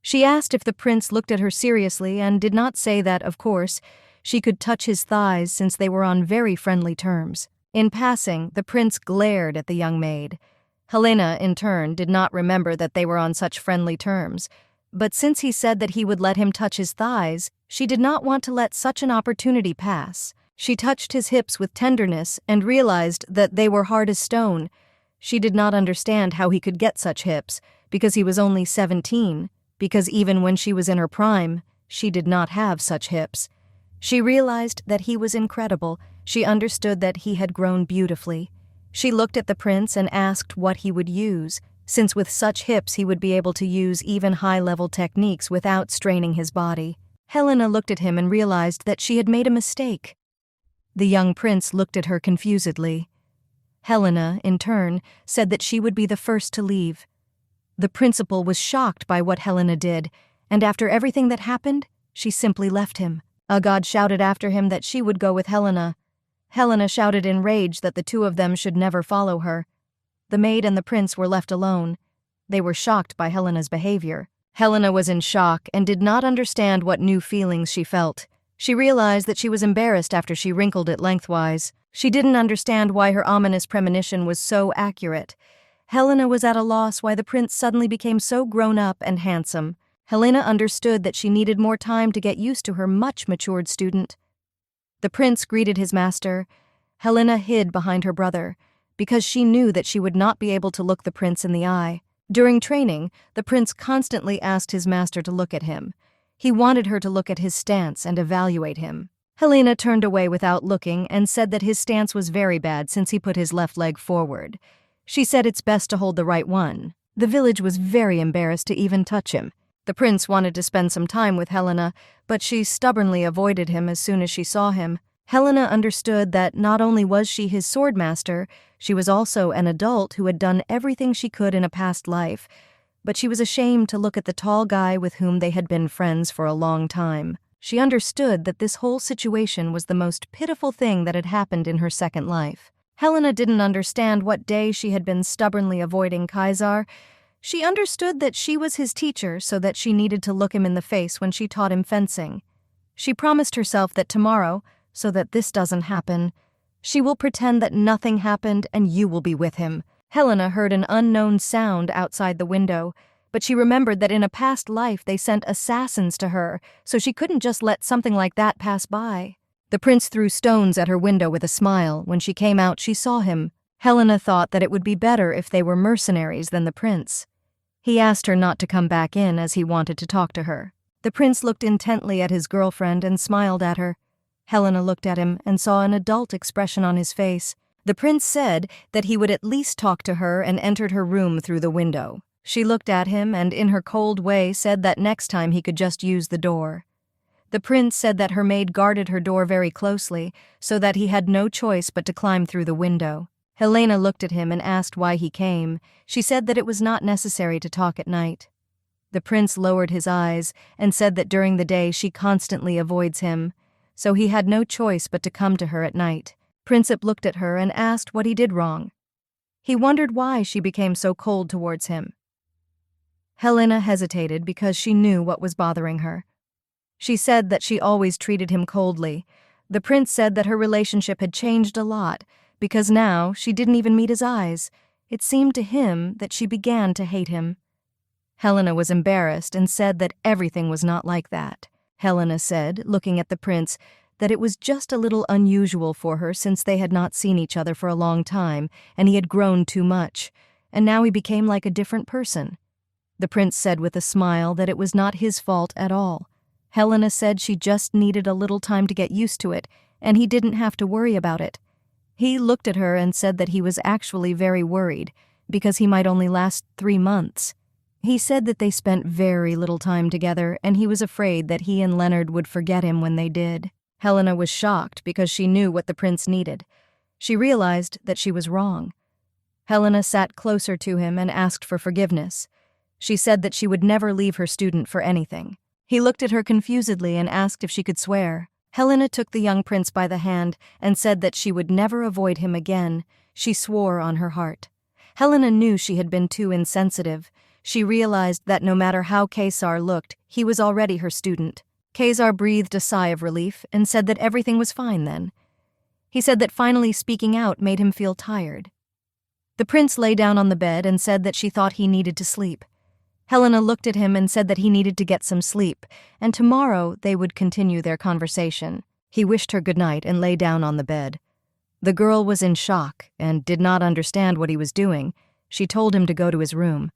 She asked if the prince looked at her seriously and did not say that, of course, she could touch his thighs since they were on very friendly terms. In passing, the prince glared at the young maid. Helena, in turn, did not remember that they were on such friendly terms, but since he said that he would let him touch his thighs, she did not want to let such an opportunity pass. She touched his hips with tenderness and realized that they were hard as stone. She did not understand how he could get such hips, because he was only 17, because even when she was in her prime, she did not have such hips. She realized that he was incredible. She understood that he had grown beautifully. She looked at the prince and asked what he would use, since with such hips he would be able to use even high-level techniques without straining his body. Helena looked at him and realized that she had made a mistake. The young prince looked at her confusedly. Helena, in turn, said that she would be the first to leave. The principal was shocked by what Helena did, and after everything that happened, she simply left him. Agod shouted after him that she would go with Helena. Helena shouted in rage that the two of them should never follow her. The maid and the prince were left alone. They were shocked by Helena's behavior. Helena was in shock and did not understand what new feelings she felt. She realized that she was embarrassed after she wrinkled it lengthwise. She didn't understand why her ominous premonition was so accurate. Helena was at a loss why the prince suddenly became so grown up and handsome. Helena understood that she needed more time to get used to her much-matured student. The prince greeted his master. Helena hid behind her brother, because she knew that she would not be able to look the prince in the eye. During training, the prince constantly asked his master to look at him. He wanted her to look at his stance and evaluate him. Helena turned away without looking and said that his stance was very bad since he put his left leg forward. She said it's best to hold the right one. The village was very embarrassed to even touch him. The prince wanted to spend some time with Helena, but she stubbornly avoided him as soon as she saw him. Helena understood that not only was she his swordmaster, she was also an adult who had done everything she could in a past life, but she was ashamed to look at the tall guy with whom they had been friends for a long time. She understood that this whole situation was the most pitiful thing that had happened in her second life. Helena didn't understand what day she had been stubbornly avoiding Kaiser. She understood that she was his teacher, so that she needed to look him in the face when she taught him fencing. She promised herself that tomorrow, so that this doesn't happen, she will pretend that nothing happened and you will be with him. Helena heard an unknown sound outside the window, but she remembered that in a past life they sent assassins to her, so she couldn't just let something like that pass by. The prince threw stones at her window with a smile. When she came out, she saw him. Helena thought that it would be better if they were mercenaries than the prince. He asked her not to come back in as he wanted to talk to her. The prince looked intently at his girlfriend and smiled at her. Helena looked at him and saw an adult expression on his face. The prince said that he would at least talk to her and entered her room through the window. She looked at him and in her cold way said that next time he could just use the door. The prince said that her maid guarded her door very closely, so that he had no choice but to climb through the window. Helena looked at him and asked why he came. She said that it was not necessary to talk at night. The prince lowered his eyes and said that during the day she constantly avoids him, so he had no choice but to come to her at night. Princip looked at her and asked what he did wrong. He wondered why she became so cold towards him. Helena hesitated because she knew what was bothering her. She said that she always treated him coldly. The prince said that her relationship had changed a lot, because now she didn't even meet his eyes. It seemed to him that she began to hate him. Helena was embarrassed and said that everything was not like that. Helena said, looking at the prince, that it was just a little unusual for her since they had not seen each other for a long time, and he had grown too much, and now he became like a different person. The prince said with a smile that it was not his fault at all. Helena said she just needed a little time to get used to it, and he didn't have to worry about it. He looked at her and said that he was actually very worried, because he might only last 3 months. He said that they spent very little time together, and he was afraid that he and Leonard would forget him when they did. Helena was shocked because she knew what the prince needed. She realized that she was wrong. Helena sat closer to him and asked for forgiveness. She said that she would never leave her student for anything. He looked at her confusedly and asked if she could swear. Helena took the young prince by the hand and said that she would never avoid him again. She swore on her heart. Helena knew she had been too insensitive. She realized that no matter how Kaiser looked, he was already her student. Kaiser breathed a sigh of relief and said that everything was fine then. He said that finally speaking out made him feel tired. The prince lay down on the bed and said that she thought he needed to sleep. Helena looked at him and said that he needed to get some sleep, and tomorrow they would continue their conversation. He wished her good night and lay down on the bed. The girl was in shock and did not understand what he was doing. She told him to go to his room.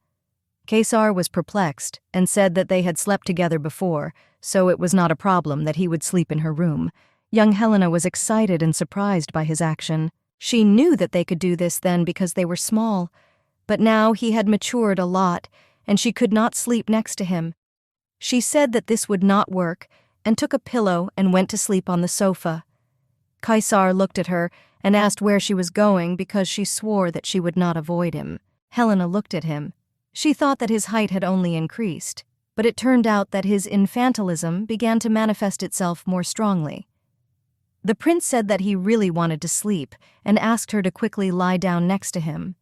Kaiser was perplexed and said that they had slept together before, so it was not a problem that he would sleep in her room. Young Helena was excited and surprised by his action. She knew that they could do this then because they were small, but now he had matured a lot, and she could not sleep next to him. She said that this would not work, and took a pillow and went to sleep on the sofa. Kaiser looked at her and asked where she was going because she swore that she would not avoid him. Helena looked at him. She thought that his height had only increased, but it turned out that his infantilism began to manifest itself more strongly. The prince said that he really wanted to sleep and asked her to quickly lie down next to him.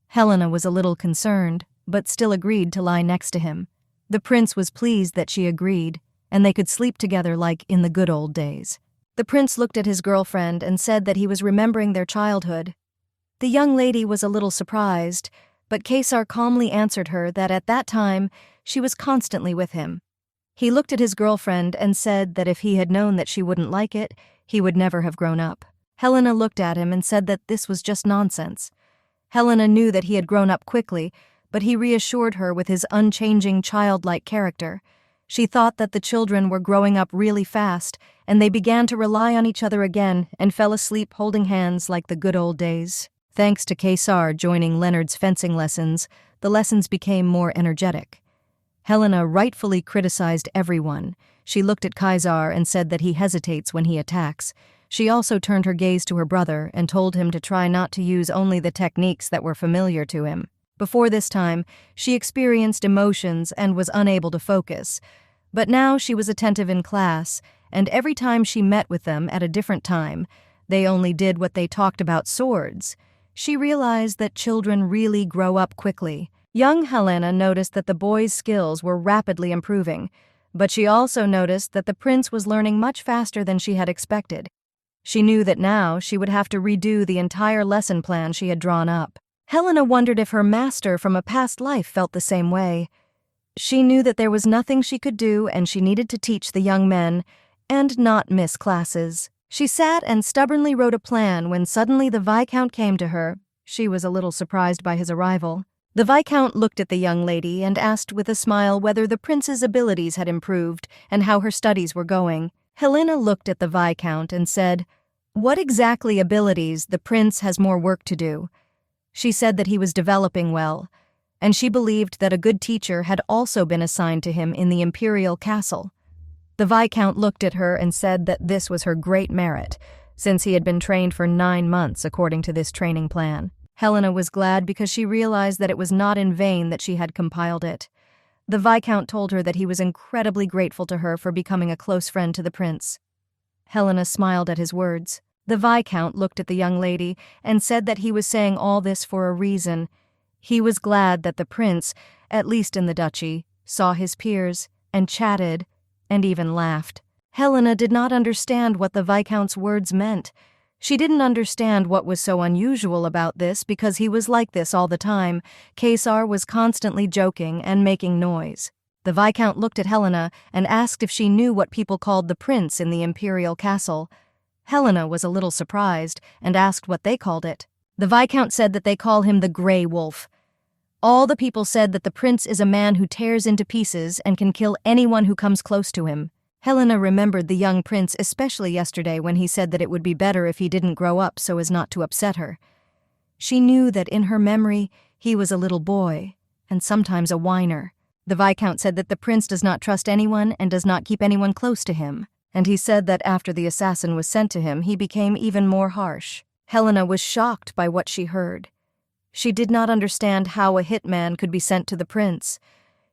Helena was a little concerned, but still agreed to lie next to him. The prince was pleased that she agreed, and they could sleep together like in the good old days. The prince looked at his girlfriend and said that he was remembering their childhood. The young lady was a little surprised, but Kaiser calmly answered her that at that time she was constantly with him. He looked at his girlfriend and said that if he had known that she wouldn't like it, he would never have grown up. Helena looked at him and said that this was just nonsense. Helena knew that he had grown up quickly, but he reassured her with his unchanging childlike character. She thought that the children were growing up really fast, and they began to rely on each other again and fell asleep holding hands like the good old days. Thanks to Kaiser joining Leonard's fencing lessons, the lessons became more energetic. Helena rightfully criticized everyone. She looked at Kaiser and said that he hesitates when he attacks. She also turned her gaze to her brother and told him to try not to use only the techniques that were familiar to him. Before this time, she experienced emotions and was unable to focus. But now she was attentive in class, and every time she met with them at a different time, They only did what they talked about swords. She realized that children really grow up quickly. Young Helena noticed that the boy's skills were rapidly improving, but she also noticed that the prince was learning much faster than she had expected. She knew that now she would have to redo the entire lesson plan she had drawn up. Helena wondered if her master from a past life felt the same way. She knew that there was nothing she could do and she needed to teach the young men and not miss classes. She sat and stubbornly wrote a plan when suddenly the Viscount came to her. She was a little surprised by his arrival. The Viscount looked at the young lady and asked with a smile whether the prince's abilities had improved and how her studies were going. Helena looked at the Viscount and said, "What exactly abilities? The prince has more work to do." She said that he was developing well, and she believed that a good teacher had also been assigned to him in the imperial castle. The Viscount looked at her and said that this was her great merit, since he had been trained for 9 months according to this training plan. Helena was glad because she realized that it was not in vain that she had compiled it. The Viscount told her that he was incredibly grateful to her for becoming a close friend to the prince. Helena smiled at his words. The Viscount looked at the young lady and said that he was saying all this for a reason. He was glad that the prince, at least in the duchy, saw his peers and chatted and even laughed. Helena did not understand what the Viscount's words meant. She didn't understand what was so unusual about this because he was like this all the time. Kaiser was constantly joking and making noise. The Viscount looked at Helena and asked if she knew what people called the prince in the imperial castle. Helena was a little surprised and asked what they called it. The Viscount said that they call him the Grey Wolf. All the people said that the prince is a man who tears into pieces and can kill anyone who comes close to him. Helena remembered the young prince especially yesterday when he said that it would be better if he didn't grow up so as not to upset her. She knew that in her memory he was a little boy, and sometimes a whiner. The Viscount said that the prince does not trust anyone and does not keep anyone close to him, and he said that after the assassin was sent to him he became even more harsh. Helena was shocked by what she heard. She did not understand how a hitman could be sent to the prince.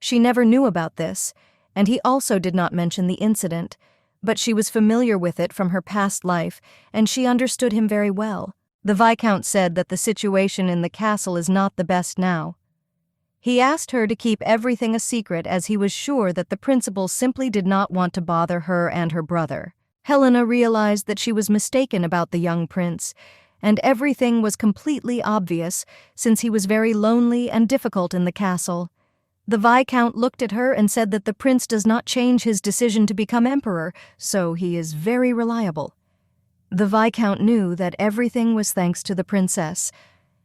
She never knew about this, and he also did not mention the incident, but she was familiar with it from her past life, and she understood him very well. The Viscount said that the situation in the castle is not the best now. He asked her to keep everything a secret as he was sure that the principal simply did not want to bother her and her brother. Helena realized that she was mistaken about the young prince, and everything was completely obvious since he was very lonely and difficult in the castle. The Viscount looked at her and said that the prince does not change his decision to become emperor, so he is very reliable. The Viscount knew that everything was thanks to the princess.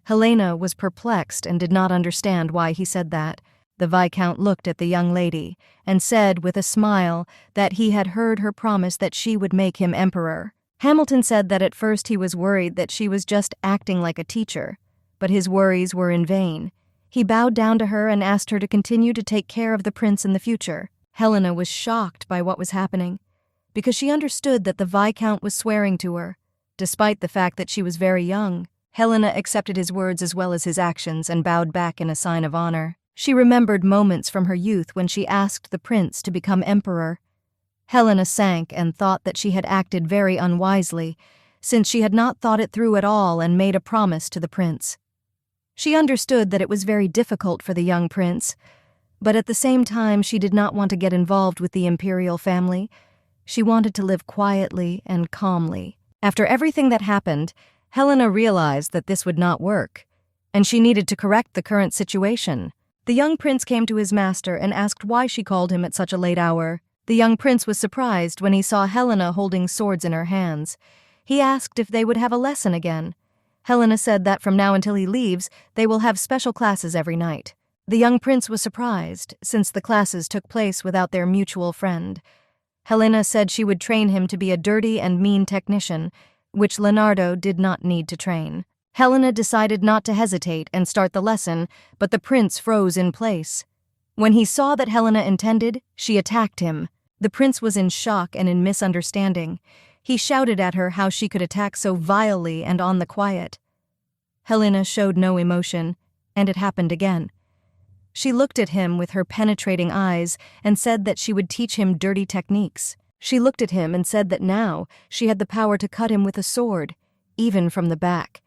Helena was perplexed and did not understand why he said that. The Viscount looked at the young lady and said with a smile that he had heard her promise that she would make him emperor. Hamilton said that at first he was worried that she was just acting like a teacher, but his worries were in vain. He bowed down to her and asked her to continue to take care of the prince in the future. Helena was shocked by what was happening, because she understood that the Viscount was swearing to her, despite the fact that she was very young. Helena accepted his words as well as his actions and bowed back in a sign of honor. She remembered moments from her youth when she asked the prince to become emperor. Helena sank and thought that she had acted very unwisely, since she had not thought it through at all and made a promise to the prince. She understood that it was very difficult for the young prince, but at the same time she did not want to get involved with the imperial family. She wanted to live quietly and calmly. After everything that happened, Helena realized that this would not work, and she needed to correct the current situation. The young prince came to his master and asked why she called him at such a late hour. The young prince was surprised when he saw Helena holding swords in her hands. He asked if they would have a lesson again. Helena said that from now until he leaves, they will have special classes every night. The young prince was surprised, since the classes took place without their mutual friend. Helena said she would train him to be a dirty and mean technician, which Leonardo did not need to train. Helena decided not to hesitate and start the lesson, but the prince froze in place. When he saw that Helena intended, she attacked him. The prince was in shock and in misunderstanding. He shouted at her how she could attack so vilely and on the quiet. Helena showed no emotion, and it happened again. She looked at him with her penetrating eyes and said that she would teach him dirty techniques. She looked at him and said that now she had the power to cut him with a sword. even from the back.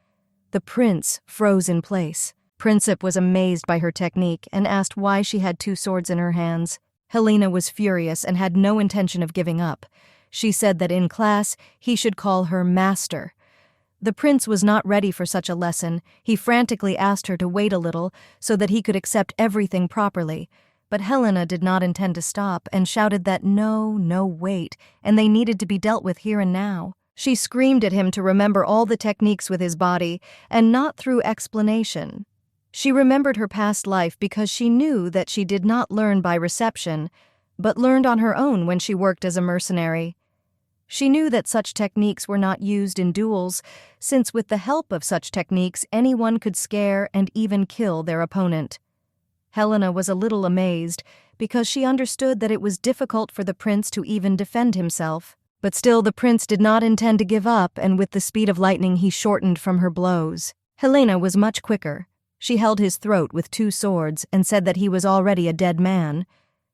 The prince froze in place. Princip was amazed by her technique and asked why she had two swords in her hands. Helena was furious and had no intention of giving up. She said that in class he should call her master. The prince was not ready for such a lesson. He frantically asked her to wait a little so that he could accept everything properly. But Helena did not intend to stop and shouted that no, wait, and they needed to be dealt with here and now. She screamed at him to remember all the techniques with his body, and not through explanation. She remembered her past life because she knew that she did not learn by reception, but learned on her own when she worked as a mercenary. She knew that such techniques were not used in duels, since with the help of such techniques anyone could scare and even kill their opponent. Helena was a little amazed because she understood that it was difficult for the prince to even defend himself. But still the prince did not intend to give up, and with the speed of lightning he shortened from her blows. Helena was much quicker. She held his throat with two swords and said that he was already a dead man.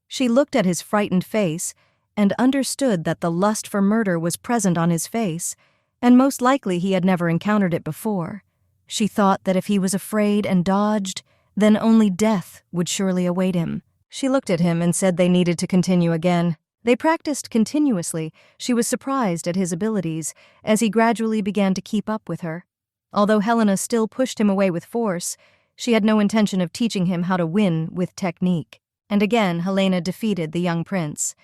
She looked at his frightened face and understood that the lust for murder was present on his face, and most likely he had never encountered it before. She thought that if he was afraid and dodged, then only death would surely await him. She looked at him and said they needed to continue again. They practiced continuously. She was surprised at his abilities as he gradually began to keep up with her. Although Helena still pushed him away with force, she had no intention of teaching him how to win with technique. And again Helena defeated the young prince.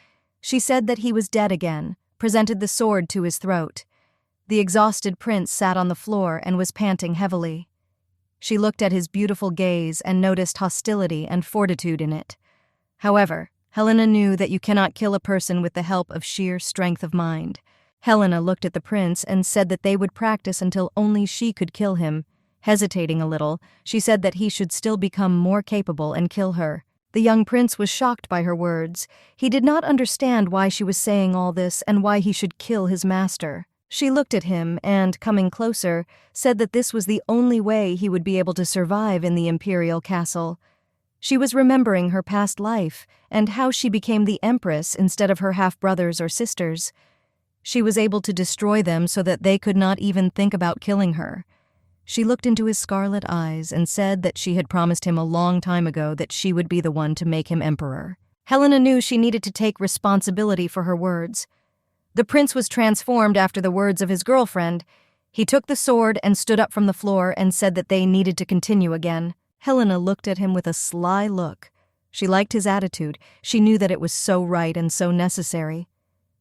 She said that he was dead again, presented the sword to his throat. The exhausted prince sat on the floor and was panting heavily. She looked at his beautiful gaze and noticed hostility and fortitude in it. However, Helena knew that you cannot kill a person with the help of sheer strength of mind. Helena looked at the prince and said that they would practice until only she could kill him. Hesitating a little, she said that he should still become more capable and kill her. The young prince was shocked by her words. He did not understand why she was saying all this and why he should kill his master. She looked at him and, coming closer, said that this was the only way he would be able to survive in the imperial castle. She was remembering her past life and how she became the empress instead of her half-brothers or sisters. She was able to destroy them so that they could not even think about killing her. She looked into his scarlet eyes and said that she had promised him a long time ago that she would be the one to make him emperor. Helena knew she needed to take responsibility for her words. The prince was transformed after the words of his girlfriend. He took the sword and stood up from the floor and said that they needed to continue again. Helena looked at him with a sly look. She liked his attitude. She knew that it was so right and so necessary.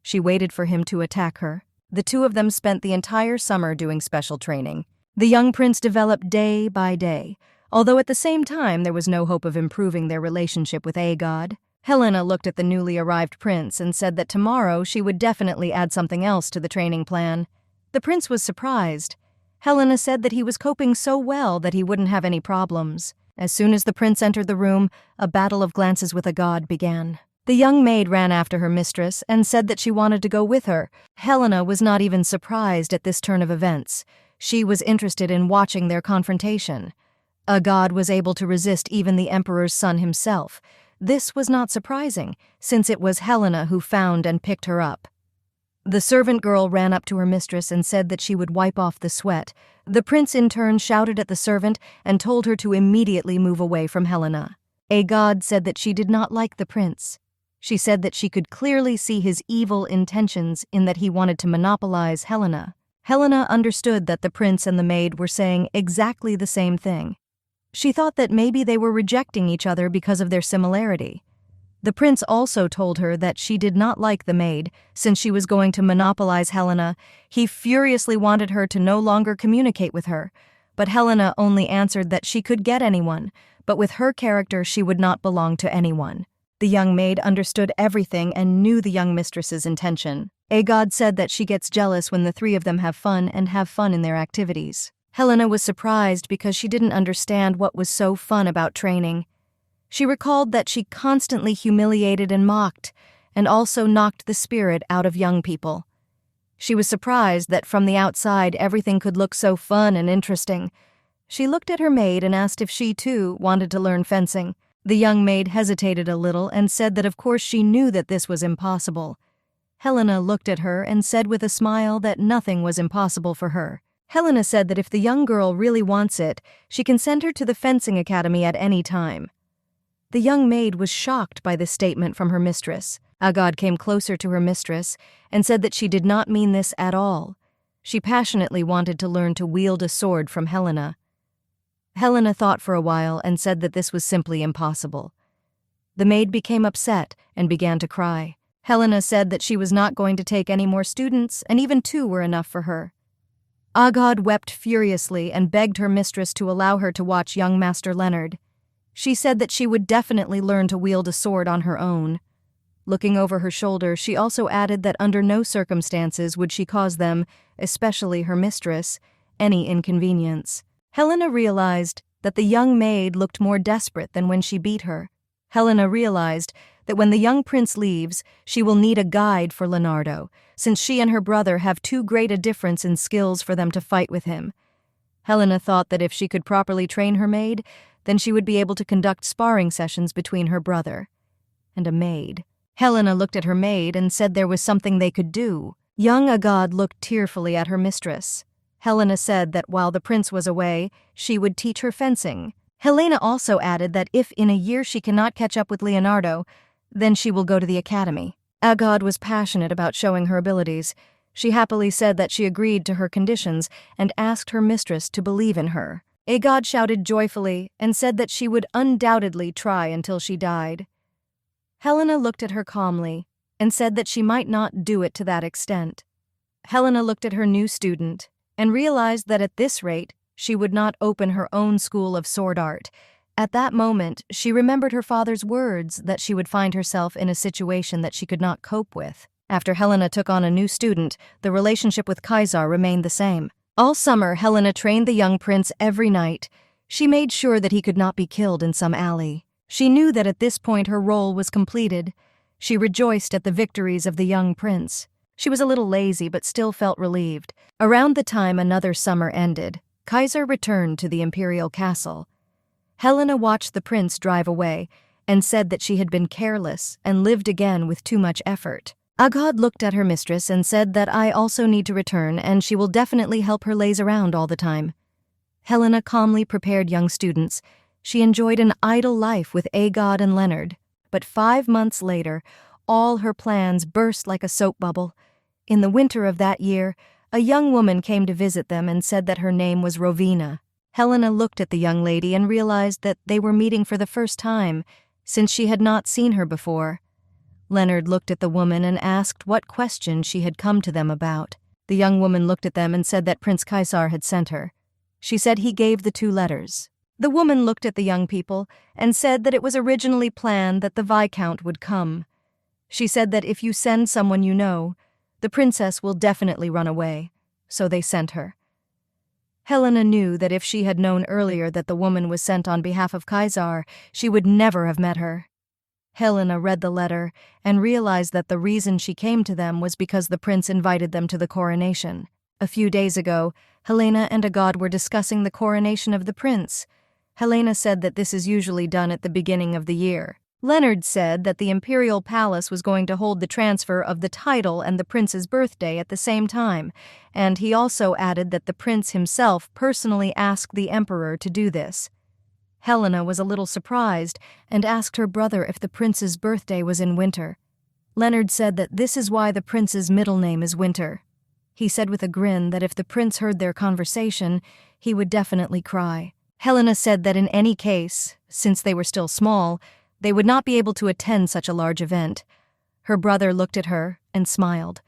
She waited for him to attack her. The two of them spent the entire summer doing special training. The young prince developed day by day, although at the same time there was no hope of improving their relationship with A-God. Helena looked at the newly arrived prince and said that tomorrow she would definitely add something else to the training plan. The prince was surprised. Helena said that he was coping so well that he wouldn't have any problems. As soon as the prince entered the room, a battle of glances with a god began. The young maid ran after her mistress and said that she wanted to go with her. Helena was not even surprised at this turn of events. She was interested in watching their confrontation. A god was able to resist even the emperor's son himself. This was not surprising, since it was Helena who found and picked her up. The servant girl ran up to her mistress and said that she would wipe off the sweat. The prince in turn shouted at the servant and told her to immediately move away from Helena. A god said that she did not like the prince. She said that she could clearly see his evil intentions in that he wanted to monopolize Helena. Helena understood that the prince and the maid were saying exactly the same thing. She thought that maybe they were rejecting each other because of their similarity. The prince also told her that she did not like the maid, since she was going to monopolize Helena. He furiously wanted her to no longer communicate with her, but Helena only answered that she could get anyone, but with her character she would not belong to anyone. The young maid understood everything and knew the young mistress's intention. A god said that she gets jealous when the three of them have fun in their activities. Helena was surprised because she didn't understand what was so fun about training. She recalled that she constantly humiliated and mocked, and also knocked the spirit out of young people. She was surprised that from the outside everything could look so fun and interesting. She looked at her maid and asked if she, too, wanted to learn fencing. The young maid hesitated a little and said that of course she knew that this was impossible. Helena looked at her and said with a smile that nothing was impossible for her. Helena said that if the young girl really wants it, she can send her to the fencing academy at any time. The young maid was shocked by this statement from her mistress. Agad came closer to her mistress and said that she did not mean this at all. She passionately wanted to learn to wield a sword from Helena. Helena thought for a while and said that this was simply impossible. The maid became upset and began to cry. Helena said that she was not going to take any more students, and even 2 were enough for her. Agad wept furiously and begged her mistress to allow her to watch young Master Leonard. She said that she would definitely learn to wield a sword on her own. Looking over her shoulder, she also added that under no circumstances would she cause them, especially her mistress, any inconvenience. Helena realized that the young maid looked more desperate than when she beat her. Helena realized that when the young prince leaves, she will need a guide for Leonardo, since she and her brother have too great a difference in skills for them to fight with him. Helena thought that if she could properly train her maid, then she would be able to conduct sparring sessions between her brother and a maid. Helena looked at her maid and said there was something they could do. Young Agad looked tearfully at her mistress. Helena said that while the prince was away, she would teach her fencing. Helena also added that if in a year she cannot catch up with Leonardo, then she will go to the academy. Agad was passionate about showing her abilities. She happily said that she agreed to her conditions and asked her mistress to believe in her. Agad shouted joyfully and said that she would undoubtedly try until she died. Helena looked at her calmly and said that she might not do it to that extent. Helena looked at her new student and realized that at this rate, she would not open her own school of sword art. At that moment, she remembered her father's words that she would find herself in a situation that she could not cope with. After Helena took on a new student, the relationship with Kaiser remained the same. All summer, Helena trained the young prince every night. She made sure that he could not be killed in some alley. She knew that at this point her role was completed. She rejoiced at the victories of the young prince. She was a little lazy but still felt relieved. Around the time another summer ended, Kaiser returned to the imperial castle. Helena watched the prince drive away and said that she had been careless and lived again with too much effort. Agad looked at her mistress and said that I also need to return and she will definitely help her laze around all the time. Helena calmly prepared young students. She enjoyed an idle life with Agad and Leonard. But 5 months later, all her plans burst like a soap bubble. In the winter of that year, a young woman came to visit them and said that her name was Rovina. Helena looked at the young lady and realized that they were meeting for the first time, since she had not seen her before. Leonard looked at the woman and asked what question she had come to them about. The young woman looked at them and said that Prince Kaiser had sent her. She said he gave the 2 letters. The woman looked at the young people and said that it was originally planned that the Viscount would come. She said that if you send someone you know, the princess will definitely run away, so they sent her. Helena knew that if she had known earlier that the woman was sent on behalf of Kaiser, she would never have met her. Helena read the letter and realized that the reason she came to them was because the prince invited them to the coronation. A few days ago, Helena and Agad were discussing the coronation of the prince. Helena said that this is usually done at the beginning of the year. Leonard said that the imperial palace was going to hold the transfer of the title and the prince's birthday at the same time, and he also added that the prince himself personally asked the emperor to do this. Helena was a little surprised and asked her brother if the prince's birthday was in winter. Leonard said that this is why the prince's middle name is Winter. He said with a grin that if the prince heard their conversation, he would definitely cry. Helena said that in any case, since they were still small, they would not be able to attend such a large event. Her brother looked at her and smiled.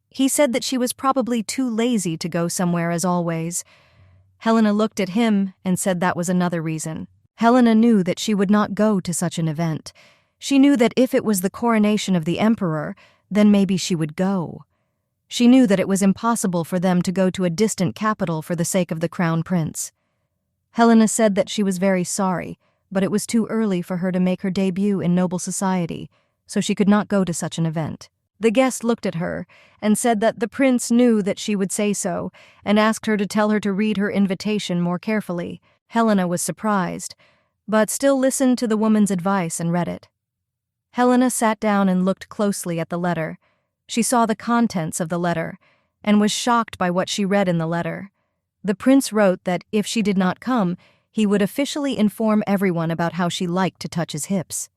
He said that she was probably too lazy to go somewhere as always. Helena looked at him and said that was another reason. Helena knew that she would not go to such an event. She knew that if it was the coronation of the emperor, then maybe she would go. She knew that it was impossible for them to go to a distant capital for the sake of the crown prince. Helena said that she was very sorry, but it was too early for her to make her debut in noble society, so she could not go to such an event. The guest looked at her and said that the prince knew that she would say so and asked her to tell her to read her invitation more carefully. Helena was surprised, but still listened to the woman's advice and read it. Helena sat down and looked closely at the letter. She saw the contents of the letter and was shocked by what she read in the letter. The prince wrote that if she did not come, he would officially inform everyone about how she liked to touch his hips.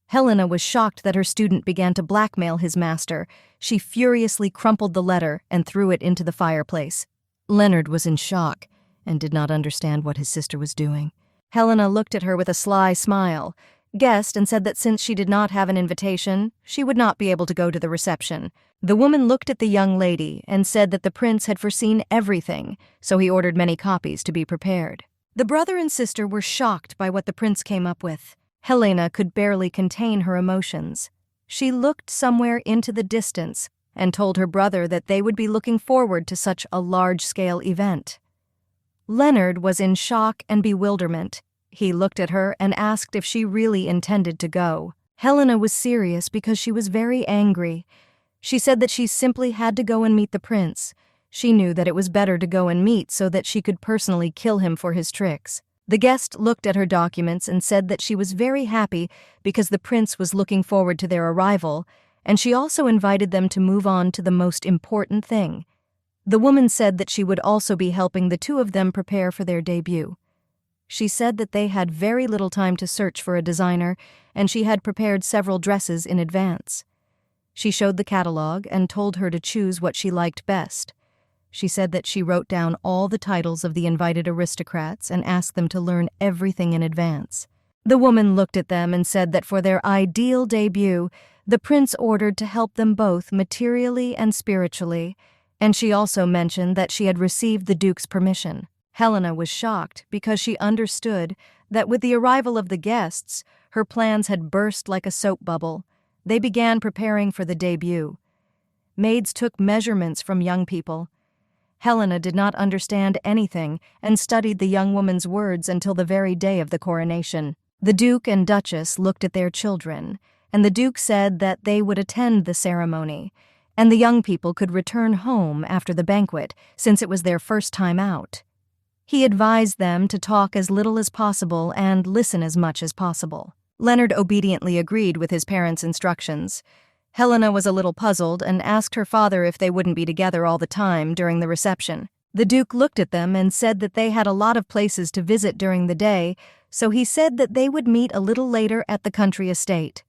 Helena was shocked that her student began to blackmail his master. She furiously crumpled the letter and threw it into the fireplace. Leonard was in shock and did not understand what his sister was doing. Helena looked at her with a sly smile, guessed and said that since she did not have an invitation, she would not be able to go to the reception. The woman looked at the young lady and said that the prince had foreseen everything, so he ordered many copies to be prepared. The brother and sister were shocked by what the prince came up with. Helena could barely contain her emotions. She looked somewhere into the distance and told her brother that they would be looking forward to such a large-scale event. Leonard was in shock and bewilderment. He looked at her and asked if she really intended to go. Helena was serious because she was very angry. She said that she simply had to go and meet the prince. She knew that it was better to go and meet so that she could personally kill him for his tricks. The guest looked at her documents and said that she was very happy because the prince was looking forward to their arrival, and she also invited them to move on to the most important thing. The woman said that she would also be helping the two of them prepare for their debut. She said that they had very little time to search for a designer, and she had prepared several dresses in advance. She showed the catalog and told her to choose what she liked best. She said that she wrote down all the titles of the invited aristocrats and asked them to learn everything in advance. The woman looked at them and said that for their ideal debut, the prince ordered to help them both materially and spiritually, and she also mentioned that she had received the duke's permission. Helena was shocked because she understood that with the arrival of the guests, her plans had burst like a soap bubble. They began preparing for the debut. Maids took measurements from young people. Helena did not understand anything and studied the young woman's words until the very day of the coronation. The Duke and Duchess looked at their children, and the Duke said that they would attend the ceremony, and the young people could return home after the banquet since it was their first time out. He advised them to talk as little as possible and listen as much as possible. Leonard obediently agreed with his parents' instructions. Helena was a little puzzled and asked her father if they wouldn't be together all the time during the reception. The Duke looked at them and said that they had a lot of places to visit during the day, so he said that they would meet a little later at the country estate.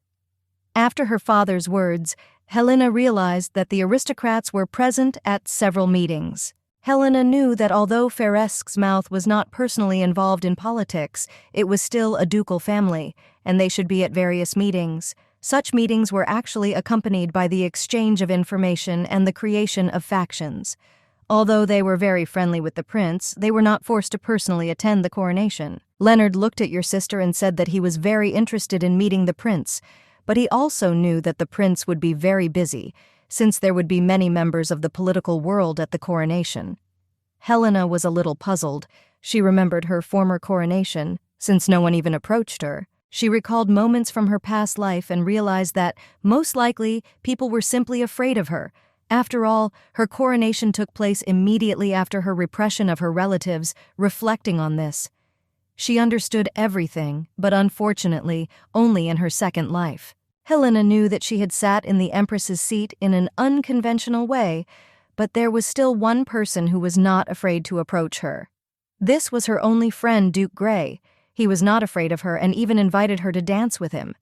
After her father's words, Helena realized that the aristocrats were present at several meetings. Helena knew that although Feresque's mouth was not personally involved in politics, it was still a ducal family, and they should be at various meetings. Such meetings were actually accompanied by the exchange of information and the creation of factions. Although they were very friendly with the prince, they were not forced to personally attend the coronation. Leonard looked at your sister and said that he was very interested in meeting the prince, but he also knew that the prince would be very busy, since there would be many members of the political world at the coronation. Helena was a little puzzled. She remembered her former coronation, since no one even approached her. She recalled moments from her past life and realized that, most likely, people were simply afraid of her. After all, her coronation took place immediately after her repression of her relatives. Reflecting on this, she understood everything, but unfortunately, only in her second life. Helena knew that she had sat in the Empress's seat in an unconventional way, but there was still one person who was not afraid to approach her. This was her only friend, Duke Grey. He was not afraid of her and even invited her to dance with him.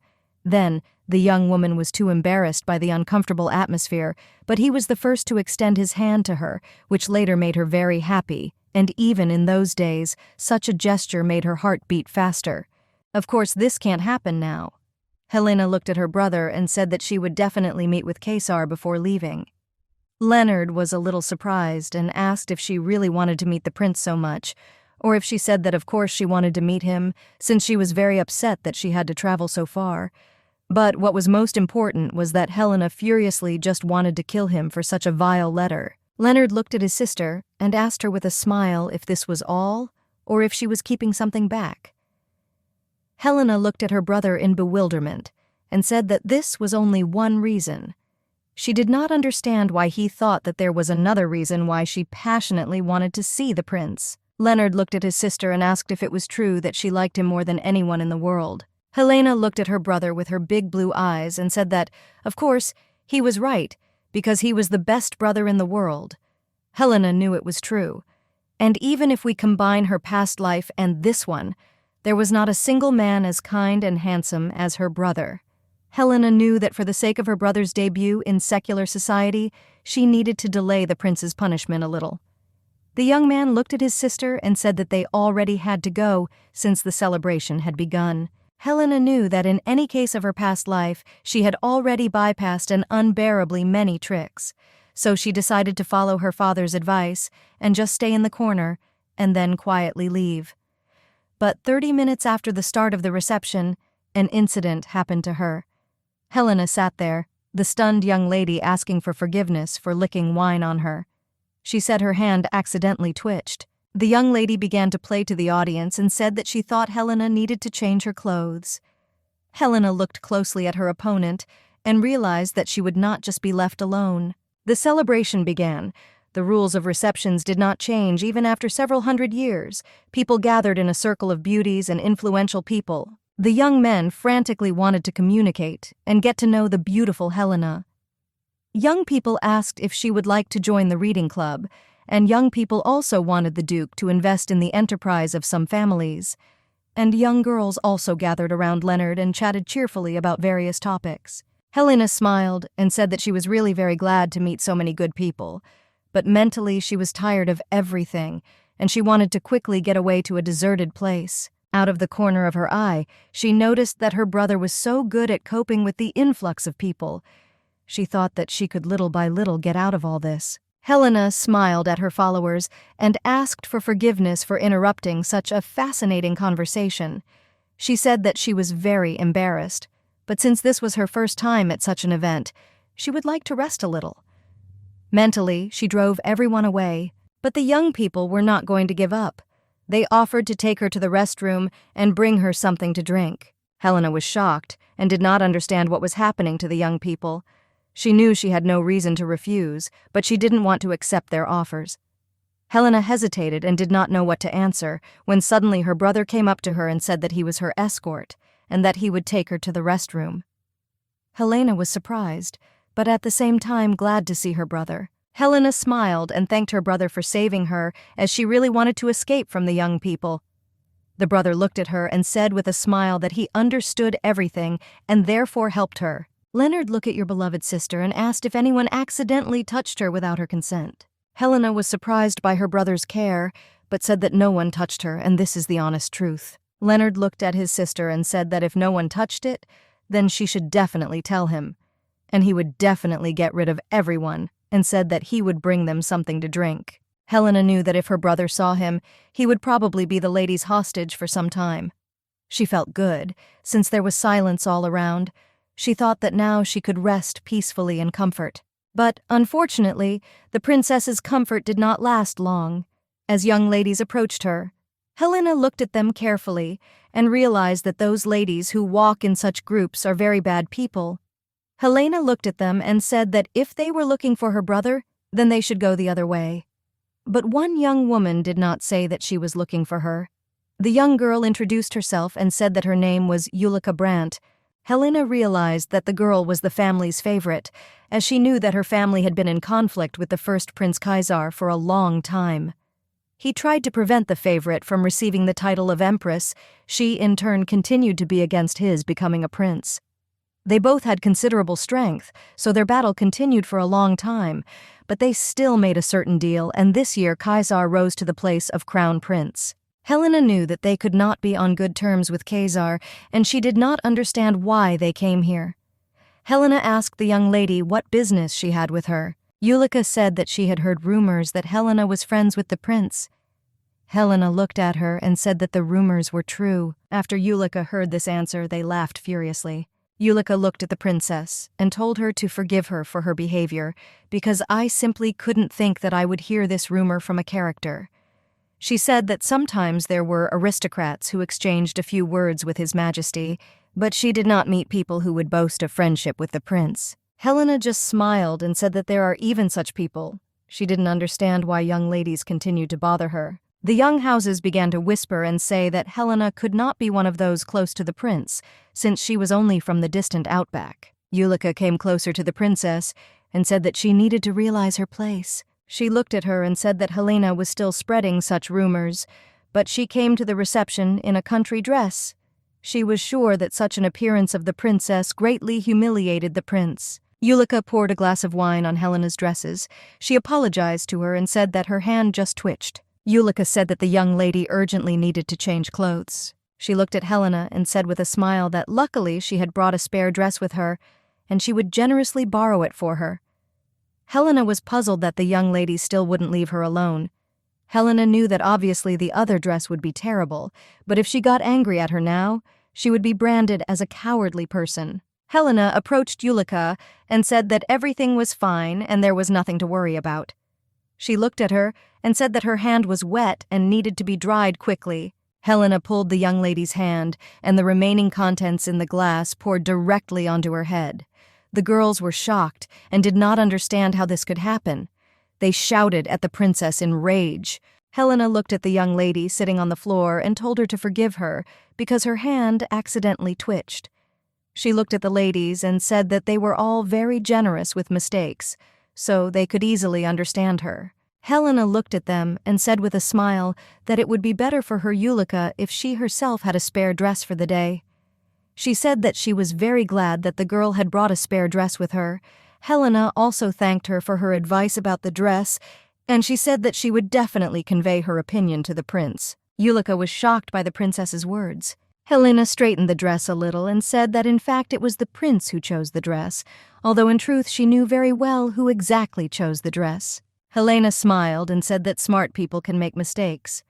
Then, the young woman was too embarrassed by the uncomfortable atmosphere, but he was the first to extend his hand to her, which later made her very happy, and even in those days, such a gesture made her heart beat faster. Of course, this can't happen now. Helena looked at her brother and said that she would definitely meet with Kaiser before leaving. Leonard was a little surprised and asked if she really wanted to meet the prince so much, or if she said that of course she wanted to meet him, since she was very upset that she had to travel so far. But what was most important was that Helena furiously just wanted to kill him for such a vile letter. Leonard looked at his sister and asked her with a smile if this was all, or if she was keeping something back. Helena looked at her brother in bewilderment and said that this was only one reason. She did not understand why he thought that there was another reason why she passionately wanted to see the prince. Leonard looked at his sister and asked if it was true that she liked him more than anyone in the world. Helena looked at her brother with her big blue eyes and said that, of course, he was right, because he was the best brother in the world. Helena knew it was true. And even if we combine her past life and this one, there was not a single man as kind and handsome as her brother. Helena knew that for the sake of her brother's debut in secular society, she needed to delay the prince's punishment a little. The young man looked at his sister and said that they already had to go since the celebration had begun. Helena knew that in any case of her past life, she had already bypassed an unbearably many tricks, so she decided to follow her father's advice and just stay in the corner and then quietly leave. But 30 minutes after the start of the reception, an incident happened to her. Helena sat there, the stunned young lady asking for forgiveness for licking wine on her. She said her hand accidentally twitched. The young lady began to play to the audience and said that she thought Helena needed to change her clothes. Helena looked closely at her opponent and realized that she would not just be left alone. The celebration began. The rules of receptions did not change even after several hundred years. People gathered in a circle of beauties and influential people. The young men frantically wanted to communicate and get to know the beautiful Helena. Young people asked if she would like to join the reading club, and young people also wanted the Duke to invest in the enterprise of some families. And young girls also gathered around Leonard and chatted cheerfully about various topics. Helena smiled and said that she was really very glad to meet so many good people, but mentally she was tired of everything, and she wanted to quickly get away to a deserted place. Out of the corner of her eye, she noticed that her brother was so good at coping with the influx of people. She thought that she could little by little get out of all this. Helena smiled at her followers and asked for forgiveness for interrupting such a fascinating conversation. She said that she was very embarrassed, but since this was her first time at such an event, she would like to rest a little. Mentally, she drove everyone away, but the young people were not going to give up. They offered to take her to the restroom and bring her something to drink. Helena was shocked and did not understand what was happening to the young people. She knew she had no reason to refuse, but she didn't want to accept their offers. Helena hesitated and did not know what to answer when suddenly her brother came up to her and said that he was her escort and that he would take her to the restroom. Helena was surprised, but at the same time glad to see her brother. Helena smiled and thanked her brother for saving her, as she really wanted to escape from the young people. The brother looked at her and said with a smile that he understood everything and therefore helped her. Leonard looked at your beloved sister and asked if anyone accidentally touched her without her consent. Helena was surprised by her brother's care, but said that no one touched her, and this is the honest truth. Leonard looked at his sister and said that if no one touched it, then she should definitely tell him, and he would definitely get rid of everyone, and said that he would bring them something to drink. Helena knew that if her brother saw him, he would probably be the lady's hostage for some time. She felt good, since there was silence all around. She thought that now she could rest peacefully in comfort. But, unfortunately, the princess's comfort did not last long. As young ladies approached her, Helena looked at them carefully and realized that those ladies who walk in such groups are very bad people. Helena looked at them and said that if they were looking for her brother, then they should go the other way. But one young woman did not say that she was looking for her. The young girl introduced herself and said that her name was Ulrika Brandt. Helena realized that the girl was the family's favorite, as she knew that her family had been in conflict with the first Prince Kaiser for a long time. He tried to prevent the favorite from receiving the title of empress. She, in turn, continued to be against his becoming a prince. They both had considerable strength, so their battle continued for a long time, but they still made a certain deal, and this year Kaiser rose to the place of crown prince. Helena knew that they could not be on good terms with Kaiser, and she did not understand why they came here. Helena asked the young lady what business she had with her. Ulrika said that she had heard rumors that Helena was friends with the prince. Helena looked at her and said that the rumors were true. After Ulrika heard this answer, they laughed furiously. Ulrika looked at the princess and told her to forgive her for her behavior, because I simply couldn't think that I would hear this rumor from a character. She said that sometimes there were aristocrats who exchanged a few words with His Majesty, but she did not meet people who would boast of friendship with the prince. Helena just smiled and said that there are even such people. She didn't understand why young ladies continued to bother her. The young houses began to whisper and say that Helena could not be one of those close to the prince, since she was only from the distant outback. Ulrika came closer to the princess and said that she needed to realize her place. She looked at her and said that Helena was still spreading such rumors, but she came to the reception in a country dress. She was sure that such an appearance of the princess greatly humiliated the prince. Ulika poured a glass of wine on Helena's dresses. She apologized to her and said that her hand just twitched. Ulika said that the young lady urgently needed to change clothes. She looked at Helena and said with a smile that luckily she had brought a spare dress with her, and she would generously borrow it for her. Helena was puzzled that the young lady still wouldn't leave her alone. Helena knew that obviously the other dress would be terrible, but if she got angry at her now, she would be branded as a cowardly person. Helena approached Ulika and said that everything was fine and there was nothing to worry about. She looked at her and said that her hand was wet and needed to be dried quickly. Helena pulled the young lady's hand, and the remaining contents in the glass poured directly onto her head. The girls were shocked and did not understand how this could happen. They shouted at the princess in rage. Helena looked at the young lady sitting on the floor and told her to forgive her because her hand accidentally twitched. She looked at the ladies and said that they were all very generous with mistakes, so they could easily understand her. Helena looked at them and said with a smile that it would be better for her Ulika if she herself had a spare dress for the day. She said that she was very glad that the girl had brought a spare dress with her. Helena also thanked her for her advice about the dress, and she said that she would definitely convey her opinion to the prince. Ulika was shocked by the princess's words. Helena straightened the dress a little and said that in fact it was the prince who chose the dress, although in truth she knew very well who exactly chose the dress. Helena smiled and said that smart people can make mistakes.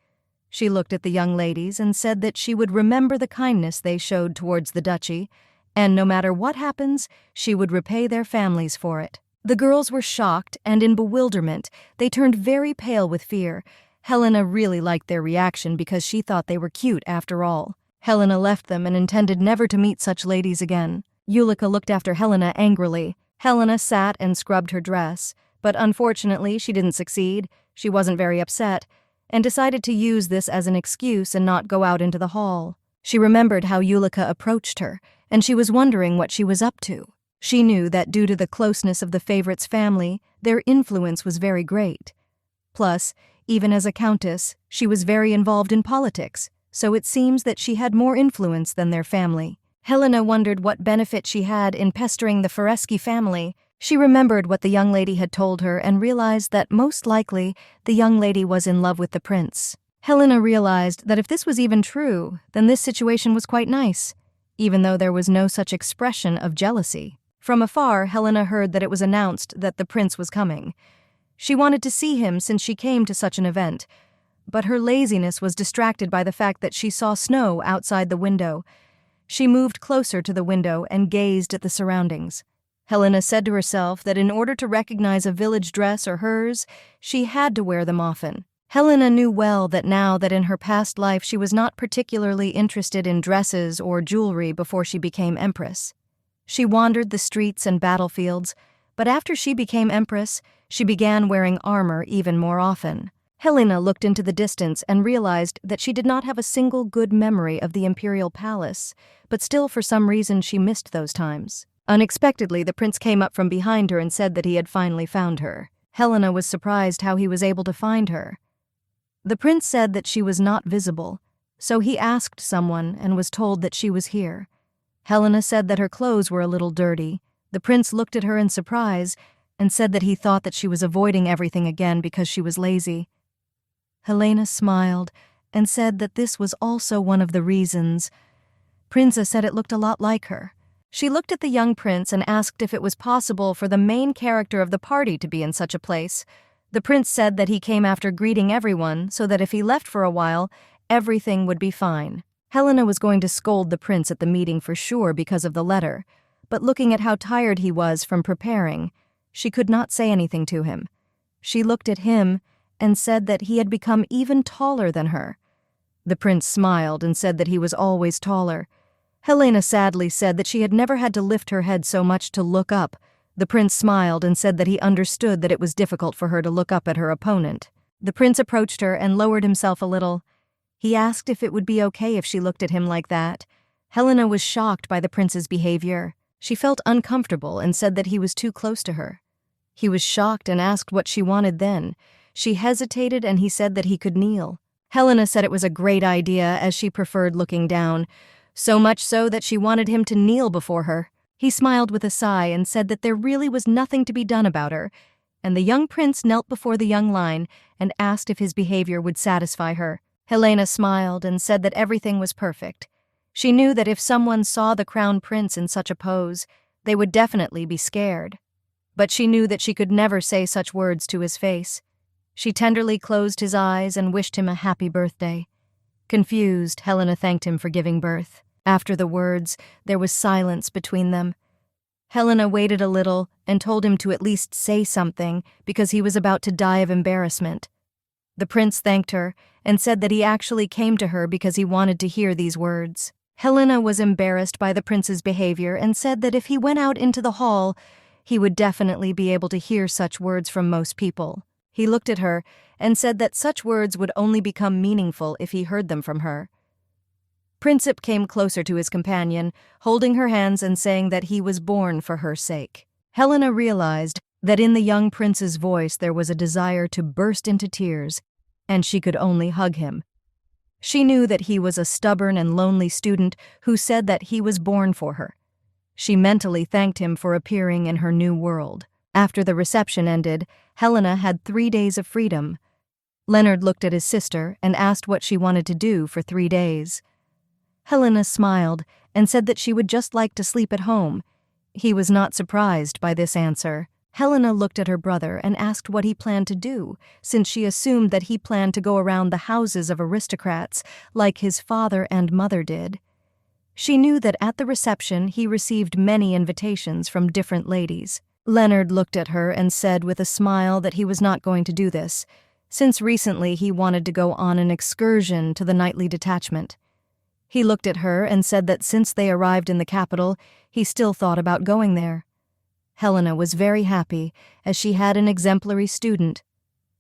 She looked at the young ladies and said that she would remember the kindness they showed towards the duchy, and no matter what happens, she would repay their families for it. The girls were shocked, and in bewilderment, they turned very pale with fear. Helena really liked their reaction because she thought they were cute after all. Helena left them and intended never to meet such ladies again. Ulika looked after Helena angrily. Helena sat and scrubbed her dress, but unfortunately she didn't succeed. She wasn't very upset, and decided to use this as an excuse and not go out into the hall. She remembered how Ulika approached her, and she was wondering what she was up to. She knew that due to the closeness of the favorite's family, their influence was very great. Plus, even as a countess, she was very involved in politics, so it seems that she had more influence than their family. Helena wondered what benefit she had in pestering the Foresky family. She remembered what the young lady had told her and realized that most likely the young lady was in love with the prince. Helena realized that if this was even true, then this situation was quite nice, even though there was no such expression of jealousy. From afar, Helena heard that it was announced that the prince was coming. She wanted to see him since she came to such an event, but her laziness was distracted by the fact that she saw snow outside the window. She moved closer to the window and gazed at the surroundings. Helena said to herself that in order to recognize a village dress or hers, she had to wear them often. Helena knew well that now that in her past life she was not particularly interested in dresses or jewelry before she became empress. She wandered the streets and battlefields, but after she became empress, she began wearing armor even more often. Helena looked into the distance and realized that she did not have a single good memory of the imperial palace, but still for some reason she missed those times. Unexpectedly, the prince came up from behind her and said that he had finally found her. Helena was surprised how he was able to find her. The prince said that she was not visible, so he asked someone and was told that she was here. Helena said that her clothes were a little dirty. The prince looked at her in surprise and said that he thought that she was avoiding everything again because she was lazy. Helena smiled and said that this was also one of the reasons. Prinza said it looked a lot like her. She looked at the young prince and asked if it was possible for the main character of the party to be in such a place. The prince said that he came after greeting everyone so that if he left for a while, everything would be fine. Helena was going to scold the prince at the meeting for sure because of the letter, but looking at how tired he was from preparing, she could not say anything to him. She looked at him and said that he had become even taller than her. The prince smiled and said that he was always taller. Helena sadly said that she had never had to lift her head so much to look up. The prince smiled and said that he understood that it was difficult for her to look up at her opponent. The prince approached her and lowered himself a little. He asked if it would be okay if she looked at him like that. Helena was shocked by the prince's behavior. She felt uncomfortable and said that he was too close to her. He was shocked and asked what she wanted then. She hesitated and he said that he could kneel. Helena said it was a great idea as she preferred looking down, so much so that she wanted him to kneel before her. He smiled with a sigh and said that there really was nothing to be done about her, and the young prince knelt before the young line and asked if his behavior would satisfy her. Helena smiled and said that everything was perfect. She knew that if someone saw the crown prince in such a pose, they would definitely be scared. But she knew that she could never say such words to his face. She tenderly closed his eyes and wished him a happy birthday. Confused, Helena thanked him for giving birth. After the words, there was silence between them. Helena waited a little and told him to at least say something because he was about to die of embarrassment. The prince thanked her and said that he actually came to her because he wanted to hear these words. Helena was embarrassed by the prince's behavior and said that if he went out into the hall, he would definitely be able to hear such words from most people. He looked at her and said that such words would only become meaningful if he heard them from her. Princip came closer to his companion, holding her hands and saying that he was born for her sake. Helena realized that in the young prince's voice there was a desire to burst into tears, and she could only hug him. She knew that he was a stubborn and lonely student who said that he was born for her. She mentally thanked him for appearing in her new world. After the reception ended, Helena had 3 days of freedom. Leonard looked at his sister and asked what she wanted to do for 3 days. Helena smiled and said that she would just like to sleep at home. He was not surprised by this answer. Helena looked at her brother and asked what he planned to do, since she assumed that he planned to go around the houses of aristocrats like his father and mother did. She knew that at the reception he received many invitations from different ladies. Leonard looked at her and said with a smile that he was not going to do this, since recently he wanted to go on an excursion to the nightly detachment. He looked at her and said that since they arrived in the capital, he still thought about going there. Helena was very happy, as she had an exemplary student.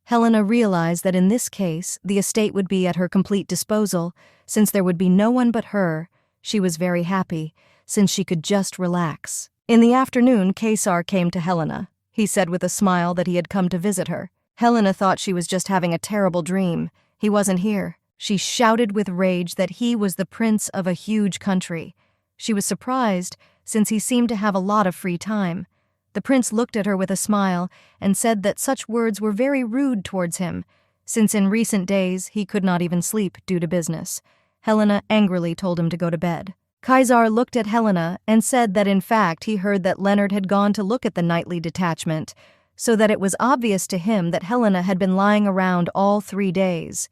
Helena realized that in this case, the estate would be at her complete disposal, since there would be no one but her. She was very happy, since she could just relax. In the afternoon, Kaiser came to Helena. He said with a smile that he had come to visit her. Helena thought she was just having a terrible dream. He wasn't here. She shouted with rage that he was the prince of a huge country. She was surprised, since he seemed to have a lot of free time. The prince looked at her with a smile and said that such words were very rude towards him, since in recent days he could not even sleep due to business. Helena angrily told him to go to bed. Kaiser looked at Helena and said that in fact he heard that Leonard had gone to look at the nightly detachment, so that it was obvious to him that Helena had been lying around all 3 days.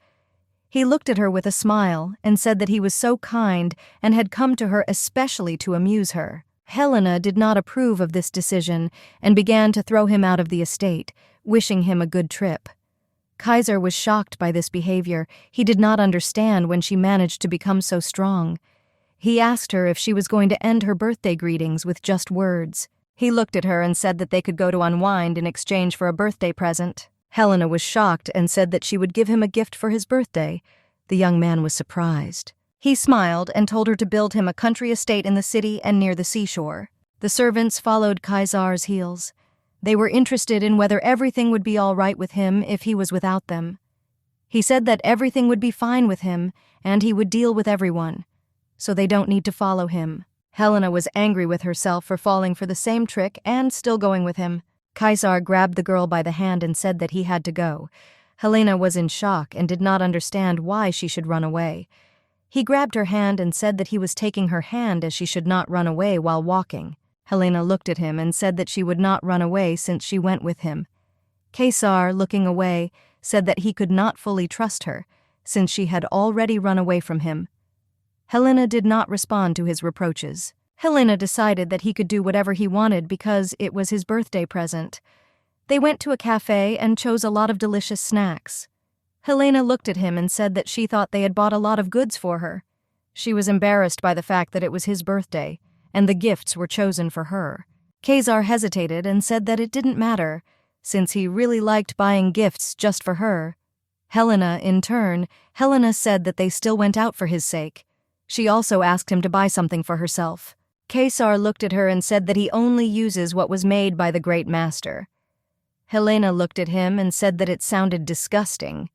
He looked at her with a smile and said that he was so kind and had come to her especially to amuse her. Helena did not approve of this decision and began to throw him out of the estate, wishing him a good trip. Kaiser was shocked by this behavior. He did not understand when she managed to become so strong. He asked her if she was going to end her birthday greetings with just words. He looked at her and said that they could go to unwind in exchange for a birthday present. Helena was shocked and said that she would give him a gift for his birthday. The young man was surprised. He smiled and told her to build him a country estate in the city and near the seashore. The servants followed Kaiser's heels. They were interested in whether everything would be all right with him if he was without them. He said that everything would be fine with him and he would deal with everyone, so they don't need to follow him. Helena was angry with herself for falling for the same trick and still going with him. Kaiser grabbed the girl by the hand and said that he had to go. Helena was in shock and did not understand why she should run away. He grabbed her hand and said that he was taking her hand as she should not run away while walking. Helena looked at him and said that she would not run away since she went with him. Kaiser, looking away, said that he could not fully trust her, since she had already run away from him. Helena did not respond to his reproaches. Helena decided that he could do whatever he wanted because it was his birthday present. They went to a cafe and chose a lot of delicious snacks. Helena looked at him and said that she thought they had bought a lot of goods for her. She was embarrassed by the fact that it was his birthday, and the gifts were chosen for her. Kaiser hesitated and said that it didn't matter, since he really liked buying gifts just for her. Helena said that they still went out for his sake. She also asked him to buy something for herself. Kaiser looked at her and said that he only uses what was made by the great master. Helena looked at him and said that it sounded disgusting.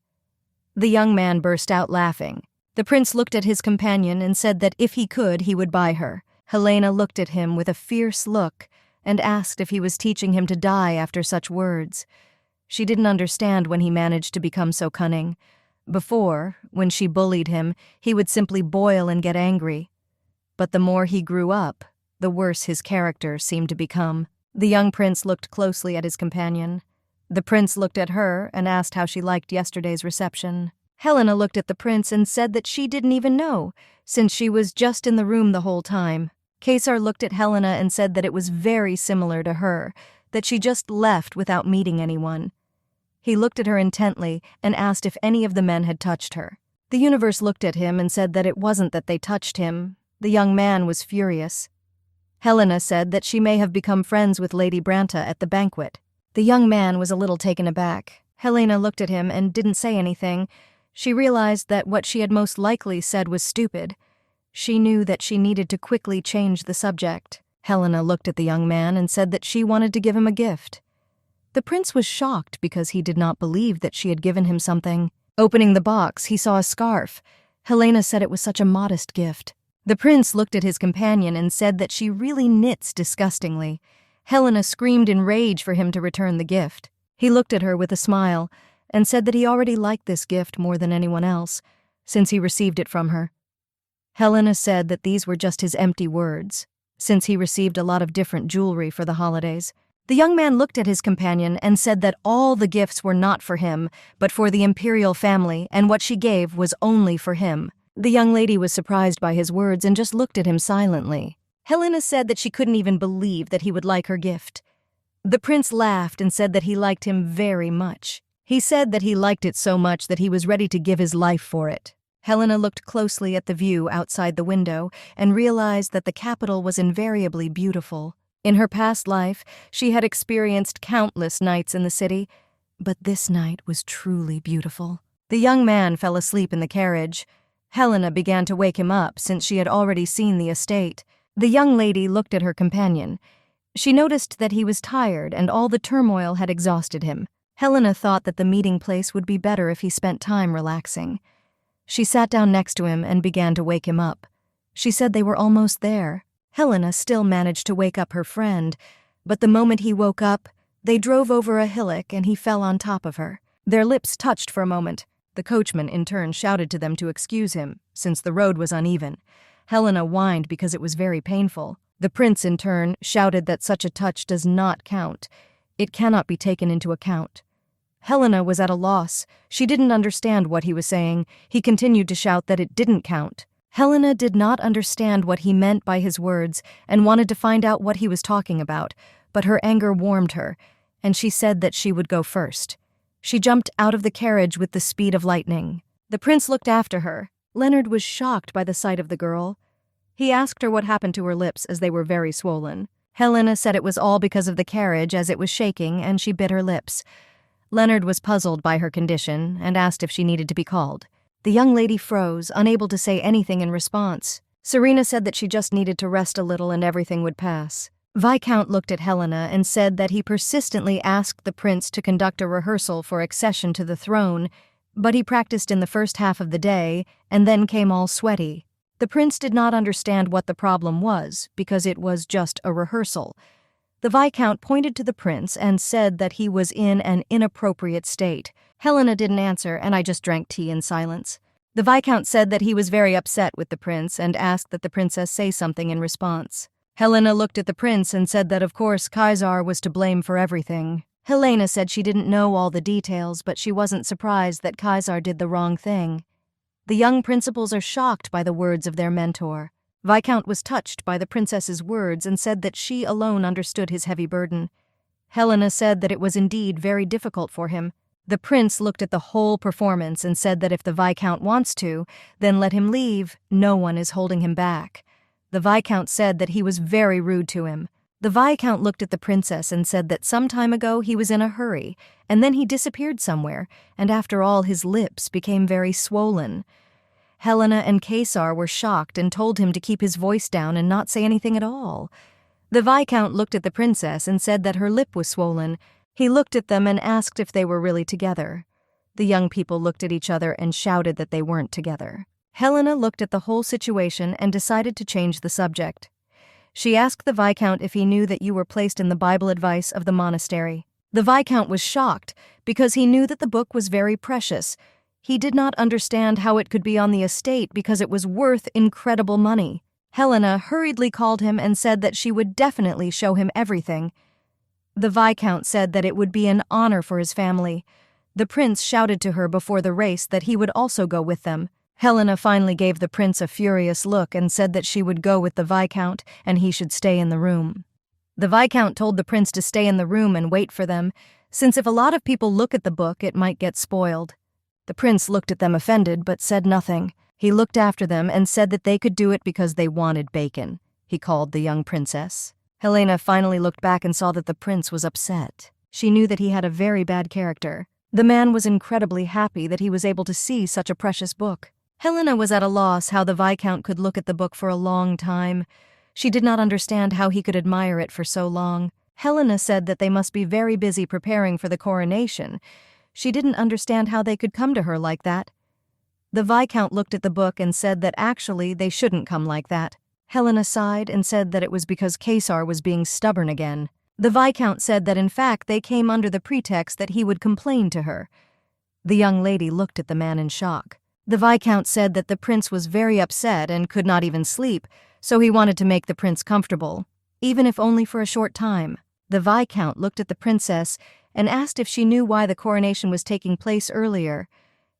The young man burst out laughing. The prince looked at his companion and said that if he could, he would buy her. Helena looked at him with a fierce look and asked if he was teaching him to die after such words. She didn't understand when he managed to become so cunning. Before, when she bullied him, he would simply boil and get angry. But the more he grew up, the worse his character seemed to become. The young prince looked closely at his companion. The prince looked at her and asked how she liked yesterday's reception. Helena looked at the prince and said that she didn't even know, since she was just in the room the whole time. Kaiser looked at Helena and said that it was very similar to her, that she just left without meeting anyone. He looked at her intently and asked if any of the men had touched her. The universe looked at him and said that it wasn't that they touched him. The young man was furious. Helena said that she may have become friends with Lady Branta at the banquet. The young man was a little taken aback. Helena looked at him and didn't say anything. She realized that what she had most likely said was stupid. She knew that she needed to quickly change the subject. Helena looked at the young man and said that she wanted to give him a gift. The prince was shocked because he did not believe that she had given him something. Opening the box, he saw a scarf. Helena said it was such a modest gift. The prince looked at his companion and said that she really knits disgustingly. Helena screamed in rage for him to return the gift. He looked at her with a smile and said that he already liked this gift more than anyone else, since he received it from her. Helena said that these were just his empty words, since he received a lot of different jewelry for the holidays. The young man looked at his companion and said that all the gifts were not for him, but for the imperial family, and what she gave was only for him. The young lady was surprised by his words and just looked at him silently. Helena said that she couldn't even believe that he would like her gift. The prince laughed and said that he liked him very much. He said that he liked it so much that he was ready to give his life for it. Helena looked closely at the view outside the window and realized that the capital was invariably beautiful. In her past life, she had experienced countless nights in the city, but this night was truly beautiful. The young man fell asleep in the carriage. Helena began to wake him up since she had already seen the estate. The young lady looked at her companion. She noticed that he was tired and all the turmoil had exhausted him. Helena thought that the meeting place would be better if he spent time relaxing. She sat down next to him and began to wake him up. She said they were almost there. Helena still managed to wake up her friend, but the moment he woke up, they drove over a hillock and he fell on top of her. Their lips touched for a moment. The coachman in turn shouted to them to excuse him, since the road was uneven. Helena whined because it was very painful. The prince in turn shouted that such a touch does not count. It cannot be taken into account. Helena was at a loss. She didn't understand what he was saying. He continued to shout that it didn't count. Helena did not understand what he meant by his words and wanted to find out what he was talking about, but her anger warmed her, and she said that she would go first. She jumped out of the carriage with the speed of lightning. The prince looked after her. Leonard was shocked by the sight of the girl. He asked her what happened to her lips as they were very swollen. Helena said it was all because of the carriage as it was shaking and she bit her lips. Leonard was puzzled by her condition and asked if she needed to be called. The young lady froze, unable to say anything in response. Serena said that she just needed to rest a little and everything would pass. Viscount looked at Helena and said that he persistently asked the prince to conduct a rehearsal for accession to the throne, but he practiced in the first half of the day and then came all sweaty. The prince did not understand what the problem was because it was just a rehearsal. The Viscount pointed to the prince and said that he was in an inappropriate state. Helena didn't answer, and I just drank tea in silence. The Viscount said that he was very upset with the prince and asked that the princess say something in response. Helena looked at the prince and said that of course Kaiser was to blame for everything. Helena said she didn't know all the details, but she wasn't surprised that Kaiser did the wrong thing. The young principals are shocked by the words of their mentor. Viscount was touched by the princess's words and said that she alone understood his heavy burden. Helena said that it was indeed very difficult for him. The prince looked at the whole performance and said that if the Viscount wants to, then let him leave. No one is holding him back. The Viscount said that he was very rude to him. The Viscount looked at the princess and said that some time ago he was in a hurry, and then he disappeared somewhere, and after all his lips became very swollen. Helena and Kaiser were shocked and told him to keep his voice down and not say anything at all. The Viscount looked at the princess and said that her lip was swollen. He looked at them and asked if they were really together. The young people looked at each other and shouted that they weren't together. Helena looked at the whole situation and decided to change the subject. She asked the Viscount if he knew that you were placed in the Bible advice of the monastery. The Viscount was shocked because he knew that the book was very precious. He did not understand how it could be on the estate because it was worth incredible money. Helena hurriedly called him and said that she would definitely show him everything. The Viscount said that it would be an honor for his family. The prince shouted to her before the race that he would also go with them. Helena finally gave the prince a furious look and said that she would go with the Viscount and he should stay in the room. The Viscount told the prince to stay in the room and wait for them, since if a lot of people look at the book, it might get spoiled. The prince looked at them offended but said nothing. He looked after them and said that they could do it because they wanted bacon. He called the young princess. Helena finally looked back and saw that the prince was upset. She knew that he had a very bad character. The man was incredibly happy that he was able to see such a precious book. Helena was at a loss how the Viscount could look at the book for a long time. She did not understand how he could admire it for so long. Helena said that they must be very busy preparing for the coronation. She didn't understand how they could come to her like that. The Viscount looked at the book and said that actually they shouldn't come like that. Helena sighed and said that it was because Kaiser was being stubborn again. The Viscount said that in fact they came under the pretext that he would complain to her. The young lady looked at the man in shock. The Viscount said that the prince was very upset and could not even sleep, so he wanted to make the prince comfortable, even if only for a short time. The Viscount looked at the princess and asked if she knew why the coronation was taking place earlier.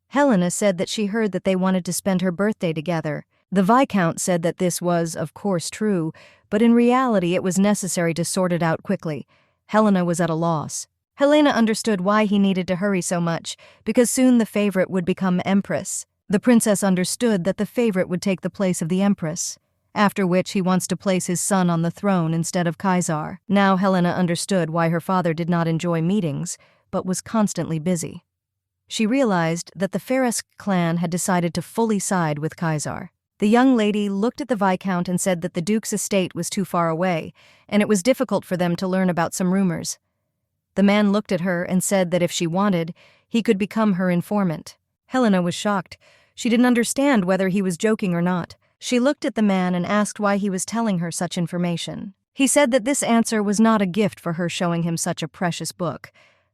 Helena said that she heard that they wanted to spend her birthday together. The Viscount said that this was, of course, true, but in reality it was necessary to sort it out quickly. Helena was at a loss. Helena understood why he needed to hurry so much, because soon the favorite would become empress. The princess understood that the favorite would take the place of the empress, after which he wants to place his son on the throne instead of Kaiser. Now Helena understood why her father did not enjoy meetings, but was constantly busy. She realized that the Fairest clan had decided to fully side with Kaiser. The young lady looked at the Viscount and said that the Duke's estate was too far away, and it was difficult for them to learn about some rumors. The man looked at her and said that if she wanted, he could become her informant. Helena was shocked. She didn't understand whether he was joking or not. She looked at the man and asked why he was telling her such information. He said that this answer was not a gift for her showing him such a precious book.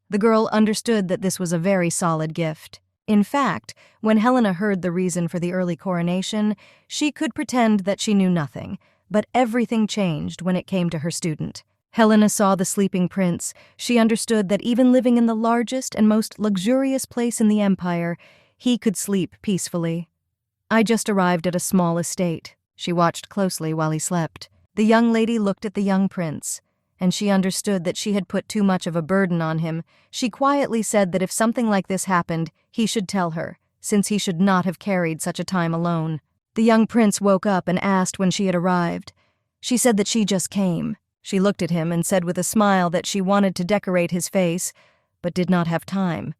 The girl understood that this was a very solid gift. In fact, when Helena heard the reason for the early coronation, she could pretend that she knew nothing, but everything changed when it came to her student. Helena saw the sleeping prince. She understood that even living in the largest and most luxurious place in the empire, he could sleep peacefully. I just arrived at a small estate. She watched closely while he slept. The young lady looked at the young prince, and she understood that she had put too much of a burden on him. She quietly said that if something like this happened, he should tell her, since he should not have carried such a time alone. The young prince woke up and asked when she had arrived. She said that she just came. She looked at him and said with a smile that she wanted to decorate his face, but did not have time.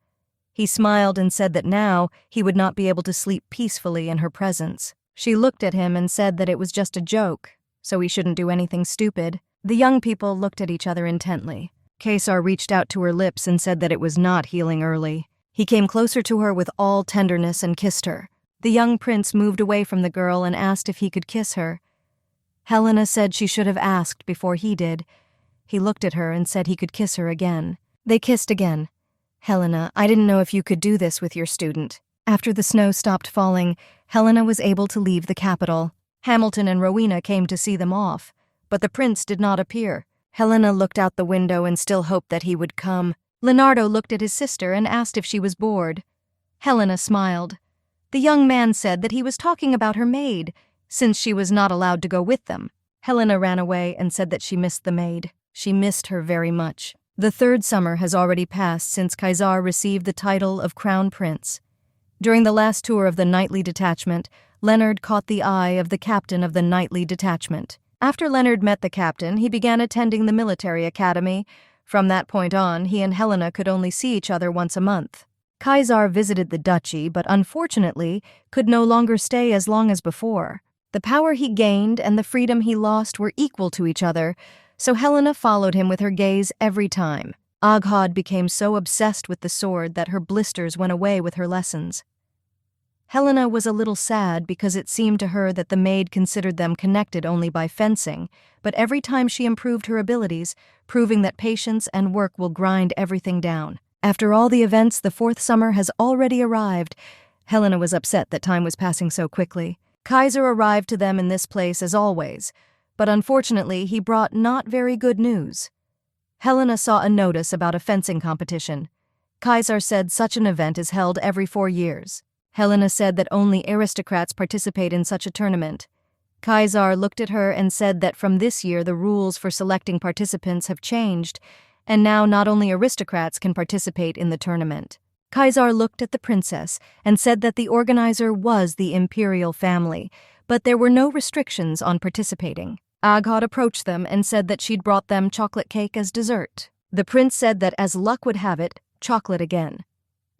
He smiled and said that now he would not be able to sleep peacefully in her presence. She looked at him and said that it was just a joke, so he shouldn't do anything stupid. The young people looked at each other intently. Kaiser reached out to her lips and said that it was not healing early. He came closer to her with all tenderness and kissed her. The young prince moved away from the girl and asked if he could kiss her. Helena said she should have asked before he did. He looked at her and said he could kiss her again. They kissed again. Helena, I didn't know if you could do this with your student. After the snow stopped falling, Helena was able to leave the capital. Hamilton and Rowena came to see them off, but the prince did not appear. Helena looked out the window and still hoped that he would come. Leonardo looked at his sister and asked if she was bored. Helena smiled. The young man said that he was talking about her maid, since she was not allowed to go with them. Helena ran away and said that she missed the maid. She missed her very much. The third summer has already passed since Kaiser received the title of Crown Prince. During the last tour of the nightly detachment, Leonard caught the eye of the captain of the nightly detachment. After Leonard met the captain, he began attending the military academy. From that point on, he and Helena could only see each other once a month. Kaiser visited the duchy, but unfortunately could no longer stay as long as before. The power he gained and the freedom he lost were equal to each other, so Helena followed him with her gaze every time. Aghad became so obsessed with the sword that her blisters went away with her lessons. Helena was a little sad because it seemed to her that the maid considered them connected only by fencing, but every time she improved her abilities, proving that patience and work will grind everything down. After all the events, the fourth summer has already arrived. Helena was upset that time was passing so quickly. Kaiser arrived to them in this place as always, but unfortunately he brought not very good news. Helena saw a notice about a fencing competition. Kaiser said such an event is held every 4 years. Helena said that only aristocrats participate in such a tournament. Kaiser looked at her and said that from this year the rules for selecting participants have changed, and now not only aristocrats can participate in the tournament. Kaiser looked at the princess and said that the organizer was the imperial family, but there were no restrictions on participating. Aghad approached them and said that she'd brought them chocolate cake as dessert. The prince said that as luck would have it, chocolate again.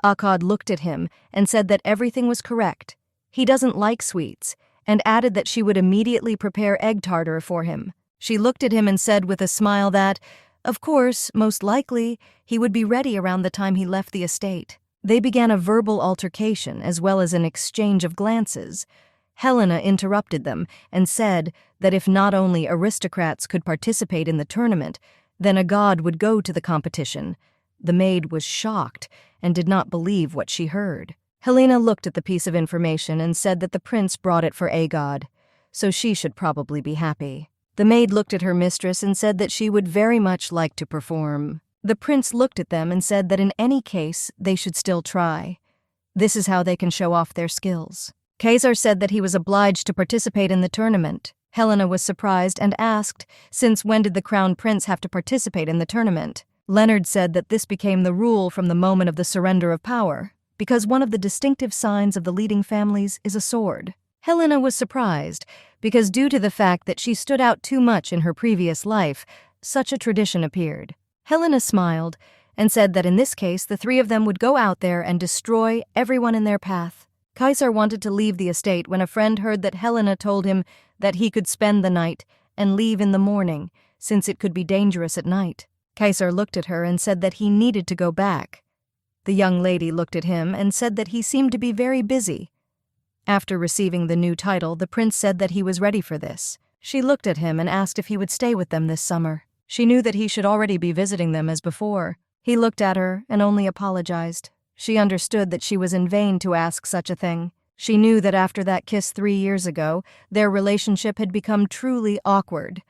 Aghad looked at him and said that everything was correct. He doesn't like sweets, and added that she would immediately prepare egg tartar for him. She looked at him and said with a smile that, of course, most likely, he would be ready around the time he left the estate. They began a verbal altercation as well as an exchange of glances. Helena interrupted them and said that if not only aristocrats could participate in the tournament, then a god would go to the competition. The maid was shocked and did not believe what she heard. Helena looked at the piece of information and said that the prince brought it for Aghad, so she should probably be happy. The maid looked at her mistress and said that she would very much like to perform. The prince looked at them and said that in any case they should still try. This is how they can show off their skills. Kaiser said that he was obliged to participate in the tournament. Helena was surprised and asked, since when did the crown prince have to participate in the tournament? Leonard said that this became the rule from the moment of the surrender of power, because one of the distinctive signs of the leading families is a sword. Helena was surprised, because due to the fact that she stood out too much in her previous life, such a tradition appeared. Helena smiled and said that in this case the 3 of them would go out there and destroy everyone in their path. Kaiser wanted to leave the estate when a friend heard that Helena told him that he could spend the night and leave in the morning, since it could be dangerous at night. Kaiser looked at her and said that he needed to go back. The young lady looked at him and said that he seemed to be very busy. After receiving the new title, the prince said that he was ready for this. She looked at him and asked if he would stay with them this summer. She knew that he should already be visiting them as before. He looked at her and only apologized. She understood that she was in vain to ask such a thing. She knew that after that kiss 3 years ago, their relationship had become truly awkward,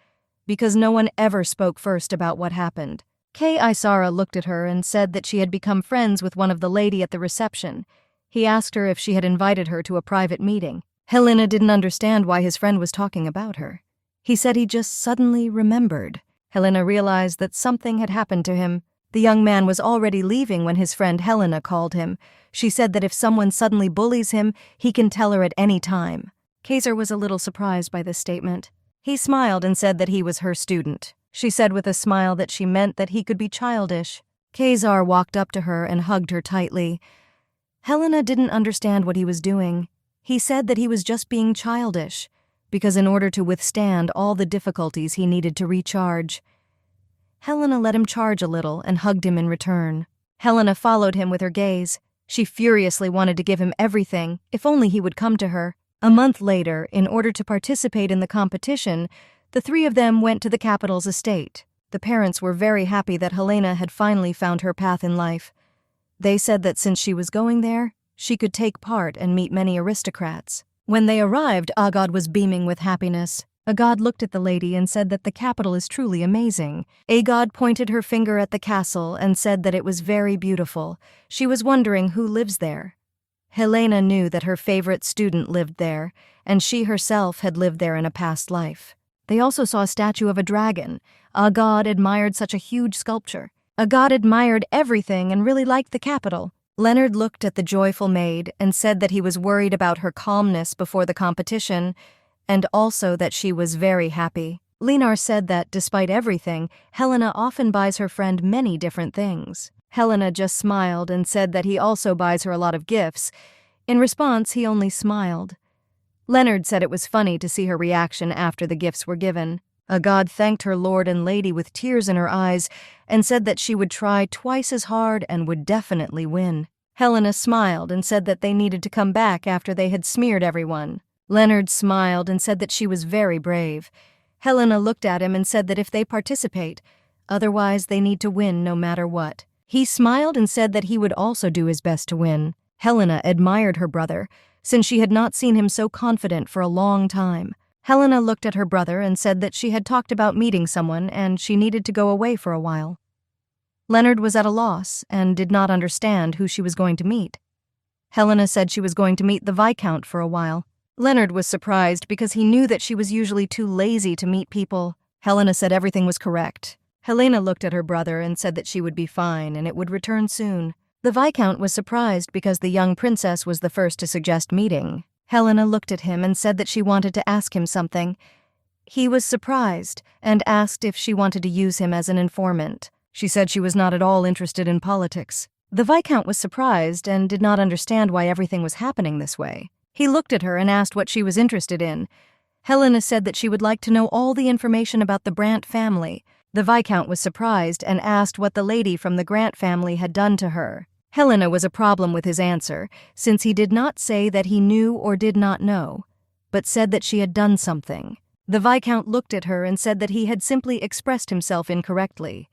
because no one ever spoke first about what happened. Kaiser looked at her and said that she had become friends with one of the lady at the reception. He asked her if she had invited her to a private meeting. Helena didn't understand why his friend was talking about her. He said he just suddenly remembered. Helena realized that something had happened to him. The young man was already leaving when his friend Helena called him. She said that if someone suddenly bullies him, he can tell her at any time. Kaiser was a little surprised by this statement. He smiled and said that he was her student. She said with a smile that she meant that he could be childish. Kaiser walked up to her and hugged her tightly. Helena didn't understand what he was doing. He said that he was just being childish, because in order to withstand all the difficulties he needed to recharge. Helena let him charge a little and hugged him in return. Helena followed him with her gaze. She furiously wanted to give him everything, if only he would come to her. A month later, in order to participate in the competition, the 3 of them went to the capital's estate. The parents were very happy that Helena had finally found her path in life. They said that since she was going there, she could take part and meet many aristocrats. When they arrived, Aghad was beaming with happiness. Aghad looked at the lady and said that the capital is truly amazing. Aghad pointed her finger at the castle and said that it was very beautiful. She was wondering who lives there. Helena knew that her favorite student lived there, and she herself had lived there in a past life. They also saw a statue of a dragon. Aghad admired such a huge sculpture. Aghad admired everything and really liked the capital. Leonard looked at the joyful maid and said that he was worried about her calmness before the competition, and also that she was very happy. Leonard said that, despite everything, Helena often buys her friend many different things. Helena just smiled and said that he also buys her a lot of gifts. In response, he only smiled. Leonard said it was funny to see her reaction after the gifts were given. A god thanked her lord and lady with tears in her eyes and said that she would try twice as hard and would definitely win. Helena smiled and said that they needed to come back after they had smeared everyone. Leonard smiled and said that she was very brave. Helena looked at him and said that if they participate, otherwise they need to win no matter what. He smiled and said that he would also do his best to win. Helena admired her brother, since she had not seen him so confident for a long time. Helena looked at her brother and said that she had talked about meeting someone and she needed to go away for a while. Leonard was at a loss and did not understand who she was going to meet. Helena said she was going to meet the Viscount for a while. Leonard was surprised because he knew that she was usually too lazy to meet people. Helena said everything was correct. Helena looked at her brother and said that she would be fine and it would return soon. The Viscount was surprised because the young princess was the first to suggest meeting. Helena looked at him and said that she wanted to ask him something. He was surprised and asked if she wanted to use him as an informant. She said she was not at all interested in politics. The Viscount was surprised and did not understand why everything was happening this way. He looked at her and asked what she was interested in. Helena said that she would like to know all the information about the Brandt family. The Viscount was surprised and asked what the lady from the Grant family had done to her. Helena was a problem with his answer, since he did not say that he knew or did not know, but said that she had done something. The Viscount looked at her and said that he had simply expressed himself incorrectly.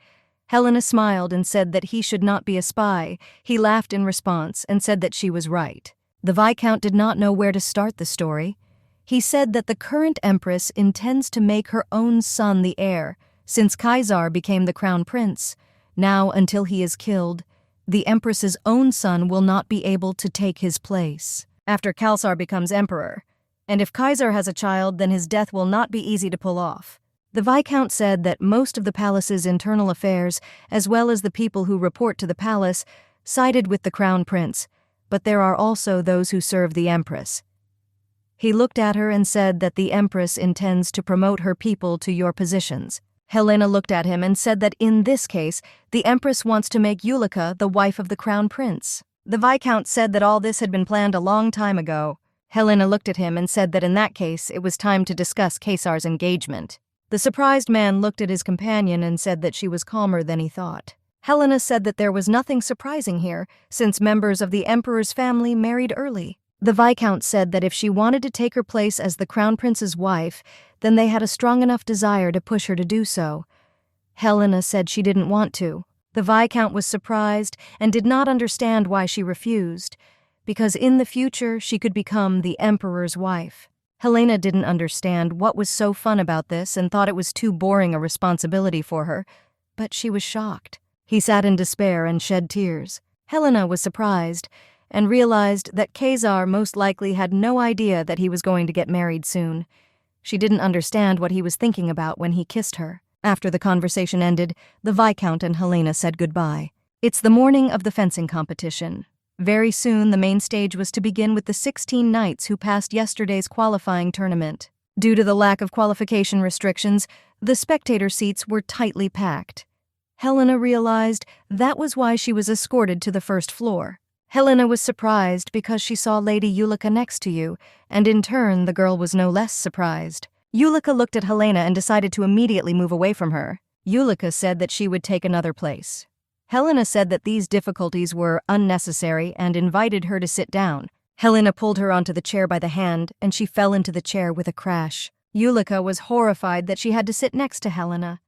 Helena smiled and said that he should not be a spy. He laughed in response and said that she was right. The Viscount did not know where to start the story. He said that the current empress intends to make her own son the heir, since Kaiser became the crown prince. Now, until he is killed, the empress's own son will not be able to take his place after Kaiser becomes emperor, and if Kaiser has a child, then his death will not be easy to pull off. The Viscount said that most of the palace's internal affairs, as well as the people who report to the palace, sided with the crown prince, but there are also those who serve the empress. He looked at her and said that the empress intends to promote her people to your positions. Helena looked at him and said that in this case, the empress wants to make Ulrika the wife of the crown prince. The Viscount said that all this had been planned a long time ago. Helena looked at him and said that in that case, it was time to discuss Kaiser's engagement. The surprised man looked at his companion and said that she was calmer than he thought. Helena said that there was nothing surprising here, since members of the emperor's family married early. The Viscount said that if she wanted to take her place as the crown prince's wife, then they had a strong enough desire to push her to do so. Helena said she didn't want to. The Viscount was surprised and did not understand why she refused, because in the future she could become the emperor's wife. Helena didn't understand what was so fun about this and thought it was too boring a responsibility for her, but she was shocked. He sat in despair and shed tears. Helena was surprised and realized that Kaiser most likely had no idea that he was going to get married soon. She didn't understand what he was thinking about when he kissed her. After the conversation ended, the Viscount and Helena said goodbye. It's the morning of the fencing competition. Very soon, the main stage was to begin with the 16 knights who passed yesterday's qualifying tournament. Due to the lack of qualification restrictions, the spectator seats were tightly packed. Helena realized that was why she was escorted to the first floor. Helena was surprised because she saw Lady Ulrika next to you, and in turn the girl was no less surprised. Ulrika looked at Helena and decided to immediately move away from her. Ulrika said that she would take another place. Helena said that these difficulties were unnecessary and invited her to sit down. Helena pulled her onto the chair by the hand, and she fell into the chair with a crash. Ulrika was horrified that she had to sit next to Helena.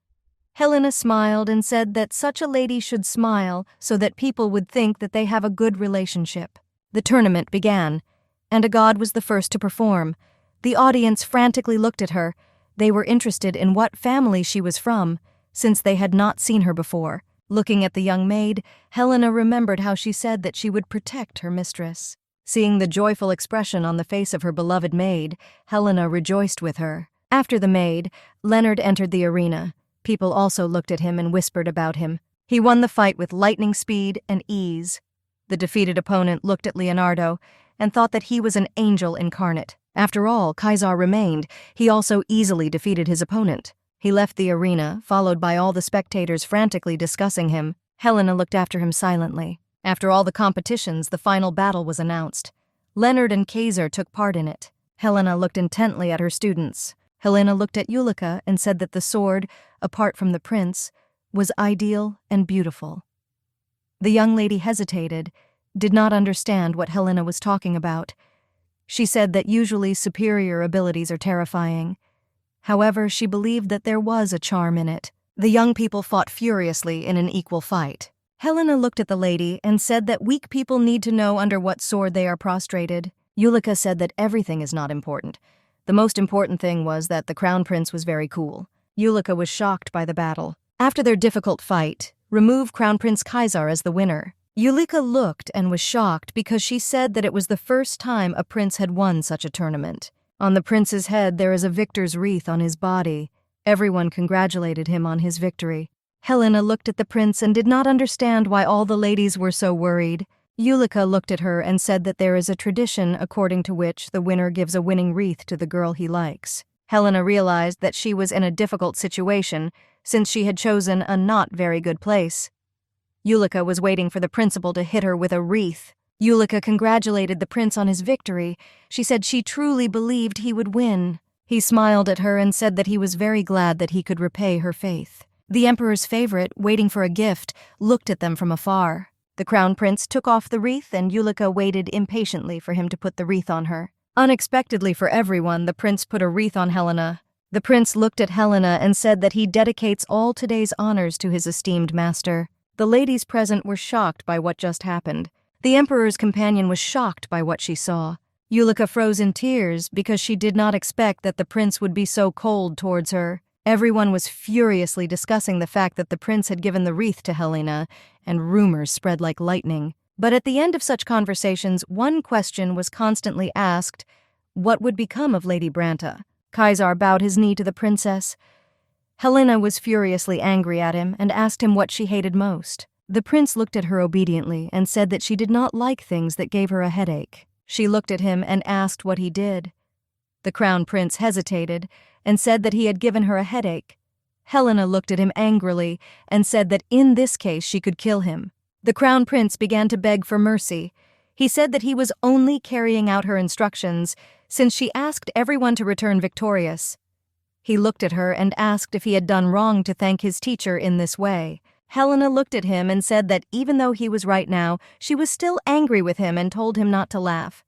Helena smiled and said that such a lady should smile so that people would think that they have a good relationship. The tournament began, and a god was the first to perform. The audience frantically looked at her. They were interested in what family she was from, since they had not seen her before. Looking at the young maid, Helena remembered how she said that she would protect her mistress. Seeing the joyful expression on the face of her beloved maid, Helena rejoiced with her. After the maid, Leonard entered the arena. People also looked at him and whispered about him. He won the fight with lightning speed and ease. The defeated opponent looked at Leonardo and thought that he was an angel incarnate. After all, Kaiser remained. He also easily defeated his opponent. He left the arena, followed by all the spectators frantically discussing him. Helena looked after him silently. After all the competitions, the final battle was announced. Leonard and Kaiser took part in it. Helena looked intently at her students. Helena looked at Yulika and said that the sword, apart from the prince, was ideal and beautiful. The young lady hesitated, did not understand what Helena was talking about. She said that usually superior abilities are terrifying. However, she believed that there was a charm in it. The young people fought furiously in an equal fight. Helena looked at the lady and said that weak people need to know under what sword they are prostrated. Yulika said that everything is not important. The most important thing was that the crown prince was very cool. Yulika was shocked by the battle. After their difficult fight, remove Crown Prince Kaiser as the winner. Yulika looked and was shocked because she said that it was the first time a prince had won such a tournament. On the prince's head there is a victor's wreath on his body. Everyone congratulated him on his victory. Helena looked at the prince and did not understand why all the ladies were so worried. Yulika looked at her and said that there is a tradition according to which the winner gives a winning wreath to the girl he likes. Helena realized that she was in a difficult situation since she had chosen a not very good place. Yulika was waiting for the principal to hit her with a wreath. Yulika congratulated the prince on his victory. She said she truly believed he would win. He smiled at her and said that he was very glad that he could repay her faith. The emperor's favorite, waiting for a gift, looked at them from afar. The crown prince took off the wreath and Yulika waited impatiently for him to put the wreath on her. Unexpectedly for everyone, the prince put a wreath on Helena. The prince looked at Helena and said that he dedicates all today's honors to his esteemed master. The ladies present were shocked by what just happened. The emperor's companion was shocked by what she saw. Yulika froze in tears because she did not expect that the prince would be so cold towards her. Everyone was furiously discussing the fact that the prince had given the wreath to Helena, and rumors spread like lightning. But at the end of such conversations, one question was constantly asked: what would become of Lady Branta? Kaiser bowed his knee to the princess. Helena was furiously angry at him and asked him what she hated most. The prince looked at her obediently and said that she did not like things that gave her a headache. She looked at him and asked what he did. The crown prince hesitated and said that he had given her a headache. Helena looked at him angrily and said that in this case she could kill him. The crown prince began to beg for mercy. He said that he was only carrying out her instructions since she asked everyone to return victorious. He looked at her and asked if he had done wrong to thank his teacher in this way. Helena looked at him and said that even though he was right now, she was still angry with him and told him not to laugh.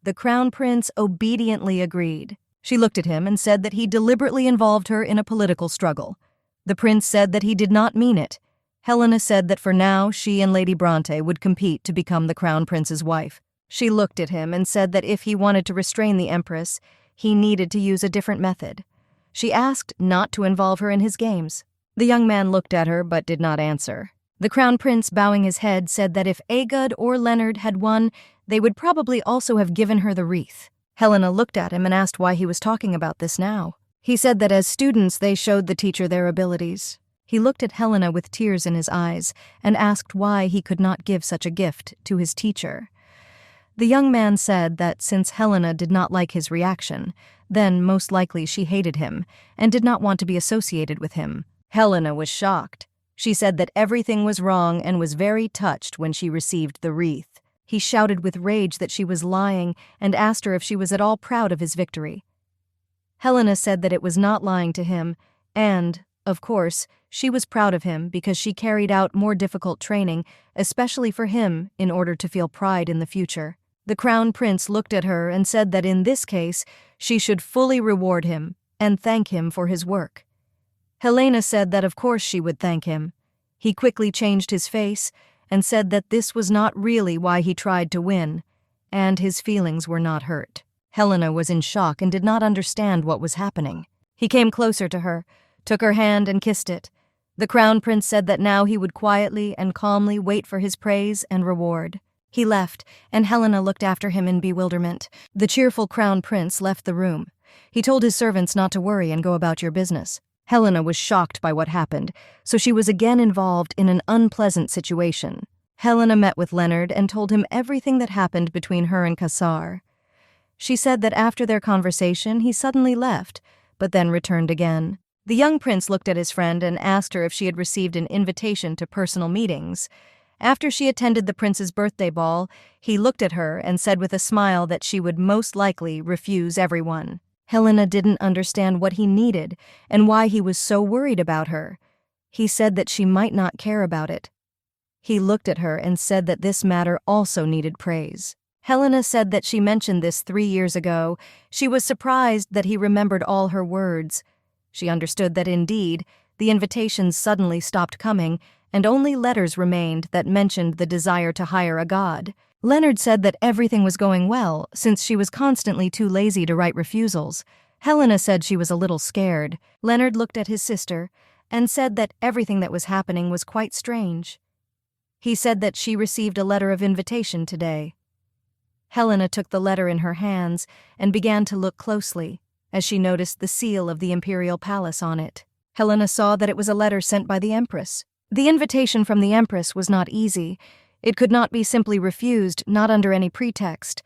The crown prince obediently agreed. She looked at him and said that he deliberately involved her in a political struggle. The prince said that he did not mean it. Helena said that for now she and Lady Bronte would compete to become the crown prince's wife. She looked at him and said that if he wanted to restrain the empress, he needed to use a different method. She asked not to involve her in his games. The young man looked at her but did not answer. The crown prince, bowing his head, said that if Agud or Leonard had won, they would probably also have given her the wreath. Helena looked at him and asked why he was talking about this now. He said that as students they showed the teacher their abilities. He looked at Helena with tears in his eyes and asked why he could not give such a gift to his teacher. The young man said that since Helena did not like his reaction, then most likely she hated him and did not want to be associated with him. Helena was shocked. She said that everything was wrong and was very touched when she received the wreath. He shouted with rage that she was lying and asked her if she was at all proud of his victory. Helena said that it was not lying to him and, of course, she was proud of him because she carried out more difficult training, especially for him, in order to feel pride in the future. The crown prince looked at her and said that in this case, she should fully reward him and thank him for his work. Helena said that of course she would thank him. He quickly changed his face and said that this was not really why he tried to win, and his feelings were not hurt. Helena was in shock and did not understand what was happening. He came closer to her, took her hand and kissed it. The crown prince said that now he would quietly and calmly wait for his praise and reward. He left, and Helena looked after him in bewilderment. The cheerful crown prince left the room. He told his servants not to worry and go about your business. Helena was shocked by what happened, so she was again involved in an unpleasant situation. Helena met with Leonard and told him everything that happened between her and Kaiser. She said that after their conversation, he suddenly left, but then returned again. The young prince looked at his friend and asked her if she had received an invitation to personal meetings. After she attended the prince's birthday ball, he looked at her and said with a smile that she would most likely refuse everyone. Helena didn't understand what he needed and why he was so worried about her. He said that she might not care about it. He looked at her and said that this matter also needed praise. Helena said that she mentioned this 3 years ago. She was surprised that he remembered all her words. She understood that indeed, the invitations suddenly stopped coming, and only letters remained that mentioned the desire to hire a god. Leonard said that everything was going well, since she was constantly too lazy to write refusals. Helena said she was a little scared. Leonard looked at his sister and said that everything that was happening was quite strange. He said that she received a letter of invitation today. Helena took the letter in her hands and began to look closely, as she noticed the seal of the imperial palace on it. Helena saw that it was a letter sent by the Empress. The invitation from the Empress was not easy. It could not be simply refused, not under any pretext.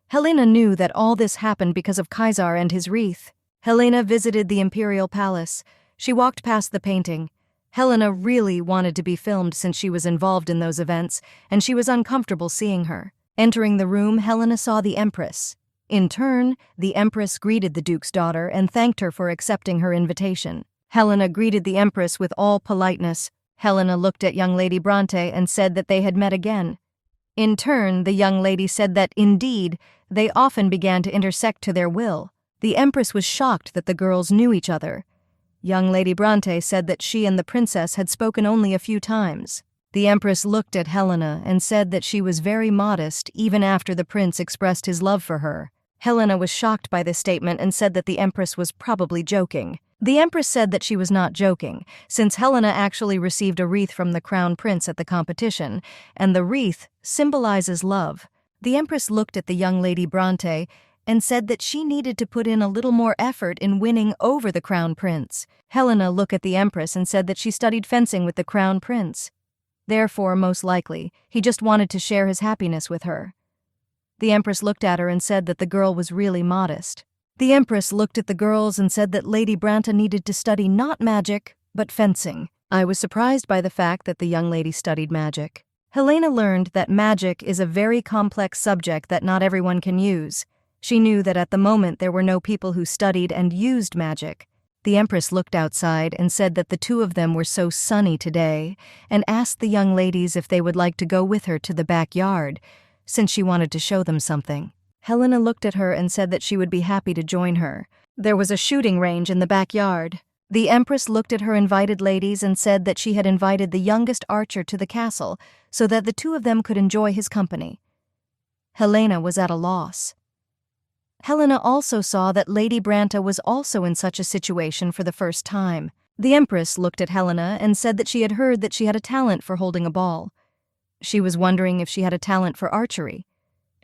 Helena knew that all this happened because of Kaiser and his wreath. Helena visited the imperial palace. She walked past the painting. Helena really wanted to be filmed since she was involved in those events, and she was uncomfortable seeing her. Entering the room, Helena saw the Empress. In turn, the Empress greeted the Duke's daughter and thanked her for accepting her invitation. Helena greeted the Empress with all politeness. Helena looked at young Lady Bronte and said that they had met again. In turn, the young lady said that, indeed, they often began to intersect to their will. The Empress was shocked that the girls knew each other. Young Lady Bronte said that she and the princess had spoken only a few times. The Empress looked at Helena and said that she was very modest even after the prince expressed his love for her. Helena was shocked by this statement and said that the Empress was probably joking. The Empress said that she was not joking, since Helena actually received a wreath from the crown prince at the competition, and the wreath symbolizes love. The Empress looked at the young Lady Bronte and said that she needed to put in a little more effort in winning over the crown prince. Helena looked at the Empress and said that she studied fencing with the crown prince. Therefore, most likely, he just wanted to share his happiness with her. The Empress looked at her and said that the girl was really modest. The Empress looked at the girls and said that Lady Bronte needed to study not magic, but fencing. I was surprised by the fact that the young lady studied magic. Helena learned that magic is a very complex subject that not everyone can use. She knew that at the moment there were no people who studied and used magic. The Empress looked outside and said that the two of them were so sunny today, and asked the young ladies if they would like to go with her to the backyard, since she wanted to show them something. Helena looked at her and said that she would be happy to join her. There was a shooting range in the backyard. The Empress looked at her invited ladies and said that she had invited the youngest archer to the castle so that the two of them could enjoy his company. Helena was at a loss. Helena also saw that Lady Bronte was also in such a situation for the first time. The Empress looked at Helena and said that she had heard that she had a talent for holding a ball. She was wondering if she had a talent for archery.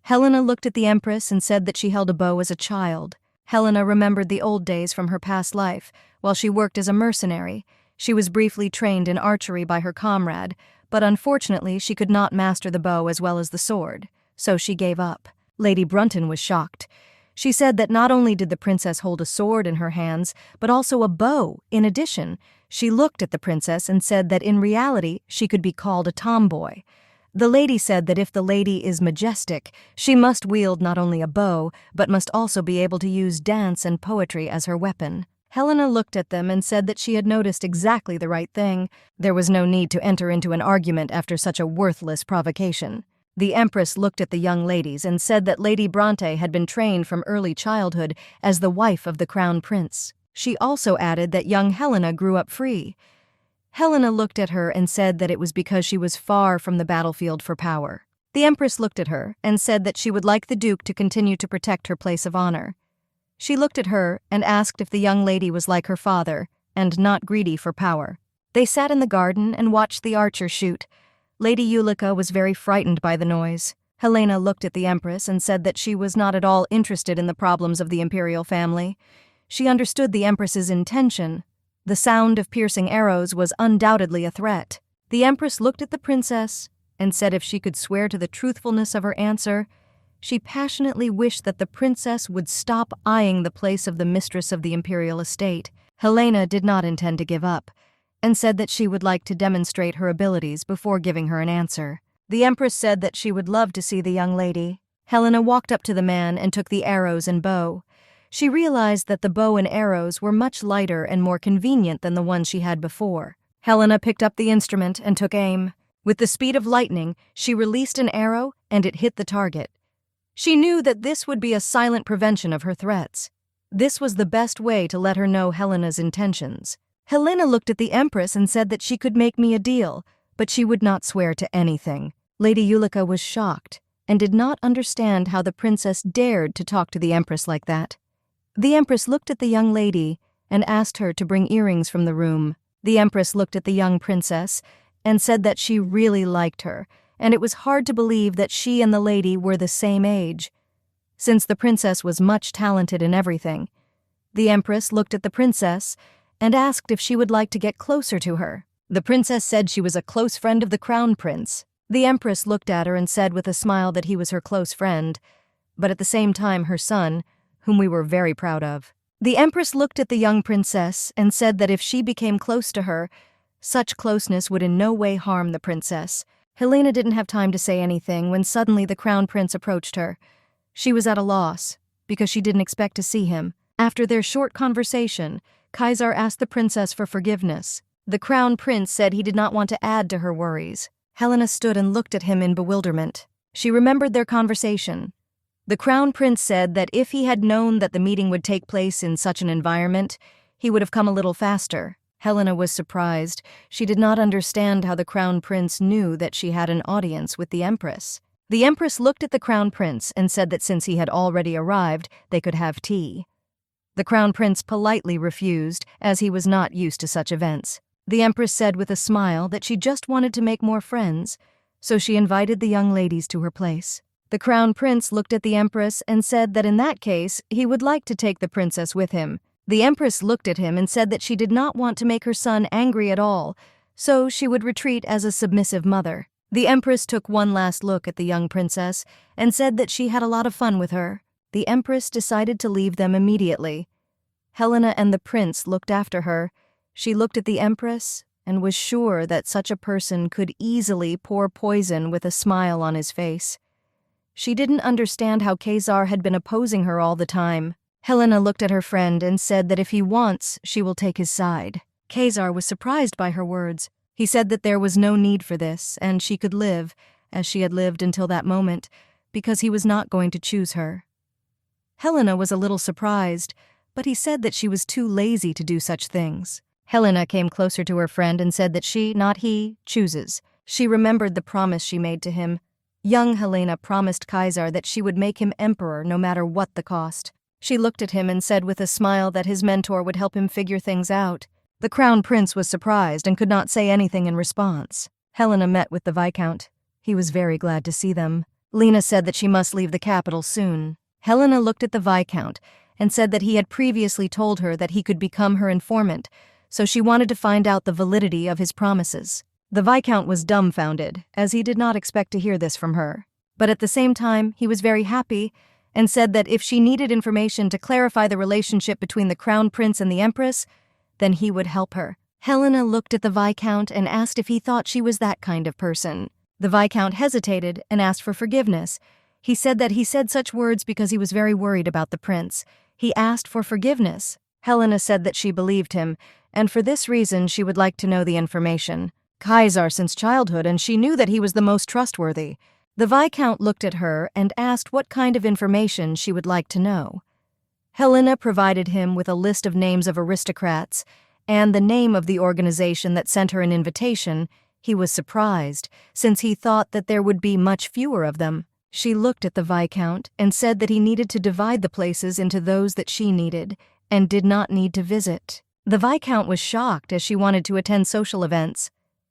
Helena looked at the Empress and said that she held a bow as a child. Helena remembered the old days from her past life, while she worked as a mercenary. She was briefly trained in archery by her comrade, but unfortunately she could not master the bow as well as the sword, so she gave up. Lady Brunton was shocked. She said that not only did the princess hold a sword in her hands, but also a bow. In addition, she looked at the princess and said that in reality she could be called a tomboy. The lady said that if the lady is majestic, she must wield not only a bow, but must also be able to use dance and poetry as her weapon. Helena looked at them and said that she had noticed exactly the right thing. There was no need to enter into an argument after such a worthless provocation. The Empress looked at the young ladies and said that Lady Bronte had been trained from early childhood as the wife of the crown prince. She also added that young Helena grew up free. Helena looked at her and said that it was because she was far from the battlefield for power. The Empress looked at her and said that she would like the Duke to continue to protect her place of honor. She looked at her and asked if the young lady was like her father and not greedy for power. They sat in the garden and watched the archer shoot. Lady Ulrica was very frightened by the noise. Helena looked at the Empress and said that she was not at all interested in the problems of the imperial family. She understood the Empress's intention. The sound of piercing arrows was undoubtedly a threat. The Empress looked at the princess and said if she could swear to the truthfulness of her answer, she passionately wished that the princess would stop eyeing the place of the mistress of the imperial estate. Helena did not intend to give up, and said that she would like to demonstrate her abilities before giving her an answer. The Empress said that she would love to see the young lady. Helena walked up to the man and took the arrows and bow. She realized that the bow and arrows were much lighter and more convenient than the ones she had before. Helena picked up the instrument and took aim. With the speed of lightning, she released an arrow and it hit the target. She knew that this would be a silent prevention of her threats. This was the best way to let her know Helena's intentions. Helena looked at the Empress and said that she could make me a deal, but she would not swear to anything. Lady Ulika was shocked and did not understand how the princess dared to talk to the Empress like that. The Empress looked at the young lady and asked her to bring earrings from the room. The Empress looked at the young princess and said that she really liked her, and it was hard to believe that she and the lady were the same age. Since the princess was much talented in everything, the Empress looked at the princess and asked if she would like to get closer to her. The princess said she was a close friend of the crown prince. The Empress looked at her and said with a smile that he was her close friend, but at the same time her son, whom we were very proud of. The Empress looked at the young princess and said that if she became close to her, such closeness would in no way harm the princess. Helena didn't have time to say anything when suddenly the crown prince approached her. She was at a loss, because she didn't expect to see him. After their short conversation, Kaiser asked the princess for forgiveness. The crown prince said he did not want to add to her worries. Helena stood and looked at him in bewilderment. She remembered their conversation. The crown prince said that if he had known that the meeting would take place in such an environment, he would have come a little faster. Helena was surprised. She did not understand how the crown prince knew that she had an audience with the Empress. The Empress looked at the crown prince and said that since he had already arrived, they could have tea. The crown prince politely refused, as he was not used to such events. The Empress said with a smile that she just wanted to make more friends, so she invited the young ladies to her place. The crown prince looked at the Empress and said that in that case, he would like to take the princess with him. The Empress looked at him and said that she did not want to make her son angry at all, so she would retreat as a submissive mother. The Empress took one last look at the young princess and said that she had a lot of fun with her. The Empress decided to leave them immediately. Helena and the prince looked after her. She looked at the Empress and was sure that such a person could easily pour poison with a smile on his face. She didn't understand how Kaiser had been opposing her all the time. Helena looked at her friend and said that if he wants, she will take his side. Kaiser was surprised by her words. He said that there was no need for this, and she could live, as she had lived until that moment, because he was not going to choose her. Helena was a little surprised, but he said that she was too lazy to do such things. Helena came closer to her friend and said that she, not he, chooses. She remembered the promise she made to him. Young Helena promised Kaiser that she would make him emperor no matter what the cost. She looked at him and said with a smile that his mentor would help him figure things out. The crown prince was surprised and could not say anything in response. Helena met with the Viscount. He was very glad to see them. Lena said that she must leave the capital soon. Helena looked at the Viscount and said that he had previously told her that he could become her informant, so she wanted to find out the validity of his promises. The Viscount was dumbfounded, as he did not expect to hear this from her. But at the same time, he was very happy and said that if she needed information to clarify the relationship between the crown prince and the Empress, then he would help her. Helena looked at the Viscount and asked if he thought she was that kind of person. The Viscount hesitated and asked for forgiveness. He said that he said such words because he was very worried about the prince. He asked for forgiveness. Helena said that she believed him, and for this reason she would like to know the information. Kaiser since childhood, and she knew that he was the most trustworthy. The Viscount looked at her and asked what kind of information she would like to know. Helena provided him with a list of names of aristocrats and the name of the organization that sent her an invitation. He was surprised, since he thought that there would be much fewer of them. She looked at the Viscount and said that he needed to divide the places into those that she needed and did not need to visit. The Viscount was shocked as she wanted to attend social events.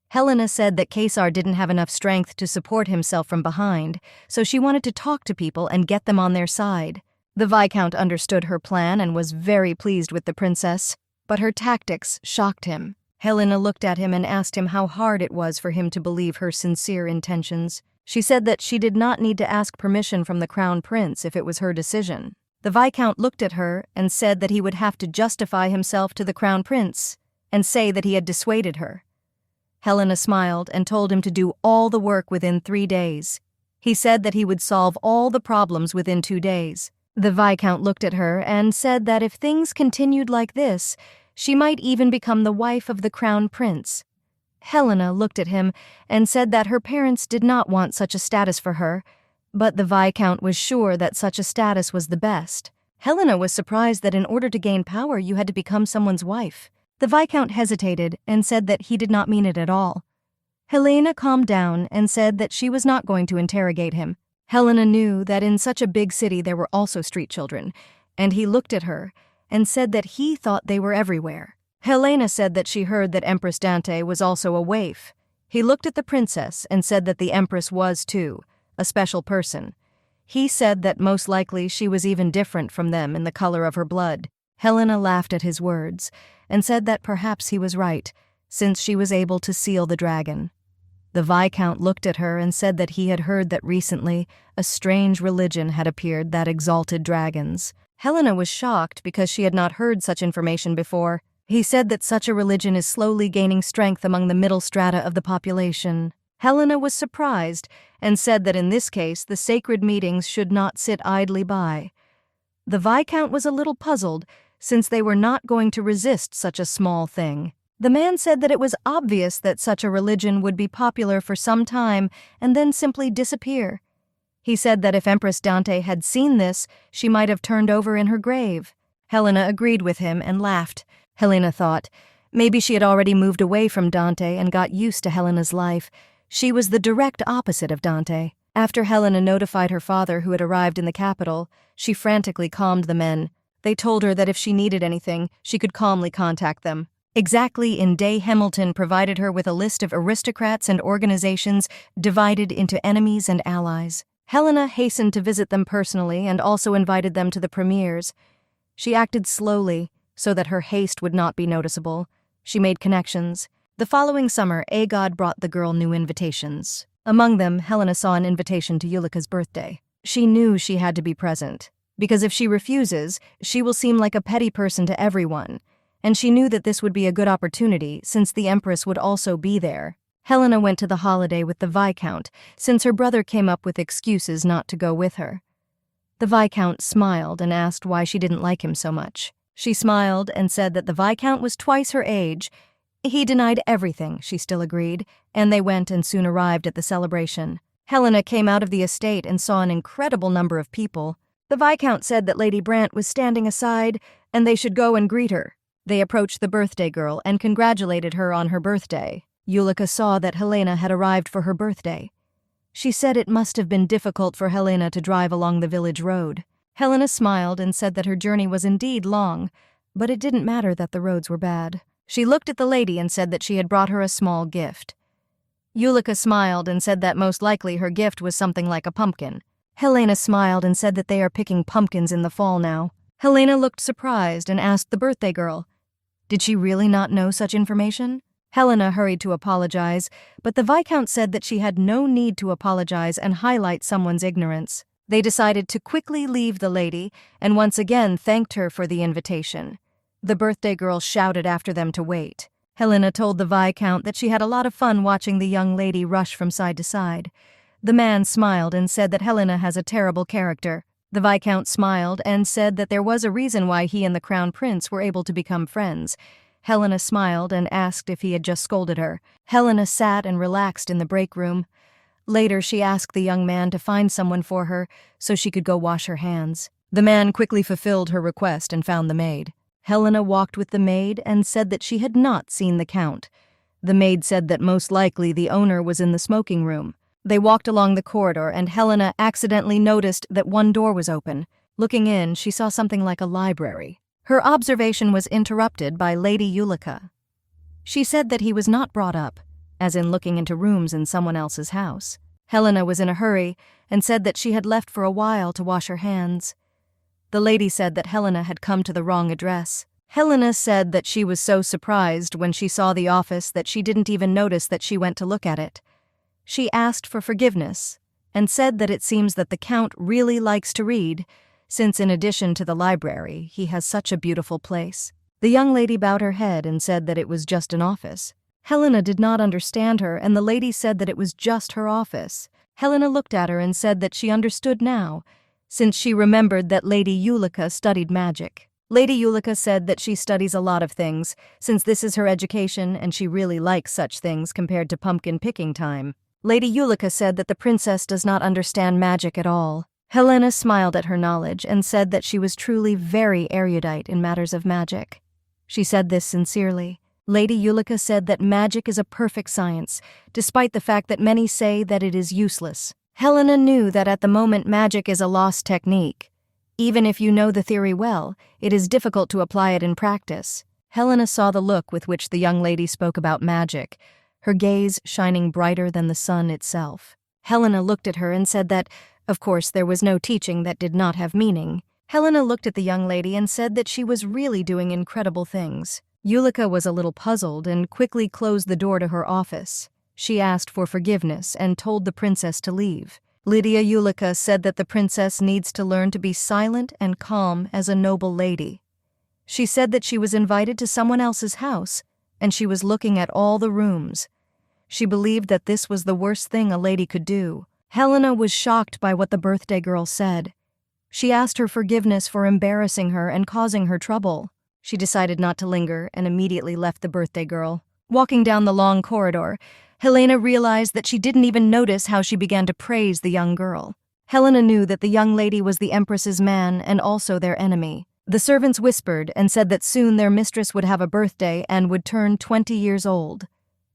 Helena said that Kaiser didn't have enough strength to support himself from behind, so she wanted to talk to people and get them on their side. The Viscount understood her plan and was very pleased with the princess, but her tactics shocked him. Helena looked at him and asked him how hard it was for him to believe her sincere intentions. She said that she did not need to ask permission from the crown prince if it was her decision. The Viscount looked at her and said that he would have to justify himself to the crown prince and say that he had dissuaded her. Helena smiled and told him to do all the work within 3 days. He said that he would solve all the problems within 2 days. The Viscount looked at her and said that if things continued like this, she might even become the wife of the crown prince. Helena looked at him and said that her parents did not want such a status for her, but the Viscount was sure that such a status was the best. Helena was surprised that in order to gain power you had to become someone's wife. The Viscount hesitated and said that he did not mean it at all. Helena calmed down and said that she was not going to interrogate him. Helena knew that in such a big city there were also street children, and he looked at her and said that he thought they were everywhere. Helena said that she heard that Empress Dante was also a waif. He looked at the princess and said that the Empress was too, a special person. He said that most likely she was even different from them in the color of her blood. Helena laughed at his words and said that perhaps he was right, since she was able to seal the dragon. The Viscount looked at her and said that he had heard that recently a strange religion had appeared that exalted dragons. Helena was shocked because she had not heard such information before. He said that such a religion is slowly gaining strength among the middle strata of the population. Helena was surprised and said that in this case the sacred meetings should not sit idly by. The Viscount was a little puzzled, since they were not going to resist such a small thing. The man said that it was obvious that such a religion would be popular for some time and then simply disappear. He said that if Empress Dante had seen this, she might have turned over in her grave. Helena agreed with him and laughed. Helena thought, maybe she had already moved away from Dante and got used to Helena's life. She was the direct opposite of Dante. After Helena notified her father who had arrived in the capital, she frantically calmed the men. They told her that if she needed anything, she could calmly contact them. Exactly in day Hamilton provided her with a list of aristocrats and organizations divided into enemies and allies. Helena hastened to visit them personally and also invited them to the premieres. She acted slowly so that her haste would not be noticeable. She made connections. The following summer, Agod brought the girl new invitations. Among them, Helena saw an invitation to Ulika's birthday. She knew she had to be present, because if she refuses, she will seem like a petty person to everyone, and she knew that this would be a good opportunity since the Empress would also be there. Helena went to the holiday with the Viscount, since her brother came up with excuses not to go with her. The Viscount smiled and asked why she didn't like him so much. She smiled and said that the Viscount was twice her age. He denied everything, she still agreed, and they went and soon arrived at the celebration. Helena came out of the estate and saw an incredible number of people. The Viscount said that Lady Brant was standing aside and they should go and greet her. They approached the birthday girl and congratulated her on her birthday. Ulika saw that Helena had arrived for her birthday. She said it must have been difficult for Helena to drive along the village road. Helena smiled and said that her journey was indeed long, but it didn't matter that the roads were bad. She looked at the lady and said that she had brought her a small gift. Ulika smiled and said that most likely her gift was something like a pumpkin. Helena smiled and said that they are picking pumpkins in the fall now. Helena looked surprised and asked the birthday girl, did she really not know such information? Helena hurried to apologize, but the Viscount said that she had no need to apologize and highlight someone's ignorance. They decided to quickly leave the lady and once again thanked her for the invitation. The birthday girl shouted after them to wait. Helena told the Viscount that she had a lot of fun watching the young lady rush from side to side. The man smiled and said that Helena has a terrible character. The Viscount smiled and said that there was a reason why he and the Crown Prince were able to become friends. Helena smiled and asked if he had just scolded her. Helena sat and relaxed in the break room. Later, she asked the young man to find someone for her so she could go wash her hands. The man quickly fulfilled her request and found the maid. Helena walked with the maid and said that she had not seen the Count. The maid said that most likely the owner was in the smoking room. They walked along the corridor and Helena accidentally noticed that one door was open. Looking in, she saw something like a library. Her observation was interrupted by Lady Ulika. She said that he was not brought up, as in looking into rooms in someone else's house. Helena was in a hurry and said that she had left for a while to wash her hands. The lady said that Helena had come to the wrong address. Helena said that she was so surprised when she saw the office that she didn't even notice that she went to look at it. She asked for forgiveness and said that it seems that the Count really likes to read, since in addition to the library, he has such a beautiful place. The young lady bowed her head and said that it was just an office. Helena did not understand her, and the lady said that it was just her office. Helena looked at her and said that she understood now, since she remembered that Lady Yulika studied magic. Lady Yulika said that she studies a lot of things, since this is her education and she really likes such things compared to pumpkin picking time. Lady Yulika said that the princess does not understand magic at all. Helena smiled at her knowledge and said that she was truly very erudite in matters of magic. She said this sincerely. Lady Yulika said that magic is a perfect science, despite the fact that many say that it is useless. Helena knew that at the moment magic is a lost technique. Even if you know the theory well, it is difficult to apply it in practice. Helena saw the look with which the young lady spoke about magic, her gaze shining brighter than the sun itself. Helena looked at her and said that, of course, there was no teaching that did not have meaning. Helena looked at the young lady and said that she was really doing incredible things. Yulika was a little puzzled and quickly closed the door to her office. She asked for forgiveness and told the princess to leave. Lydia Yulika said that the princess needs to learn to be silent and calm as a noble lady. She said that she was invited to someone else's house, and she was looking at all the rooms. She believed that this was the worst thing a lady could do. Helena was shocked by what the birthday girl said. She asked her forgiveness for embarrassing her and causing her trouble. She decided not to linger and immediately left the birthday girl. Walking down the long corridor, Helena realized that she didn't even notice how she began to praise the young girl. Helena knew that the young lady was the Empress's man and also their enemy. The servants whispered and said that soon their mistress would have a birthday and would turn 20 years old.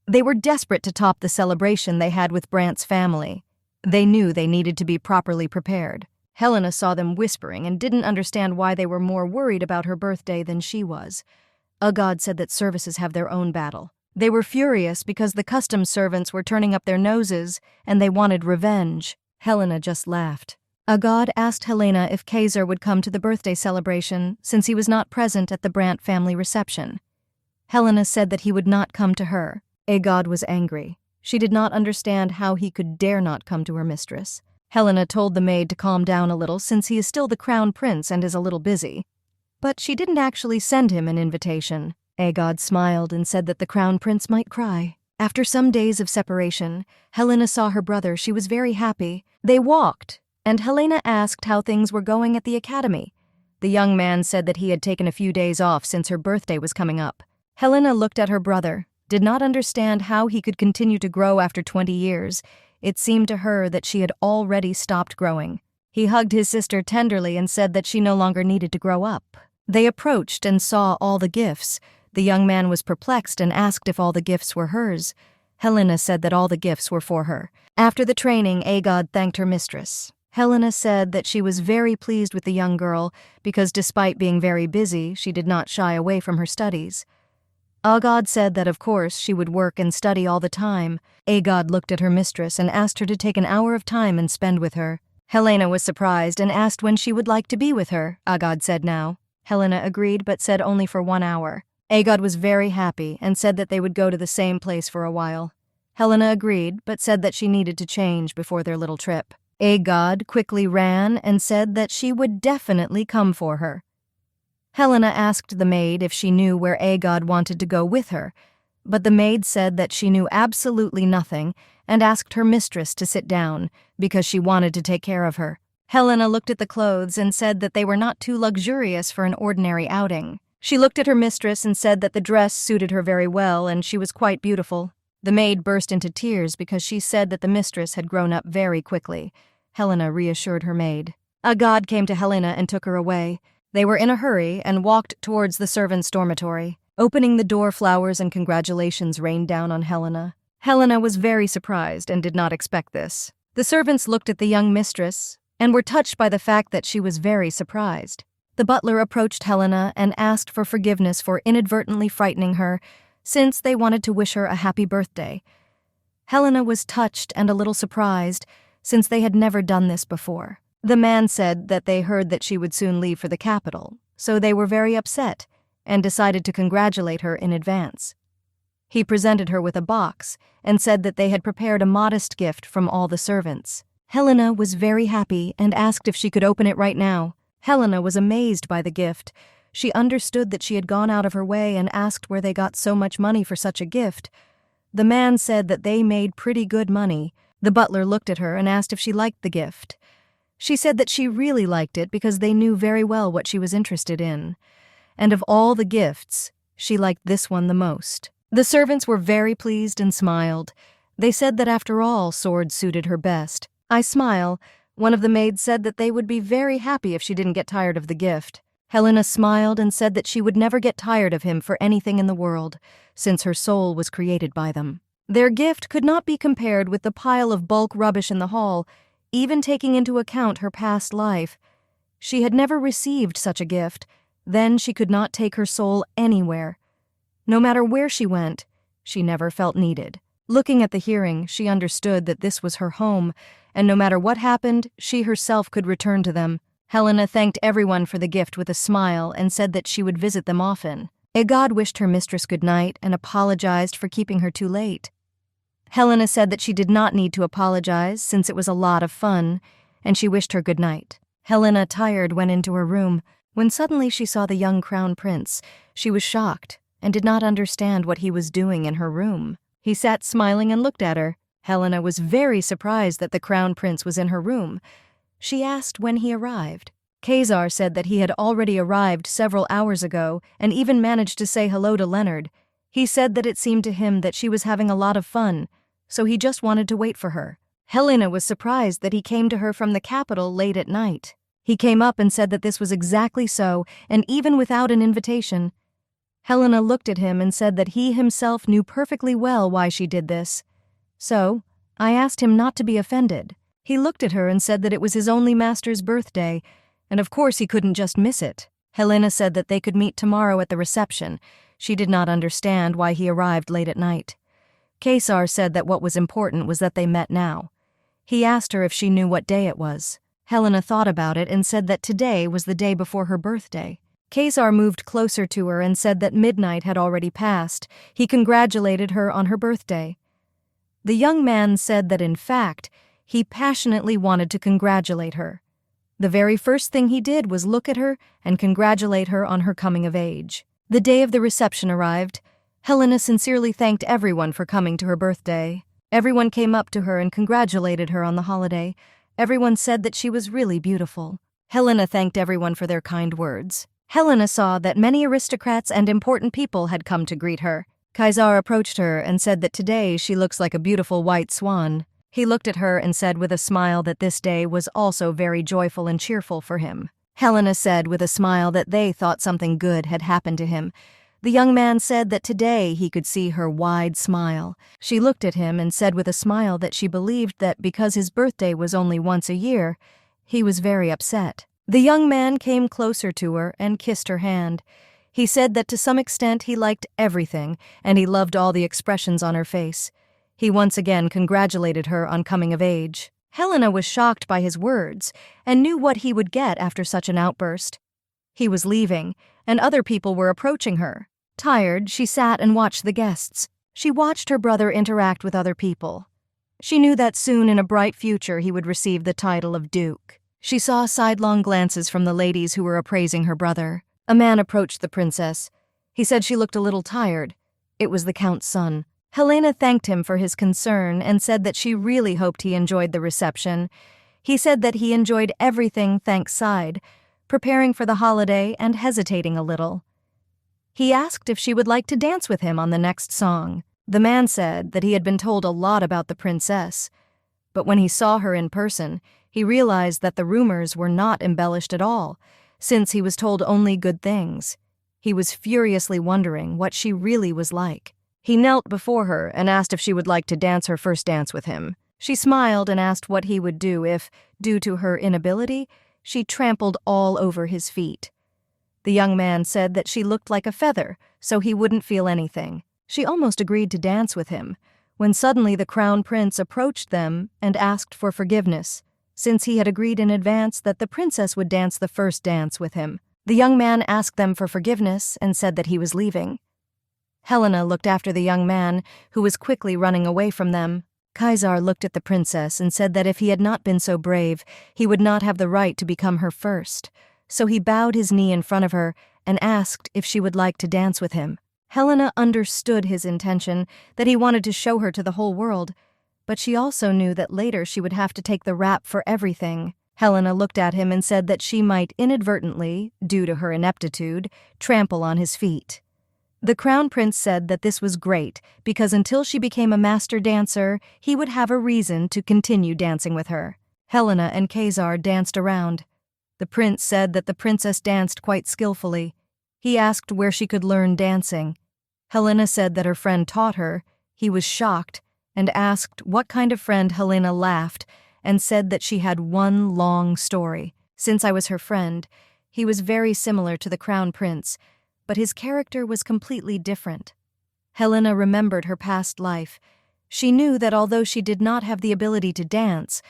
They were desperate to top the celebration they had with Brant's family. They knew they needed to be properly prepared. Helena saw them whispering and didn't understand why they were more worried about her birthday than she was. A god said that services have their own battle. They were furious because the customs servants were turning up their noses and they wanted revenge. Helena just laughed. A god asked Helena if Kaiser would come to the birthday celebration since he was not present at the Brant family reception. Helena said that he would not come to her. A god was angry. She did not understand how he could dare not come to her mistress. Helena told the maid to calm down a little since he is still the crown prince and is a little busy. But she didn't actually send him an invitation. A god smiled and said that the crown prince might cry. After some days of separation, Helena saw her brother. She was very happy. They walked, and Helena asked how things were going at the academy. The young man said that he had taken a few days off since her birthday was coming up. Helena looked at her brother, did not understand how he could continue to grow after 20 years. It seemed to her that she had already stopped growing. He hugged his sister tenderly and said that she no longer needed to grow up. They approached and saw all the gifts. The young man was perplexed and asked if all the gifts were hers. Helena said that all the gifts were for her. After the training, Agod thanked her mistress. Helena said that she was very pleased with the young girl because despite being very busy, she did not shy away from her studies. Agod said that of course she would work and study all the time. Agod looked at her mistress and asked her to take an hour of time and spend with her. Helena was surprised and asked when she would like to be with her. Agod said now. Helena agreed but said only for 1 hour. Agod was very happy and said that they would go to the same place for a while. Helena agreed but said that she needed to change before their little trip. Agod quickly ran and said that she would definitely come for her. Helena asked the maid if she knew where Agod wanted to go with her, but the maid said that she knew absolutely nothing and asked her mistress to sit down because she wanted to take care of her. Helena looked at the clothes and said that they were not too luxurious for an ordinary outing. She looked at her mistress and said that the dress suited her very well and she was quite beautiful. The maid burst into tears because she said that the mistress had grown up very quickly. Helena reassured her maid. A god came to Helena and took her away. They were in a hurry and walked towards the servants' dormitory. Opening the door, flowers and congratulations rained down on Helena. Helena was very surprised and did not expect this. The servants looked at the young mistress and were touched by the fact that she was very surprised. The butler approached Helena and asked for forgiveness for inadvertently frightening her, since they wanted to wish her a happy birthday. Helena was touched and a little surprised, since they had never done this before. The man said that they heard that she would soon leave for the capital, so they were very upset and decided to congratulate her in advance. He presented her with a box and said that they had prepared a modest gift from all the servants. Helena was very happy and asked if she could open it right now. Helena was amazed by the gift. She understood that she had gone out of her way and asked where they got so much money for such a gift. The man said that they made pretty good money. The butler looked at her and asked if she liked the gift. She said that she really liked it because they knew very well what she was interested in. And of all the gifts, she liked this one the most. The servants were very pleased and smiled. They said that after all, swords suited her best. I smile. One of the maids said that they would be very happy if she didn't get tired of the gift. Helena smiled and said that she would never get tired of him for anything in the world, since her soul was created by them. Their gift could not be compared with the pile of bulk rubbish in the hall, even taking into account her past life. She had never received such a gift. Then she could not take her soul anywhere. No matter where she went, she never felt needed. Looking at the hearing, she understood that this was her home, and no matter what happened, she herself could return to them. Helena thanked everyone for the gift with a smile and said that she would visit them often. A god wished her mistress good night and apologized for keeping her too late. Helena said that she did not need to apologize since it was a lot of fun, and she wished her good night. Helena, tired, went into her room. When suddenly she saw the young crown prince, she was shocked and did not understand what he was doing in her room. He sat smiling and looked at her. Helena was very surprised that the crown prince was in her room. She asked when he arrived. Kaiser said that he had already arrived several hours ago and even managed to say hello to Leonard. He said that it seemed to him that she was having a lot of fun, so he just wanted to wait for her. Helena was surprised that he came to her from the capital late at night. He came up and said that this was exactly so, and even without an invitation. Helena looked at him and said that he himself knew perfectly well why she did this. So, I asked him not to be offended. He looked at her and said that it was his only master's birthday, and of course he couldn't just miss it. Helena said that they could meet tomorrow at the reception. She did not understand why he arrived late at night. Kaiser said that what was important was that they met now. He asked her if she knew what day it was. Helena thought about it and said that today was the day before her birthday. Kaiser moved closer to her and said that midnight had already passed. He congratulated her on her birthday. The young man said that in fact, he passionately wanted to congratulate her. The very first thing he did was look at her and congratulate her on her coming of age. The day of the reception arrived. Helena sincerely thanked everyone for coming to her birthday. Everyone came up to her and congratulated her on the holiday. Everyone said that she was really beautiful. Helena thanked everyone for their kind words. Helena saw that many aristocrats and important people had come to greet her. Kaiser approached her and said that today she looks like a beautiful white swan. He looked at her and said with a smile that this day was also very joyful and cheerful for him. Helena said with a smile that they thought something good had happened to him. The young man said that today he could see her wide smile. She looked at him and said with a smile that she believed that because his birthday was only once a year, he was very upset. The young man came closer to her and kissed her hand. He said that to some extent he liked everything, and he loved all the expressions on her face. He once again congratulated her on coming of age. Helena was shocked by his words and knew what he would get after such an outburst. He was leaving, and other people were approaching her. Tired, she sat and watched the guests. She watched her brother interact with other people. She knew that soon in a bright future he would receive the title of Duke. She saw sidelong glances from the ladies who were appraising her brother. A man approached the princess. He said she looked a little tired. It was the Count's son. Helena thanked him for his concern and said that she really hoped he enjoyed the reception. He said that he enjoyed everything thanks side, preparing for the holiday and hesitating a little. He asked if she would like to dance with him on the next song. The man said that he had been told a lot about the princess, but when he saw her in person, he realized that the rumors were not embellished at all, since he was told only good things. He was furiously wondering what she really was like. He knelt before her and asked if she would like to dance her first dance with him. She smiled and asked what he would do if, due to her inability, she trampled all over his feet. The young man said that she looked like a feather, so he wouldn't feel anything. She almost agreed to dance with him, when suddenly the crown prince approached them and asked for forgiveness, since he had agreed in advance that the princess would dance the first dance with him. The young man asked them for forgiveness and said that he was leaving. Helena looked after the young man, who was quickly running away from them. Kaiser looked at the princess and said that if he had not been so brave, he would not have the right to become her first. So he bowed his knee in front of her and asked if she would like to dance with him. Helena understood his intention, that he wanted to show her to the whole world, but she also knew that later she would have to take the rap for everything. Helena looked at him and said that she might inadvertently, due to her ineptitude, trample on his feet. The crown prince said that this was great because until she became a master dancer, he would have a reason to continue dancing with her. Helena and Kaiser danced around. The prince said that the princess danced quite skillfully. He asked where she could learn dancing. Helena said that her friend taught her. He was shocked and asked what kind of friend. Helena laughed and said that she had one long story. Since I was her friend, he was very similar to the crown prince, but his character was completely different. Helena remembered her past life. She knew that although she did not have the ability to dance,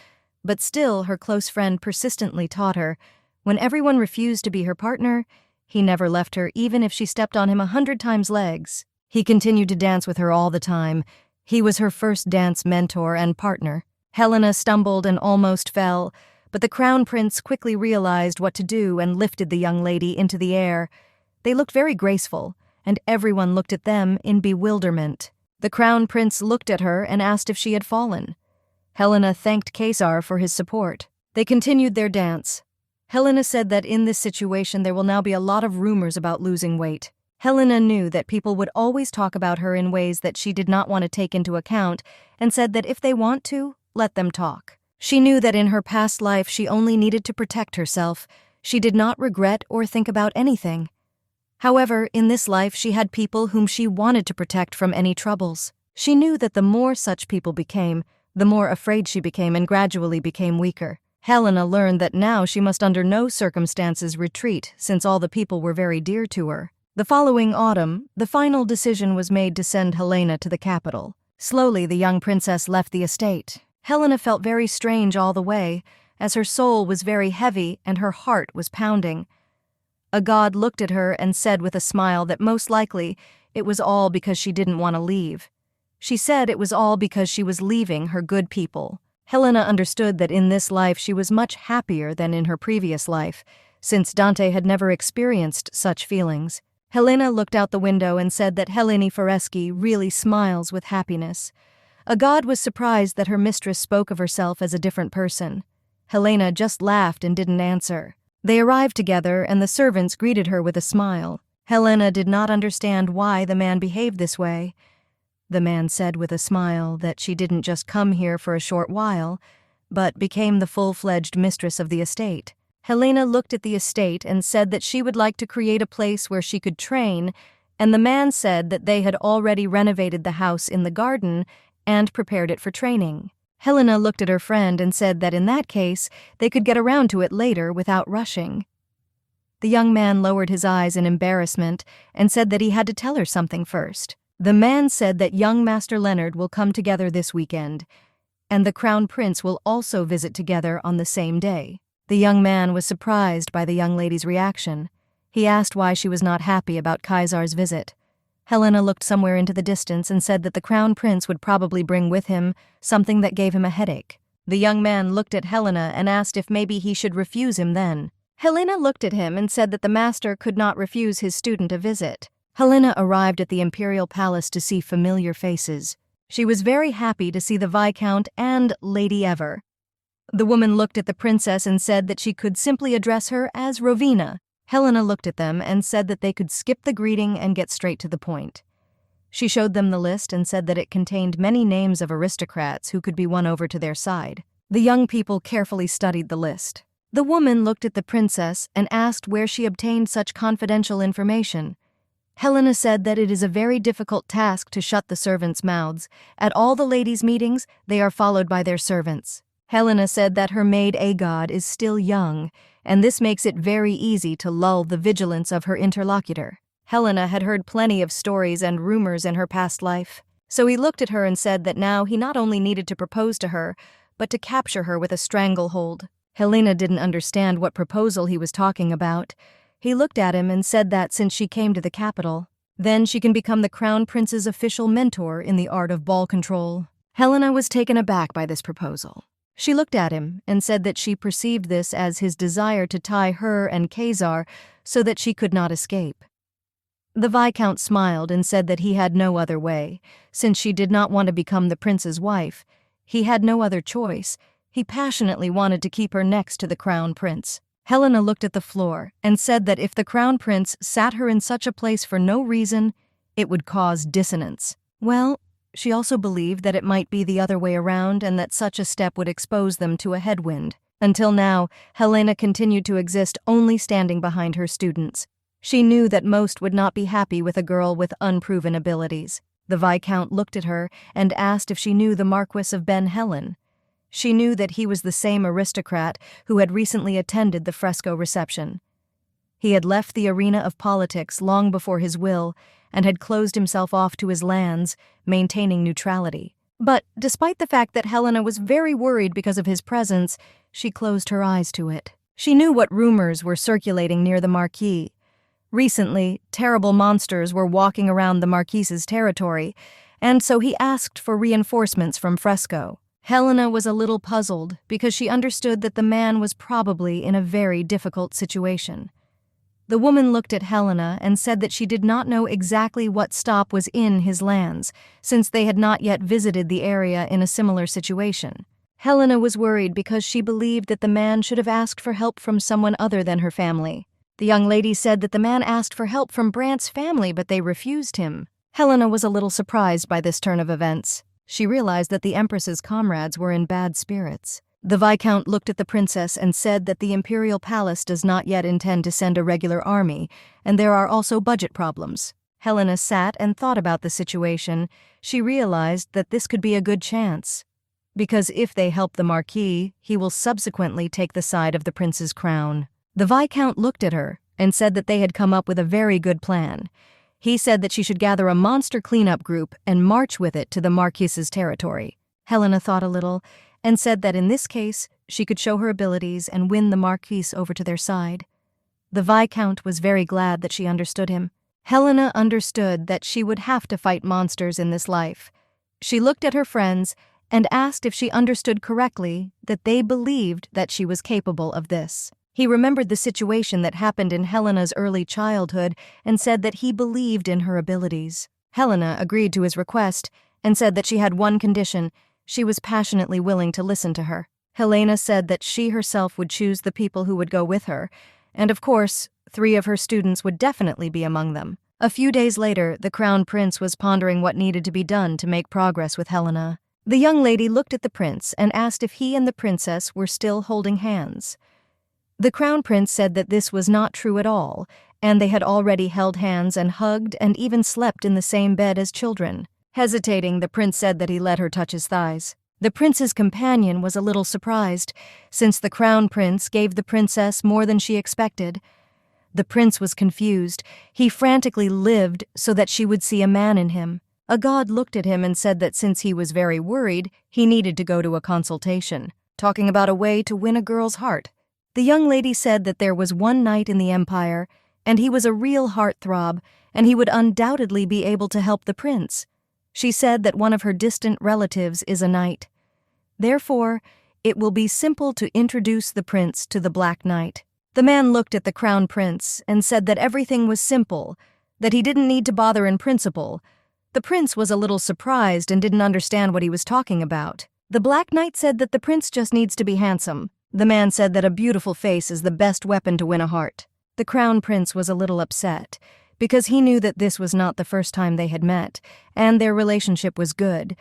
but still her close friend persistently taught her. When everyone refused to be her partner, he never left her even if she stepped on him 100 times legs. He continued to dance with her all the time. He was her first dance mentor and partner. Helena stumbled and almost fell, but the crown prince quickly realized what to do and lifted the young lady into the air. They looked very graceful, and everyone looked at them in bewilderment. The crown prince looked at her and asked if she had fallen. Helena thanked Kaiser for his support. They continued their dance. Helena said that in this situation there will now be a lot of rumors about losing weight. Helena knew that people would always talk about her in ways that she did not want to take into account and said that if they want to, let them talk. She knew that in her past life she only needed to protect herself. She did not regret or think about anything. However, in this life she had people whom she wanted to protect from any troubles. She knew that the more such people became, the more afraid she became and gradually became weaker. Helena learned that now she must under no circumstances retreat since all the people were very dear to her. The following autumn, the final decision was made to send Helena to the capital. Slowly the young princess left the estate. Helena felt very strange all the way, as her soul was very heavy and her heart was pounding. A god looked at her and said with a smile that most likely it was all because she didn't want to leave. She said it was all because she was leaving her good people. Helena understood that in this life she was much happier than in her previous life, since Dante had never experienced such feelings. Helena looked out the window and said that Helene Foreschi really smiles with happiness. A god was surprised that her mistress spoke of herself as a different person. Helena just laughed and didn't answer. They arrived together and the servants greeted her with a smile. Helena did not understand why the man behaved this way. The man said with a smile that she didn't just come here for a short while, but became the full-fledged mistress of the estate. Helena looked at the estate and said that she would like to create a place where she could train, and the man said that they had already renovated the house in the garden and prepared it for training. Helena looked at her friend and said that in that case, they could get around to it later without rushing. The young man lowered his eyes in embarrassment and said that he had to tell her something first. The man said that young Master Leonard will come together this weekend, and the Crown Prince will also visit together on the same day. The young man was surprised by the young lady's reaction. He asked why she was not happy about Kaiser's visit. Helena looked somewhere into the distance and said that the Crown Prince would probably bring with him something that gave him a headache. The young man looked at Helena and asked if maybe he should refuse him then. Helena looked at him and said that the master could not refuse his student a visit. Helena arrived at the imperial palace to see familiar faces. She was very happy to see the Viscount and Lady Ever. The woman looked at the princess and said that she could simply address her as Rowena. Helena looked at them and said that they could skip the greeting and get straight to the point. She showed them the list and said that it contained many names of aristocrats who could be won over to their side. The young people carefully studied the list. The woman looked at the princess and asked where she obtained such confidential information. Helena said that it is a very difficult task to shut the servants' mouths. At all the ladies' meetings, they are followed by their servants. Helena said that her maid Agod is still young, and this makes it very easy to lull the vigilance of her interlocutor. Helena had heard plenty of stories and rumors in her past life, so he looked at her and said that now he not only needed to propose to her, but to capture her with a stranglehold. Helena didn't understand what proposal he was talking about. He looked at him and said that since she came to the capital, then she can become the Crown Prince's official mentor in the art of ball control. Helena was taken aback by this proposal. She looked at him and said that she perceived this as his desire to tie her and Kaiser so that she could not escape. The Viscount smiled and said that he had no other way. Since she did not want to become the prince's wife, he had no other choice. He passionately wanted to keep her next to the crown prince. Helena looked at the floor and said that if the crown prince sat her in such a place for no reason, it would cause dissonance. Well, she also believed that it might be the other way around and that such a step would expose them to a headwind. Until now, Helena continued to exist only standing behind her students. She knew that most would not be happy with a girl with unproven abilities. The Viscount looked at her and asked if she knew the Marquis of Ben Helen. She knew that he was the same aristocrat who had recently attended the fresco reception. He had left the arena of politics long before his will and had closed himself off to his lands, maintaining neutrality. But despite the fact that Helena was very worried because of his presence, she closed her eyes to it. She knew what rumors were circulating near the Marquis. Recently, terrible monsters were walking around the Marquis's territory, and so he asked for reinforcements from Fresco. Helena was a little puzzled because she understood that the man was probably in a very difficult situation. The woman looked at Helena and said that she did not know exactly what stop was in his lands, since they had not yet visited the area in a similar situation. Helena was worried because she believed that the man should have asked for help from someone other than her family. The young lady said that the man asked for help from Brant's family, but they refused him. Helena was a little surprised by this turn of events. She realized that the Empress's comrades were in bad spirits. The Viscount looked at the princess and said that the imperial palace does not yet intend to send a regular army, and there are also budget problems. Helena sat and thought about the situation. She realized that this could be a good chance, because if they help the Marquis, he will subsequently take the side of the prince's crown. The Viscount looked at her and said that they had come up with a very good plan. He said that she should gather a monster cleanup group and march with it to the Marquis's territory. Helena thought a little and said that in this case, she could show her abilities and win the Marquis over to their side. The Viscount was very glad that she understood him. Helena understood that she would have to fight monsters in this life. She looked at her friends and asked if she understood correctly that they believed that she was capable of this. He remembered the situation that happened in Helena's early childhood and said that he believed in her abilities. Helena agreed to his request and said that she had one condition: she was passionately willing to listen to her. Helena said that she herself would choose the people who would go with her, and of course, 3 of her students would definitely be among them. A few days later, the Crown Prince was pondering what needed to be done to make progress with Helena. The young lady looked at the prince and asked if he and the princess were still holding hands. The Crown Prince said that this was not true at all, and they had already held hands and hugged and even slept in the same bed as children. Hesitating, the prince said that he let her touch his thighs. The prince's companion was a little surprised, since the Crown Prince gave the princess more than she expected. The prince was confused. He frantically lived so that she would see a man in him. A god looked at him and said that since he was very worried, he needed to go to a consultation, talking about a way to win a girl's heart. The young lady said that there was one knight in the Empire, and he was a real heartthrob, and he would undoubtedly be able to help the prince. She said that one of her distant relatives is a knight. Therefore, it will be simple to introduce the prince to the Black Knight. The man looked at the Crown Prince and said that everything was simple, that he didn't need to bother in principle. The prince was a little surprised and didn't understand what he was talking about. The Black Knight said that the prince just needs to be handsome. The man said that a beautiful face is the best weapon to win a heart. The Crown Prince was a little upset, because he knew that this was not the first time they had met, and their relationship was good,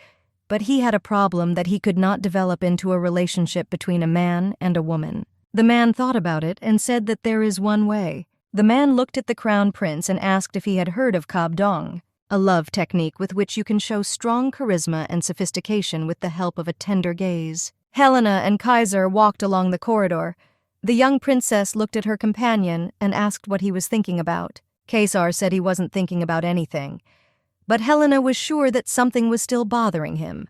but he had a problem that he could not develop into a relationship between a man and a woman. The man thought about it and said that there is one way. The man looked at the Crown Prince and asked if he had heard of kabdong, a love technique with which you can show strong charisma and sophistication with the help of a tender gaze. Helena and Kaiser walked along the corridor. The young princess looked at her companion and asked what he was thinking about. Kaiser said he wasn't thinking about anything, but Helena was sure that something was still bothering him.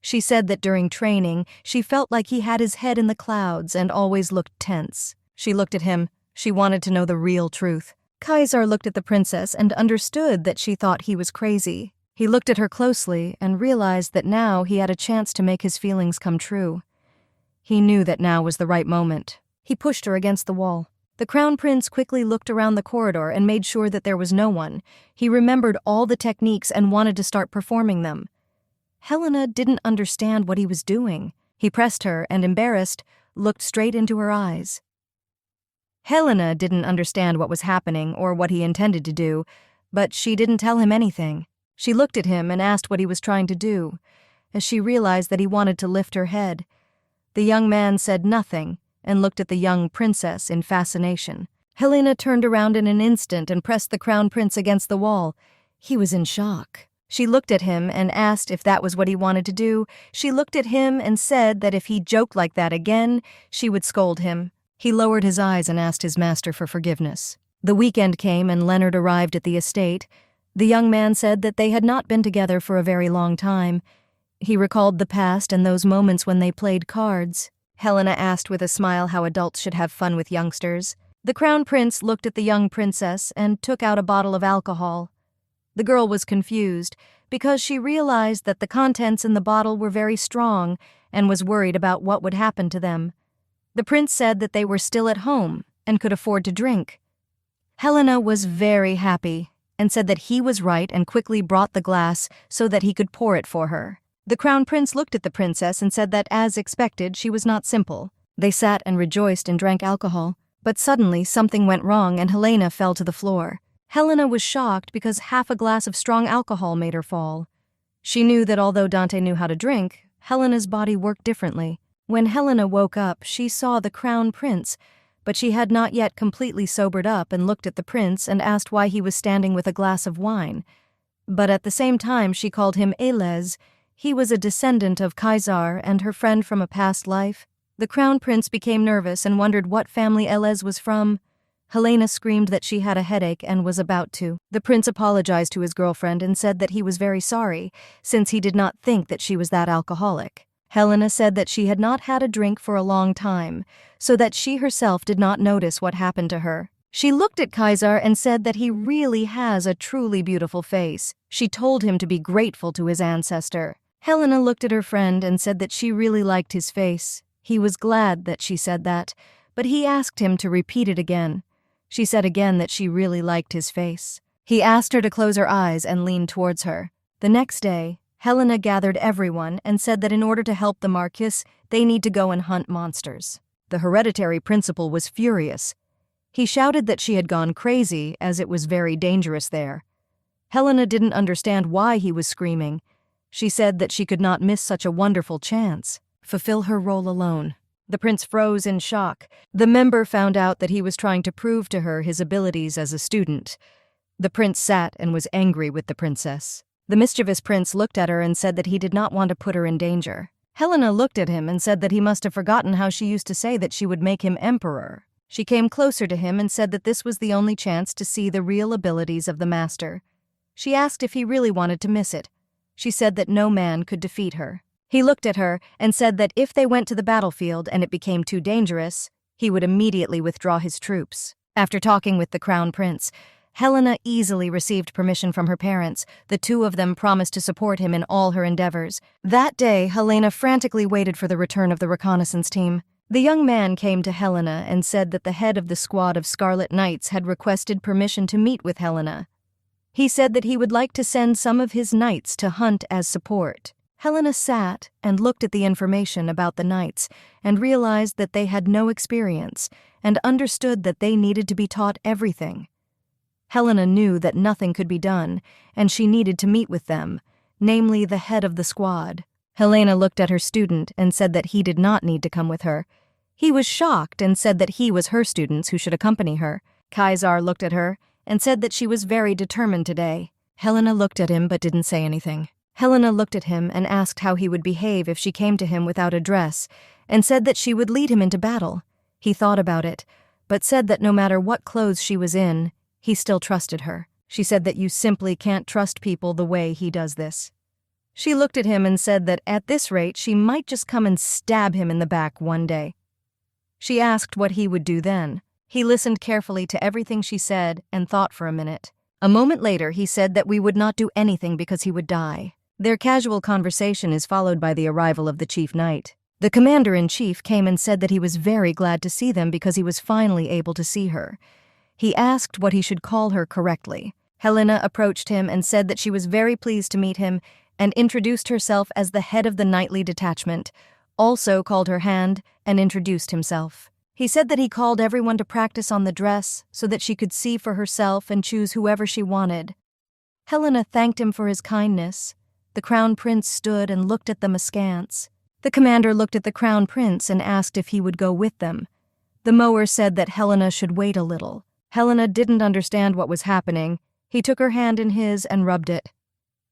She said that during training, she felt like he had his head in the clouds and always looked tense. She looked at him. She wanted to know the real truth. Kaiser looked at the princess and understood that she thought he was crazy. He looked at her closely and realized that now he had a chance to make his feelings come true. He knew that now was the right moment. He pushed her against the wall. The Crown Prince quickly looked around the corridor and made sure that there was no one. He remembered all the techniques and wanted to start performing them. Helena didn't understand what he was doing. He pressed her and, embarrassed, looked straight into her eyes. Helena didn't understand what was happening or what he intended to do, but she didn't tell him anything. She looked at him and asked what he was trying to do, as she realized that he wanted to lift her head. The young man said nothing and looked at the young princess in fascination. Helena turned around in an instant and pressed the crown prince against the wall. He was in shock. She looked at him and asked if that was what he wanted to do. She looked at him and said that if he joked like that again, she would scold him. He lowered his eyes and asked his master for forgiveness. The weekend came and Leonard arrived at the estate. The young man said that they had not been together for a very long time. He recalled the past and those moments when they played cards. Helena asked with a smile how adults should have fun with youngsters. The crown prince looked at the young princess and took out a bottle of alcohol. The girl was confused because she realized that the contents in the bottle were very strong and was worried about what would happen to them. The prince said that they were still at home and could afford to drink. Helena was very happy and said that he was right and quickly brought the glass so that he could pour it for her. The crown prince looked at the princess and said that, as expected, she was not simple. They sat and rejoiced and drank alcohol, but suddenly something went wrong and Helena fell to the floor. Helena was shocked because half a glass of strong alcohol made her fall. She knew that although Dante knew how to drink, Helena's body worked differently. When Helena woke up, she saw the crown prince, but she had not yet completely sobered up and looked at the prince and asked why he was standing with a glass of wine. But at the same time she called him Elez. He was a descendant of Kaiser and her friend from a past life. The crown prince became nervous and wondered what family Elez was from. Helena screamed that she had a headache and was about to. The prince apologized to his girlfriend and said that he was very sorry, since he did not think that she was that alcoholic. Helena said that she had not had a drink for a long time, so that she herself did not notice what happened to her. She looked at Kaiser and said that he really has a truly beautiful face. She told him to be grateful to his ancestor. Helena looked at her friend and said that she really liked his face. He was glad that she said that, but he asked him to repeat it again. She said again that she really liked his face. He asked her to close her eyes and lean towards her. The next day, Helena gathered everyone and said that in order to help the Marquis, they need to go and hunt monsters. The hereditary principal was furious. He shouted that she had gone crazy, as it was very dangerous there. Helena didn't understand why he was screaming. She said that she could not miss such a wonderful chance. Fulfill her role alone. The prince froze in shock. The member found out that he was trying to prove to her his abilities as a student. The prince sat and was angry with the princess. The mischievous prince looked at her and said that he did not want to put her in danger. Helena looked at him and said that he must have forgotten how she used to say that she would make him emperor. She came closer to him and said that this was the only chance to see the real abilities of the master. She asked if he really wanted to miss it. She said that no man could defeat her. He looked at her and said that if they went to the battlefield and it became too dangerous, he would immediately withdraw his troops. After talking with the crown prince, Helena easily received permission from her parents. The two of them promised to support him in all her endeavors. That day, Helena frantically waited for the return of the reconnaissance team. The young man came to Helena and said that the head of the squad of Scarlet Knights had requested permission to meet with Helena. He said that he would like to send some of his knights to hunt as support. Helena sat and looked at the information about the knights and realized that they had no experience and understood that they needed to be taught everything. Helena knew that nothing could be done, and she needed to meet with them, namely the head of the squad. Helena looked at her student and said that he did not need to come with her. He was shocked and said that he was her students who should accompany her. Kaiser looked at her and said that she was very determined today. Helena looked at him but didn't say anything. Helena looked at him and asked how he would behave if she came to him without a dress, and said that she would lead him into battle. He thought about it, but said that no matter what clothes she was in, he still trusted her. She said that you simply can't trust people the way he does this. She looked at him and said that at this rate she might just come and stab him in the back one day. She asked what he would do then. He listened carefully to everything she said and thought for a minute. A moment later he said that we would not do anything because he would die. Their casual conversation is followed by the arrival of the chief knight. The commander-in-chief came and said that he was very glad to see them because he was finally able to see her. He asked what he should call her correctly. Helena approached him and said that she was very pleased to meet him and introduced herself as the head of the knightly detachment, also called her hand and introduced himself. He said that he called everyone to practice on the dress so that she could see for herself and choose whoever she wanted. Helena thanked him for his kindness. The crown prince stood and looked at them askance. The commander looked at the crown prince and asked if he would go with them. The mower said that Helena should wait a little. Helena didn't understand what was happening. He took her hand in his and rubbed it.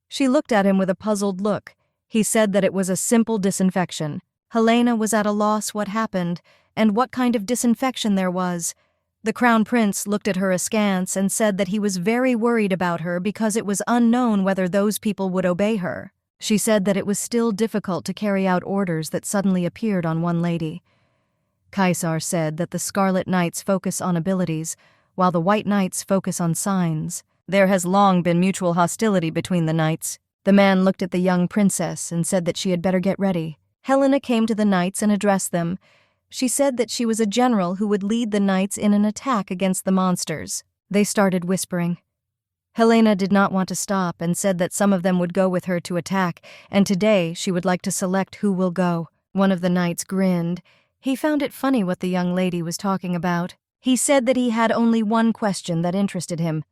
She looked at him with a puzzled look. He said that it was a simple disinfection. Helena was at a loss what happened and what kind of disinfection there was. The crown prince looked at her askance and said that he was very worried about her because it was unknown whether those people would obey her. She said that it was still difficult to carry out orders that suddenly appeared on one lady. Kaiser said that the Scarlet Knights focus on abilities, while the White Knights focus on signs. There has long been mutual hostility between the knights. The man looked at the young princess and said that she had better get ready. Helena came to the knights and addressed them. She said that she was a general who would lead the knights in an attack against the monsters. They started whispering. Helena did not want to stop and said that some of them would go with her to attack, and today she would like to select who will go. One of the knights grinned. He found it funny what the young lady was talking about. He said that he had only one question that interested him.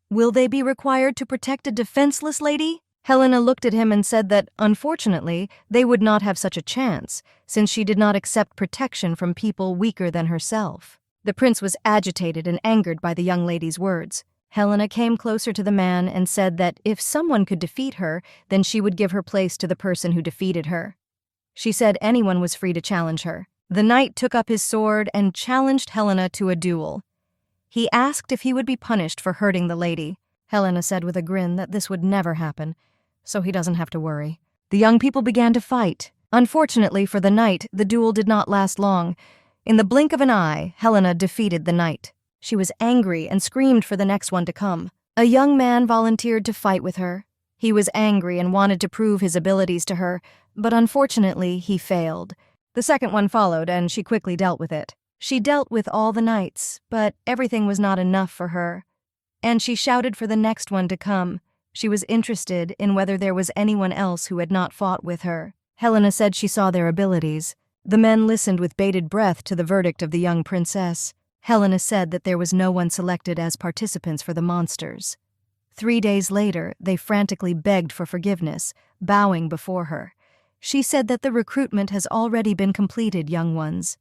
Will they be required to protect a defenseless lady? Helena looked at him and said that, unfortunately, they would not have such a chance, since she did not accept protection from people weaker than herself. The prince was agitated and angered by the young lady's words. Helena came closer to the man and said that if someone could defeat her, then she would give her place to the person who defeated her. She said anyone was free to challenge her. The knight took up his sword and challenged Helena to a duel. He asked if he would be punished for hurting the lady. Helena said with a grin that this would never happen, so he doesn't have to worry. The young people began to fight. Unfortunately for the knight, the duel did not last long. In the blink of an eye, Helena defeated the knight. She was angry and screamed for the next one to come. A young man volunteered to fight with her. He was angry and wanted to prove his abilities to her, but unfortunately he failed. The second one followed, and she quickly dealt with it. She dealt with all the knights, but everything was not enough for her. And she shouted for the next one to come. She was interested in whether there was anyone else who had not fought with her. Helena said she saw their abilities. The men listened with bated breath to the verdict of the young princess. Helena said that there was no one selected as participants for the monsters. 3 days later, they frantically begged for forgiveness, bowing before her. She said that the recruitment has already been completed, young ones.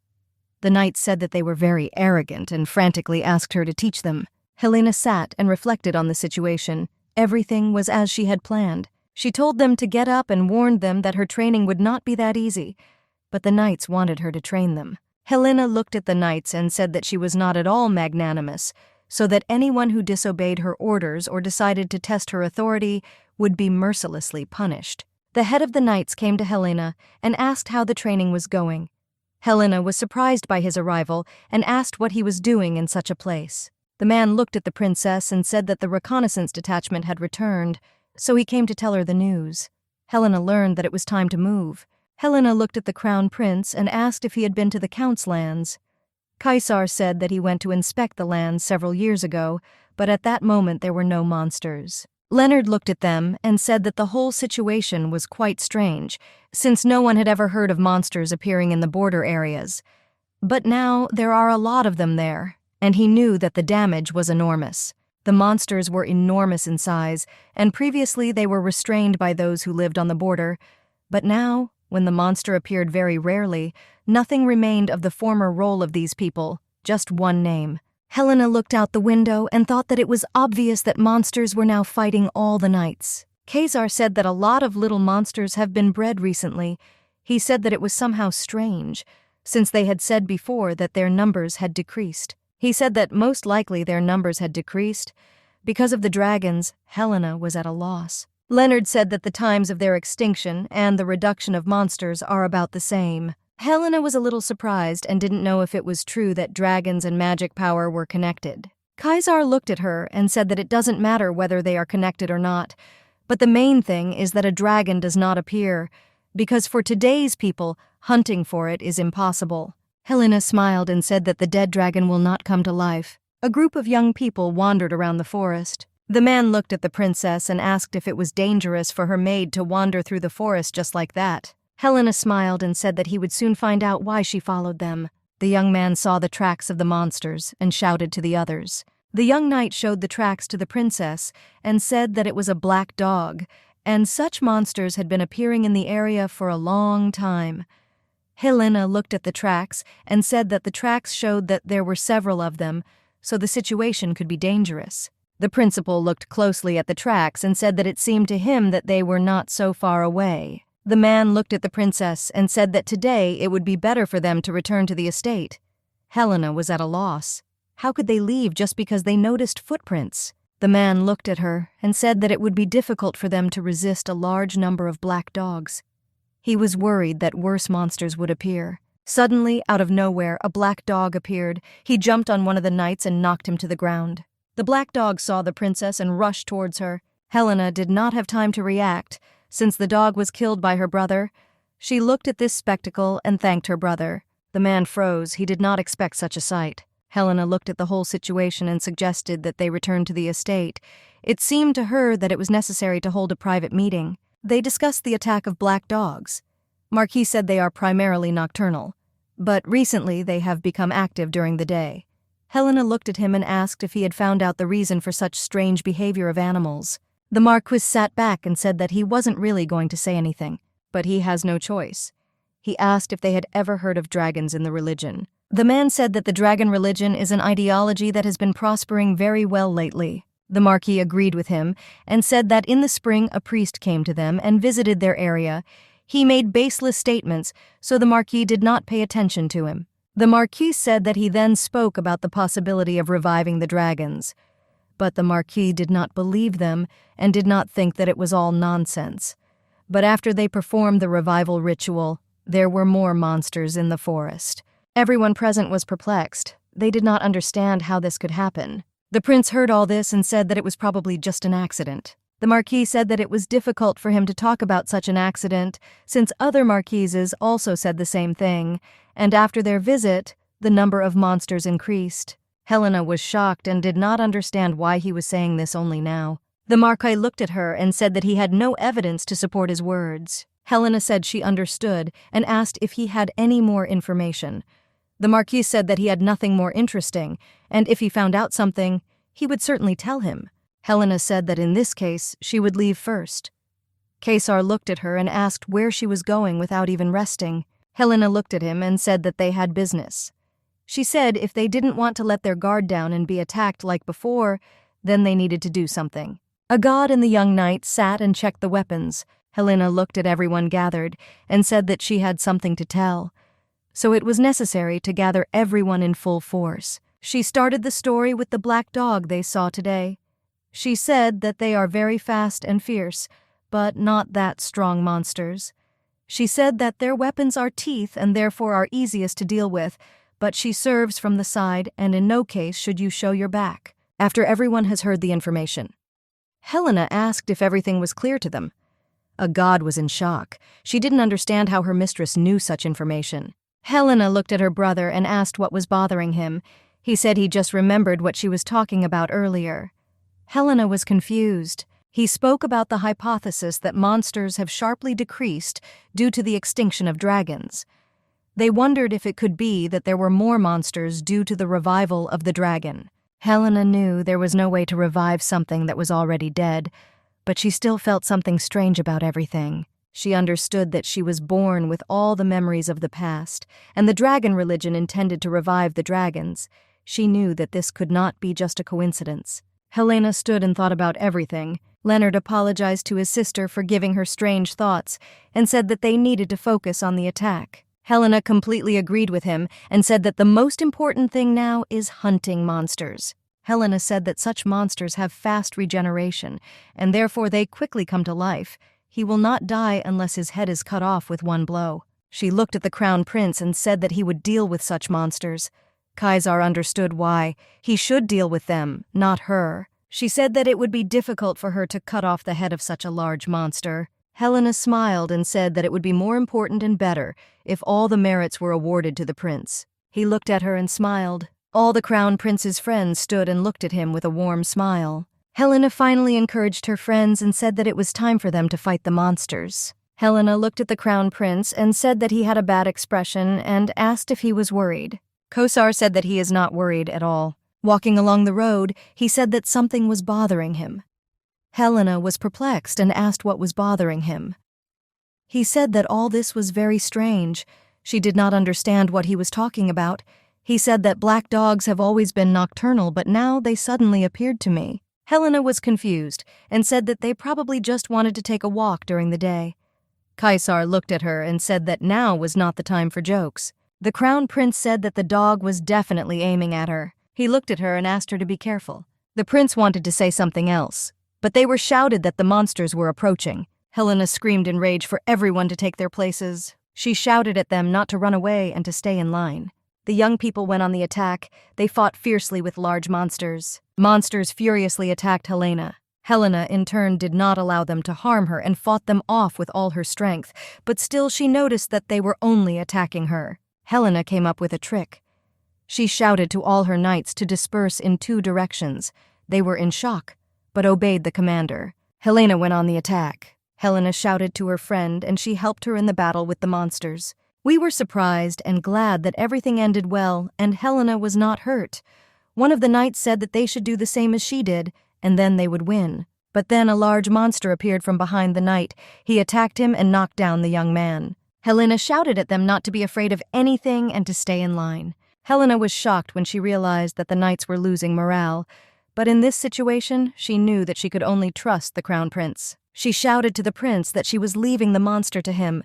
The knights said that they were very arrogant and frantically asked her to teach them. Helena sat and reflected on the situation. Everything was as she had planned. She told them to get up and warned them that her training would not be that easy, but the knights wanted her to train them. Helena looked at the knights and said that she was not at all magnanimous, so that anyone who disobeyed her orders or decided to test her authority would be mercilessly punished. The head of the knights came to Helena and asked how the training was going. Helena was surprised by his arrival and asked what he was doing in such a place. The man looked at the princess and said that the reconnaissance detachment had returned, so he came to tell her the news. Helena learned that it was time to move. Helena looked at the crown prince and asked if he had been to the count's lands. Kaiser said that he went to inspect the lands several years ago, but at that moment there were no monsters. Leonard looked at them and said that the whole situation was quite strange, since no one had ever heard of monsters appearing in the border areas. But now there are a lot of them there, and he knew that the damage was enormous. The monsters were enormous in size, and previously they were restrained by those who lived on the border. But now, when the monster appeared very rarely, nothing remained of the former role of these people, just one name. Helena looked out the window and thought that it was obvious that monsters were now fighting all the knights. Kaiser said that a lot of little monsters have been bred recently. He said that it was somehow strange, since they had said before that their numbers had decreased. He said that most likely their numbers had decreased. Because of the dragons, Helena was at a loss. Leonard said that the times of their extinction and the reduction of monsters are about the same. Helena was a little surprised and didn't know if it was true that dragons and magic power were connected. Kaiser looked at her and said that it doesn't matter whether they are connected or not, but the main thing is that a dragon does not appear, because for today's people, hunting for it is impossible. Helena smiled and said that the dead dragon will not come to life. A group of young people wandered around the forest. The man looked at the princess and asked if it was dangerous for her maid to wander through the forest just like that. Helena smiled and said that he would soon find out why she followed them. The young man saw the tracks of the monsters and shouted to the others. The young knight showed the tracks to the princess and said that it was a black dog, and such monsters had been appearing in the area for a long time. Helena looked at the tracks and said that the tracks showed that there were several of them, so the situation could be dangerous. The principal looked closely at the tracks and said that it seemed to him that they were not so far away. The man looked at the princess and said that today it would be better for them to return to the estate. Helena was at a loss. How could they leave just because they noticed footprints? The man looked at her and said that it would be difficult for them to resist a large number of black dogs. He was worried that worse monsters would appear. Suddenly, out of nowhere, a black dog appeared. He jumped on one of the knights and knocked him to the ground. The black dog saw the princess and rushed towards her. Helena did not have time to react, since the dog was killed by her brother. She looked at this spectacle and thanked her brother. The man froze. He did not expect such a sight. Helena looked at the whole situation and suggested that they return to the estate. It seemed to her that it was necessary to hold a private meeting. They discussed the attack of black dogs. Marquis said they are primarily nocturnal, but recently they have become active during the day. Helena looked at him and asked if he had found out the reason for such strange behavior of animals. The Marquis sat back and said that he wasn't really going to say anything, but he has no choice. He asked if they had ever heard of dragons in the religion. The man said that the dragon religion is an ideology that has been prospering very well lately. The Marquis agreed with him and said that in the spring a priest came to them and visited their area. He made baseless statements, so the Marquis did not pay attention to him. The Marquis said that he then spoke about the possibility of reviving the dragons. But the Marquis did not believe them and did not think that it was all nonsense. But after they performed the revival ritual, there were more monsters in the forest. Everyone present was perplexed. They did not understand how this could happen. The prince heard all this and said that it was probably just an accident. The Marquis said that it was difficult for him to talk about such an accident, since other marquises also said the same thing, and after their visit, the number of monsters increased. Helena was shocked and did not understand why he was saying this only now. The Marquis looked at her and said that he had no evidence to support his words. Helena said she understood and asked if he had any more information. The Marquis said that he had nothing more interesting, and if he found out something, he would certainly tell him. Helena said that in this case, she would leave first. Kaiser looked at her and asked where she was going without even resting. Helena looked at him and said that they had business. She said if they didn't want to let their guard down and be attacked like before, then they needed to do something. A god and the young knight sat and checked the weapons. Helena looked at everyone gathered and said that she had something to tell. So it was necessary to gather everyone in full force. She started the story with the black dog they saw today. She said that they are very fast and fierce, but not that strong monsters. She said that their weapons are teeth and therefore are easiest to deal with, but she serves from the side and in no case should you show your back. After everyone has heard the information, Helena asked if everything was clear to them. A god was in shock. She didn't understand how her mistress knew such information. Helena looked at her brother and asked what was bothering him. He said he just remembered what she was talking about earlier. Helena was confused. He spoke about the hypothesis that monsters have sharply decreased due to the extinction of dragons. They wondered if it could be that there were more monsters due to the revival of the dragon. Helena knew there was no way to revive something that was already dead, but she still felt something strange about everything. She understood that she was born with all the memories of the past, and the dragon religion intended to revive the dragons. She knew that this could not be just a coincidence. Helena stood and thought about everything. Leonard apologized to his sister for giving her strange thoughts and said that they needed to focus on the attack. Helena completely agreed with him and said that the most important thing now is hunting monsters. Helena said that such monsters have fast regeneration, and therefore they quickly come to life. He will not die unless his head is cut off with one blow. She looked at the crown prince and said that he would deal with such monsters. Kaiser understood why. He should deal with them, not her. She said that it would be difficult for her to cut off the head of such a large monster. Helena smiled and said that it would be more important and better if all the merits were awarded to the prince. He looked at her and smiled. All the crown prince's friends stood and looked at him with a warm smile. Helena finally encouraged her friends and said that it was time for them to fight the monsters. Helena looked at the crown prince and said that he had a bad expression and asked if he was worried. Kaiser said that he is not worried at all. Walking along the road, he said that something was bothering him. Helena was perplexed and asked what was bothering him. He said that all this was very strange. She did not understand what he was talking about. He said that black dogs have always been nocturnal, but now they suddenly appeared to me. Helena was confused and said that they probably just wanted to take a walk during the day. Kaiser looked at her and said that now was not the time for jokes. The crown prince said that the dog was definitely aiming at her. He looked at her and asked her to be careful. The prince wanted to say something else, but they were shouted that the monsters were approaching. Helena screamed in rage for everyone to take their places. She shouted at them not to run away and to stay in line. The young people went on the attack. They fought fiercely with large monsters. Monsters furiously attacked Helena. Helena, in turn, did not allow them to harm her and fought them off with all her strength, but still she noticed that they were only attacking her. Helena came up with a trick. She shouted to all her knights to disperse in 2 directions. They were in shock, but obeyed the commander. Helena went on the attack. Helena shouted to her friend, and she helped her in the battle with the monsters. We were surprised and glad that everything ended well, and Helena was not hurt. One of the knights said that they should do the same as she did, and then they would win. But then a large monster appeared from behind the knight. He attacked him and knocked down the young man. Helena shouted at them not to be afraid of anything and to stay in line. Helena was shocked when she realized that the knights were losing morale, but in this situation, she knew that she could only trust the crown prince. She shouted to the prince that she was leaving the monster to him.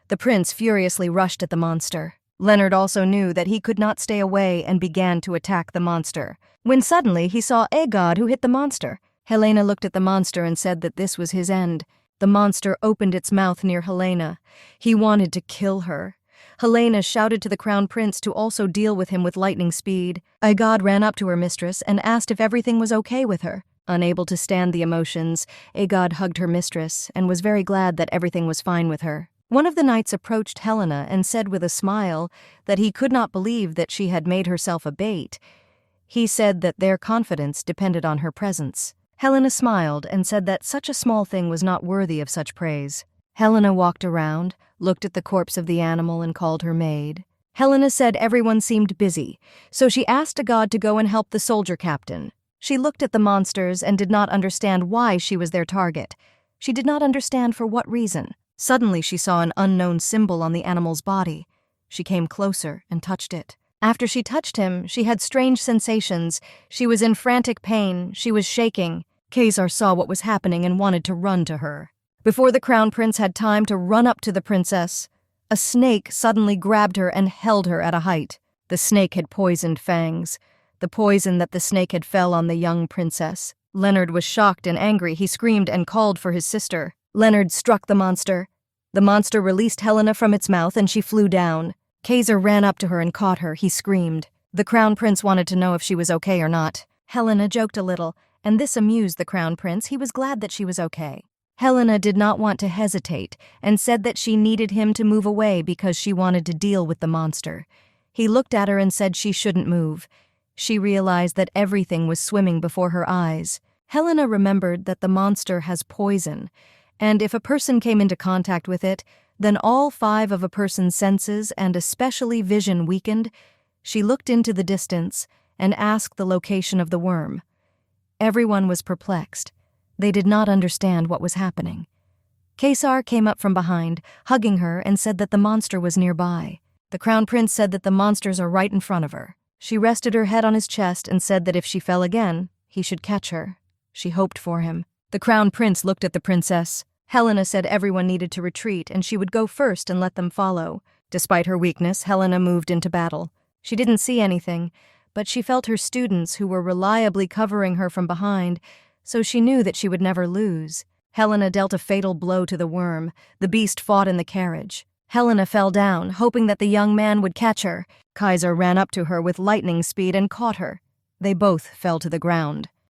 The prince furiously rushed at the monster. Leonard also knew that he could not stay away and began to attack the monster, when suddenly he saw a god who hit the monster. Helena looked at the monster and said that this was his end. The monster opened its mouth near Helena. He wanted to kill her. Helena shouted to the crown prince to also deal with him with lightning speed. A god ran up to her mistress and asked if everything was okay with her. Unable to stand the emotions, a god hugged her mistress and was very glad that everything was fine with her. One of the knights approached Helena and said with a smile that he could not believe that she had made herself a bait. He said that their confidence depended on her presence. Helena smiled and said that such a small thing was not worthy of such praise. Helena walked around, looked at the corpse of the animal and called her maid. Helena said everyone seemed busy, so she asked a god to go and help the soldier captain. She looked at the monsters and did not understand why she was their target. She did not understand for what reason. Suddenly she saw an unknown symbol on the animal's body. She came closer and touched it. After she touched him, she had strange sensations. She was in frantic pain. She was shaking. Kaiser saw what was happening and wanted to run to her. Before the crown prince had time to run up to the princess, a snake suddenly grabbed her and held her at a height. The snake had poisoned fangs. The poison that the snake had fell on the young princess. Leonard was shocked and angry. He screamed and called for his sister. Leonard struck the monster. The monster released Helena from its mouth and she flew down. Kaiser ran up to her and caught her. He screamed. The crown prince wanted to know if she was okay or not. Helena joked a little, and this amused the crown prince. He was glad that she was okay. Helena did not want to hesitate and said that she needed him to move away because she wanted to deal with the monster. He looked at her and said she shouldn't move. She realized that everything was swimming before her eyes. Helena remembered that the monster has poison, and if a person came into contact with it, then all 5 of a person's senses and especially vision weakened. She looked into the distance and asked the location of the worm. Everyone was perplexed. They did not understand what was happening. Kaiser came up from behind, hugging her, and said that the monster was nearby. The crown prince said that the monsters are right in front of her. She rested her head on his chest and said that if she fell again, he should catch her. She hoped for him. The crown prince looked at the princess. Helena said everyone needed to retreat and she would go first and let them follow. Despite her weakness, Helena moved into battle. She didn't see anything, but she felt her students who were reliably covering her from behind, so she knew that she would never lose. Helena dealt a fatal blow to the worm. The beast fought in the carriage. Helena fell down, hoping that the young man would catch her. Kaiser ran up to her with lightning speed and caught her. They both fell to the ground.